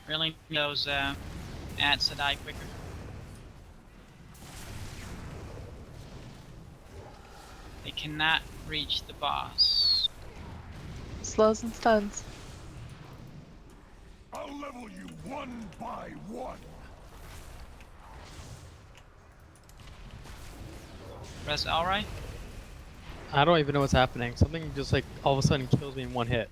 Really need those ads to die quicker. They cannot reach the boss. Slows and stuns. I'll level you one by one. Press Alright. I don't even know what's happening. Something just like all of a sudden kills me in one hit.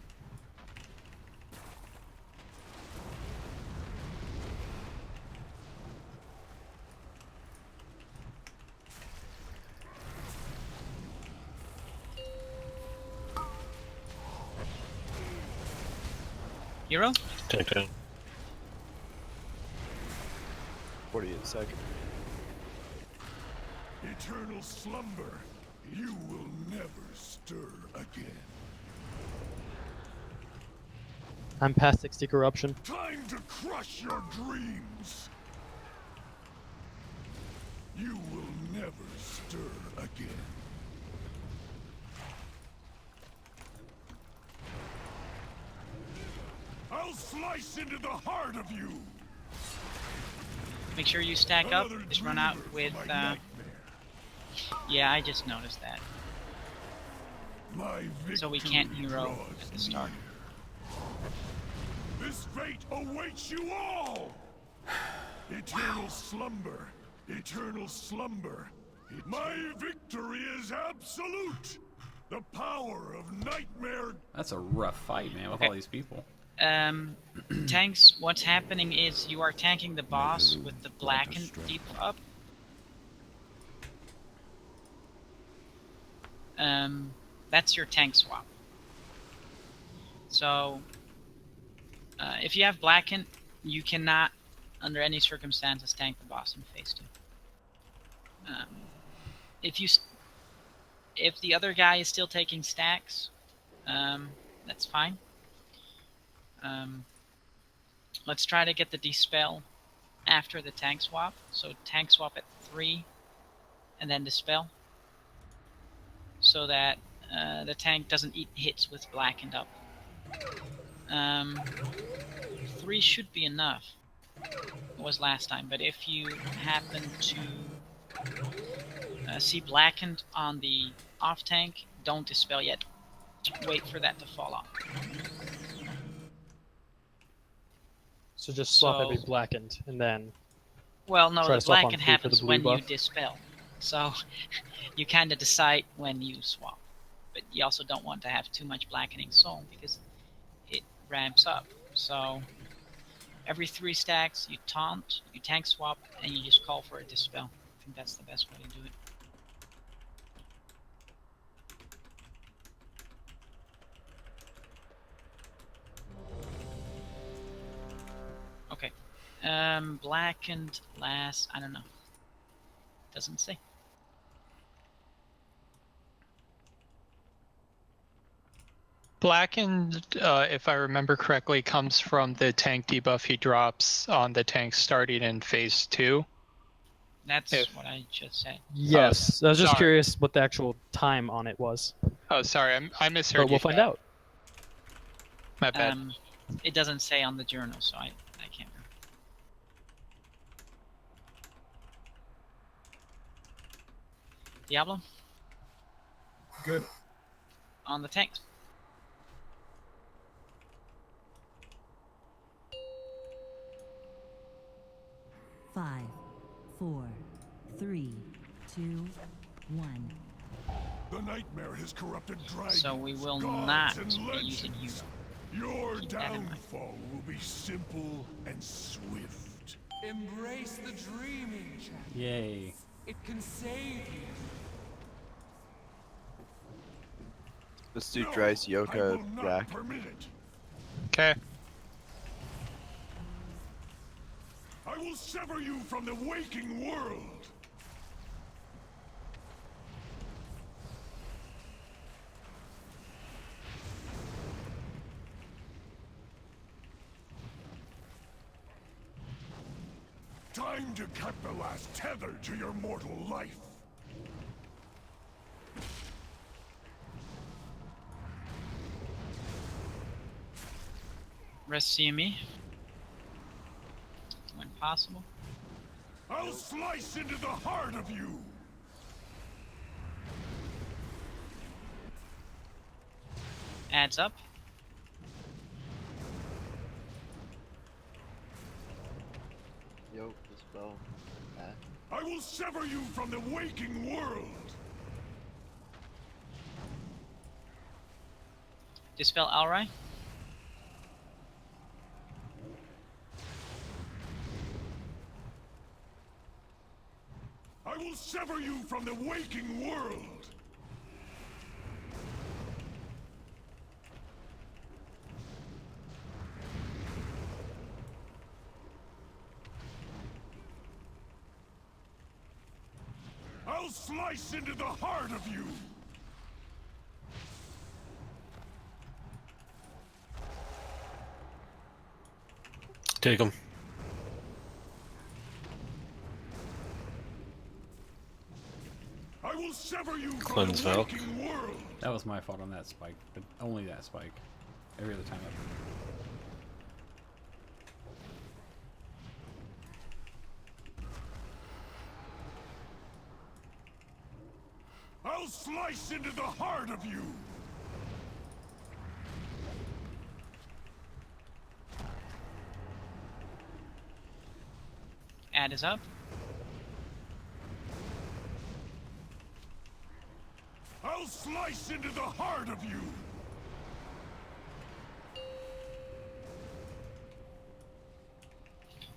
Hero? Take down. 48 seconds. Eternal slumber. You will never stir again. I'm past 60 corruption. Time to crush your dreams. You will never stir again. I'll slice into the heart of you. Make sure you stack up. Just run out with. Yeah, I just noticed that. So we can't hero at the start. This fate awaits you all. Eternal slumber. Eternal slumber. My victory is absolute. The power of Nightmare. That's a rough fight, man, with all these people. Tanks, what's happening is you are tanking the boss with the blackened deep up. That's your tank swap. So, if you have blackened, you cannot, under any circumstances, tank the boss in phase 2. If the other guy is still taking stacks, that's fine. Let's try to get the dispel after the tank swap. So tank swap at 3, and then dispel, so that the tank doesn't eat hits with blackened up. 3 should be enough. It was last time, but if you happen to see blackened on the off tank, don't dispel yet. Wait for that to fall off. So just swap every blackened, and then... Well, no, try the to swap on blackened 3 for the happens blue when you buff. dispel. So you kind of decide when you swap. But you also don't want to have too much blackening soul, because it ramps up. So every 3 stacks, you taunt, you tank swap, and you just call for a dispel. I think that's the best way to do it. Okay. Blackened last, I don't know. Doesn't say. Blackened, if I remember correctly, comes from the tank debuff he drops on the tank starting in phase 2. That's what I just said. Yes, I was just sorry. curious what the actual time on it was. Oh, sorry, I misheard But we'll you. find out. My bad. It doesn't say on the journal, so I can't remember. Diablo? Good. On the tanks. Five, 4, 3, 2, 1. The nightmare has corrupted dragons. So we will gods, not and be legends. using you. Your Keep that in mind. downfall will be simple and swift. Embrace the dreaming, champion. Yay. It can save you. Let's do No, Dryce, I Yoka, will not Rack. permit it. Okay. I will sever you from the waking world. Time to cut the last tether to your mortal life. Rest CME. When possible. I'll slice into the heart of you. Adds up. Yoke, dispel. I will sever you from the waking world. Dispel Alrai. I will sever you from the waking world. I'll slice into the heart of you. Take him. I will sever you from Cleanse the Valk. waking world. That was my fault on that spike, but only that spike. Every other time. I'll slice into the heart of you. Cat is up. I'll slice into the heart of you!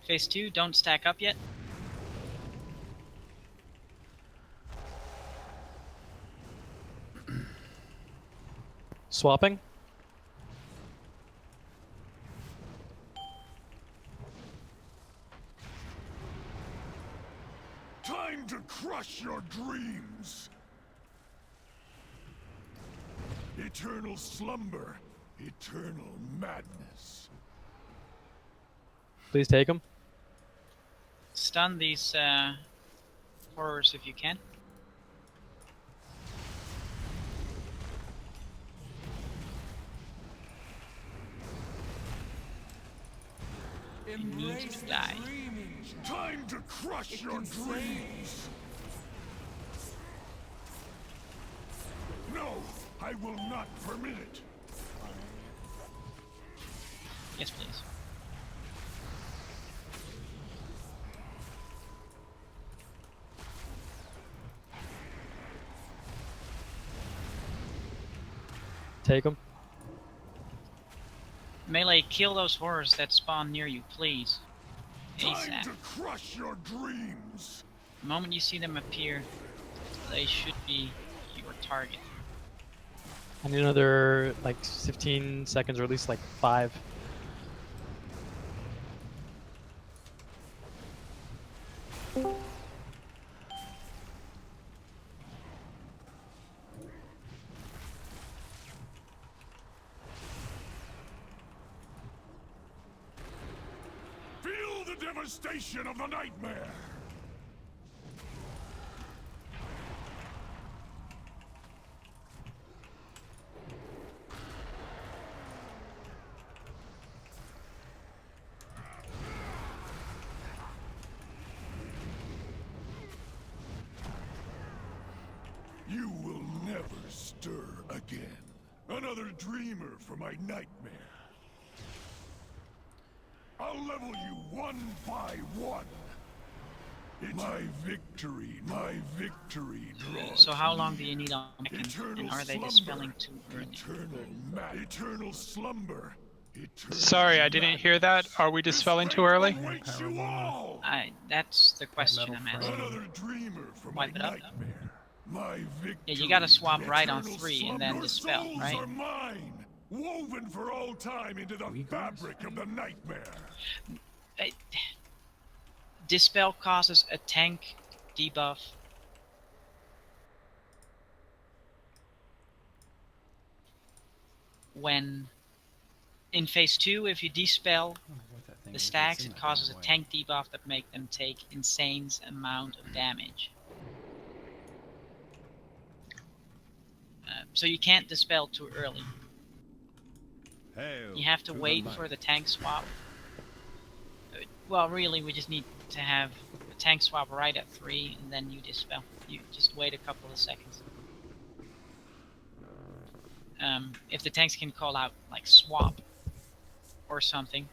Phase 2, don't stack up yet. Swapping. Time to crush your dreams! Eternal slumber, eternal madness. Please take him. Stun these horrors if you can. You need to die. Time to crush your dreams! No, I will not permit it. Yes, please. Take him. Melee, kill those horrors that spawn near you, please. Time ASAP. to crush your dreams! The moment you see them appear, they should be your target. I need another like 15 seconds or at least like 5. Feel the devastation of the nightmare! You will never stir again. Another dreamer for my nightmare. I'll level you one by one. My victory draws. So how long do you need on second? And are they dispelling too early? Eternal slumber. Sorry, I didn't hear that. Are we dispelling too early? That's the question I'm asking. Another dreamer for Wipe my it up, nightmare. My victory. Yeah, you gotta swap right on 3 and then Your dispel, souls right? are mine, woven for all time into the fabric of the nightmare. Dispel causes a tank debuff. When in phase 2, if you dispel the stacks, it causes a tank debuff that make them take insane amount of damage. So you can't dispel too early. You have to wait for the tank swap. Well, really, we just need to have a tank swap right at 3, and then you dispel. You just wait a couple of seconds. If the tanks can call out, like, swap or something,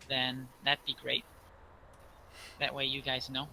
then that'd be great. That way you guys know.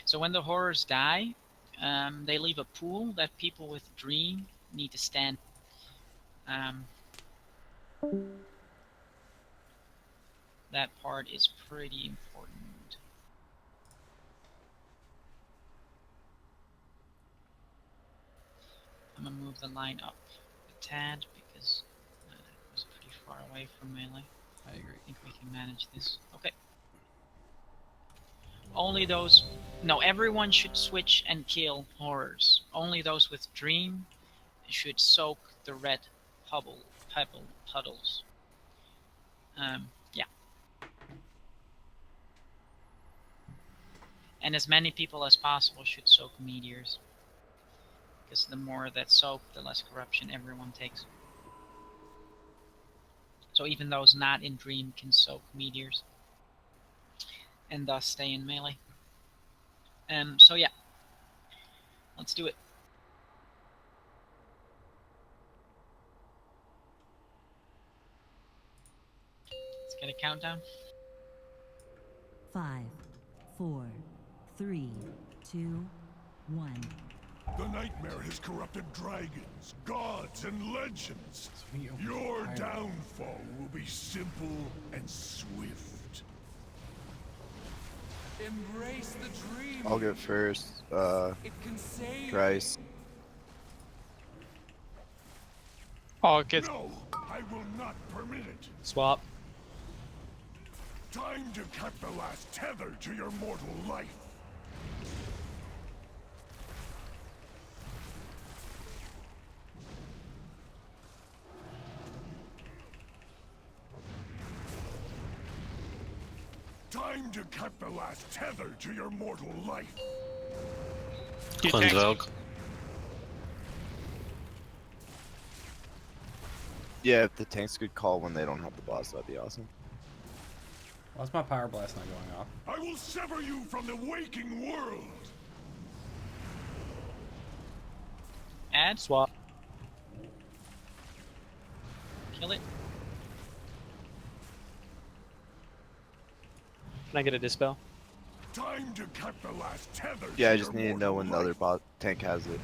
So when the horrors die, they leave a pool that people with Dream need to stand. That part is pretty important. I'm gonna move the line up a tad because it was pretty far away from melee. I agree. I think we can manage this. Okay. Only those... No, everyone should switch and kill horrors. Only those with Dream should soak the red puddles. Yeah. And as many people as possible should soak meteors. Because the more that soak, the less corruption everyone takes. So even those not in Dream can soak meteors. And thus stay in melee. So yeah. Let's do it. Let's get a countdown. 5, 4, 3, 2, 1. The nightmare has corrupted dragons, gods, and legends. Your downfall will be simple and swift. Embrace the dream. I'll go first. It can save. Price. Oh, it gets. No, I will not permit it. Swap. Time to cut the last tether to your mortal life. Time to cut the last tether to your mortal life. Cleanse Valk. Yeah, if the tanks could call when they don't have the boss, that'd be awesome. Why's my Power Blast not going off? I will sever you from the waking world. Add. Swap. Kill it. Can I get a dispel? Time to cut the last tether. Yeah, to I just your need to know when the mortal other life. tank has it.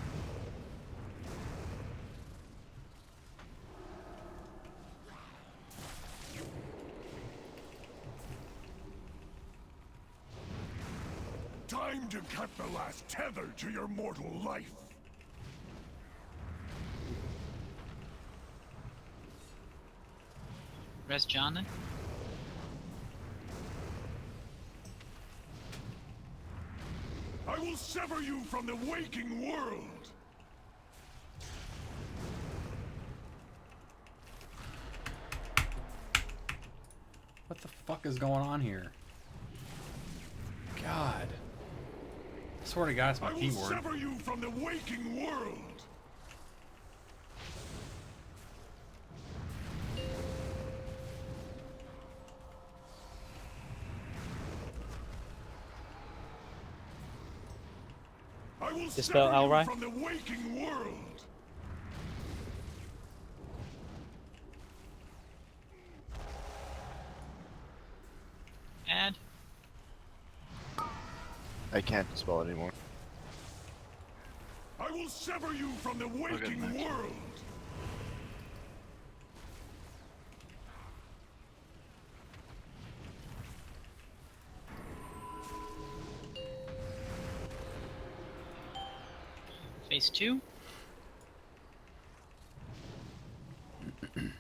Time to cut the last tether to your mortal life. Res John. I will sever you from the waking world. What the fuck is going on here? God. I swear to God, it's my I will keyboard. sever you from the waking world. I will Dispel sever you Alrai. from the waking world. Add. I can't dispel it anymore. I will sever you from the waking world. Phase 2.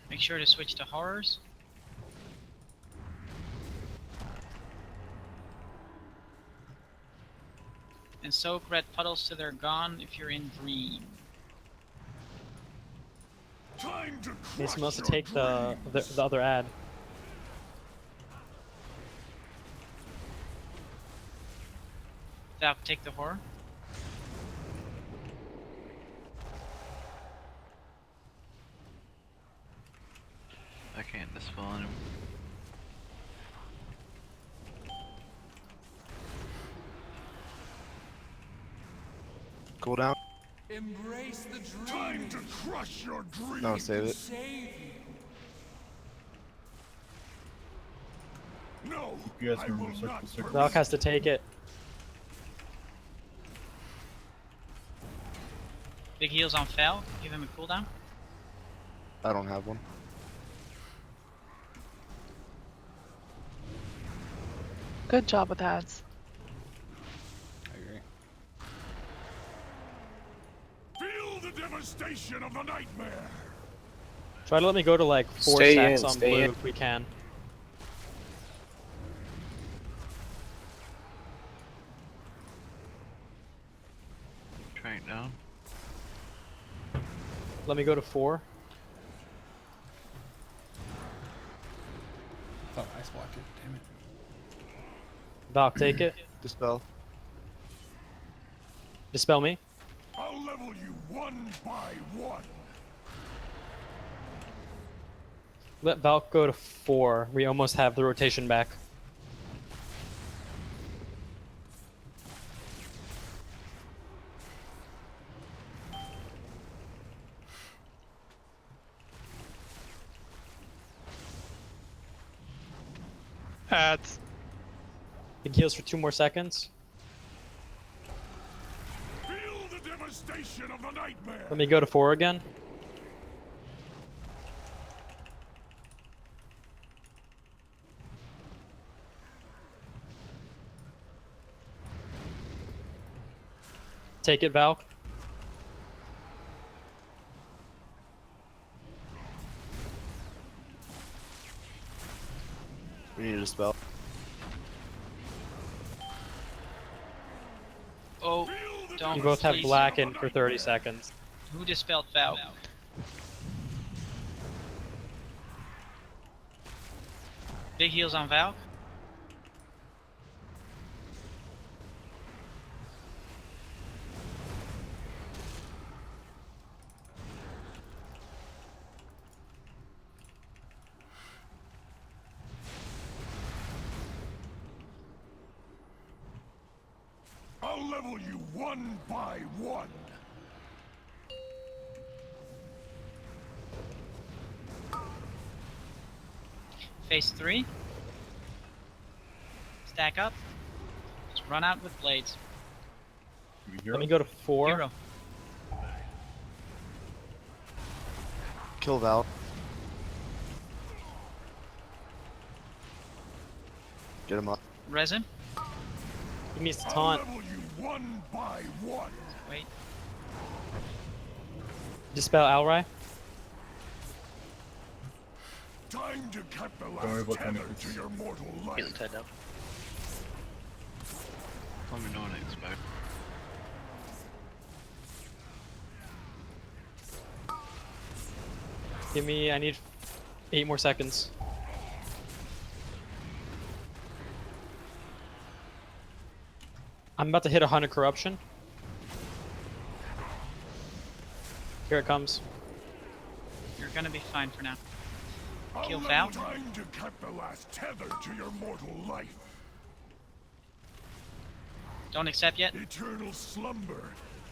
Make sure to switch to horrors. And soak red puddles till they're gone if you're in Dream. Time to You're crush supposed to your take the other ad. That take the horror. I can't dispel him. Cooldown. Embrace the dream. Time to crush your dream. No, save it. Save you. No, You guys I remember will circle, not circle. Valk has to take it. Big heals on Fel. Give him a cooldown. I don't have one. Good job with ads. I agree. Feel the devastation of the nightmare. Try to let me go to like 4 Stay stacks in, on stay blue in. if we can. Trying down. Let me go to 4. Thought I ice blocked it. Damn it. Valk, take it. Dispel. Dispel me. I'll level you one by one. Let Valk go to 4. We almost have the rotation back. Ads. Big heals for 2 more seconds. Feel the devastation of the nightmare. Let me go to 4 again. Take it, Valk. We need a spell. Oh, don't. You both have please. black in for 30 seconds. Who dispelled Valk? Big heals on Valk. I'll level you one by one. Phase 3. Stack up. Just run out with blades. Let me go to 4. Hero. Kill Val. Get him up. Resin. He needs to taunt. I'll level you one by one. Wait. Dispel Alrai. Time to cut the worry last about tether time. to your mortal He's life. tied up. Let me know what I expect. Give me, I need 8 more seconds. I'm about to hit 100 corruption. Here it comes. You're gonna be fine for now. Kill I'll Val. level time to cut the last tether to your mortal life. Don't accept yet. Eternal slumber.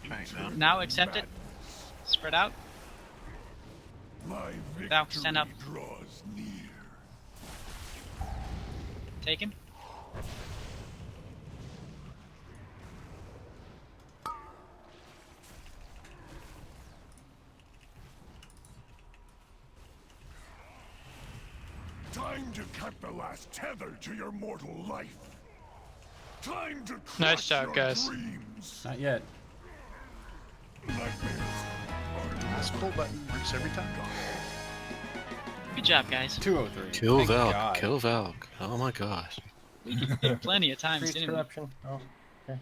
Trying now. Now accept it. Spread out. My victory Val, stand up. draws near. Taken. Time to cut the last tether to your mortal life. Time to crush Nice job, your guys. dreams. Not yet. This pull button works every time. Good job, guys. 203. Kill Thank Valk. God. Kill Valk. Oh my gosh. We did it plenty of times, Increased didn't we? corruption. Oh, okay.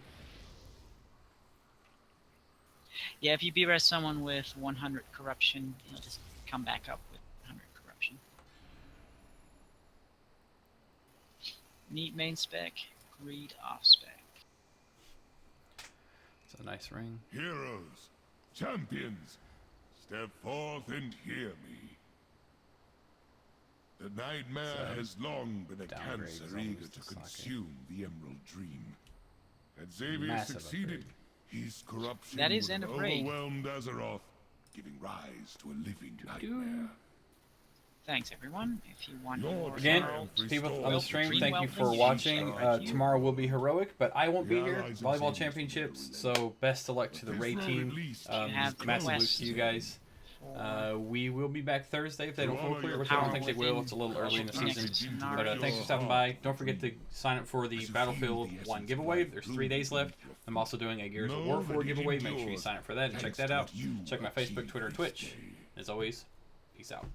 Yeah, if you BRS someone with 100 corruption, he'll just come back up with 100 corruption. Neat main spec, greed off spec. It's a nice ring. Heroes, champions, step forth and hear me. The nightmare So, has long been a downgrades cancer on eager this to to consume the Emerald Dream. Had Xavier Massive succeeded, upgrade. his corruption That is would end have of raid. overwhelmed Azeroth, giving rise to a living nightmare. Thanks, everyone. If you want Your more Again, Emerald people on the Dream stream, Wealth thank you and for Dream watching. Wealth, Tomorrow will be heroic, but I won't be The here. allies of Volleyball Xavier championships, will so best of luck to the This Ray road team. at least You have the Massive quest. boost to you guys. We will be back Thursday if they don't To full honor clear, your which I don't power think they will. within It's a little early in the next season. scenario. Thanks for stopping by. Don't forget to sign up for the Battlefield 1 giveaway. There's 3 days left. I'm also doing a Gears of War 4 giveaway. Make sure you sign up for that and check that out. Check my Facebook, Twitter, Twitch. As always, peace out.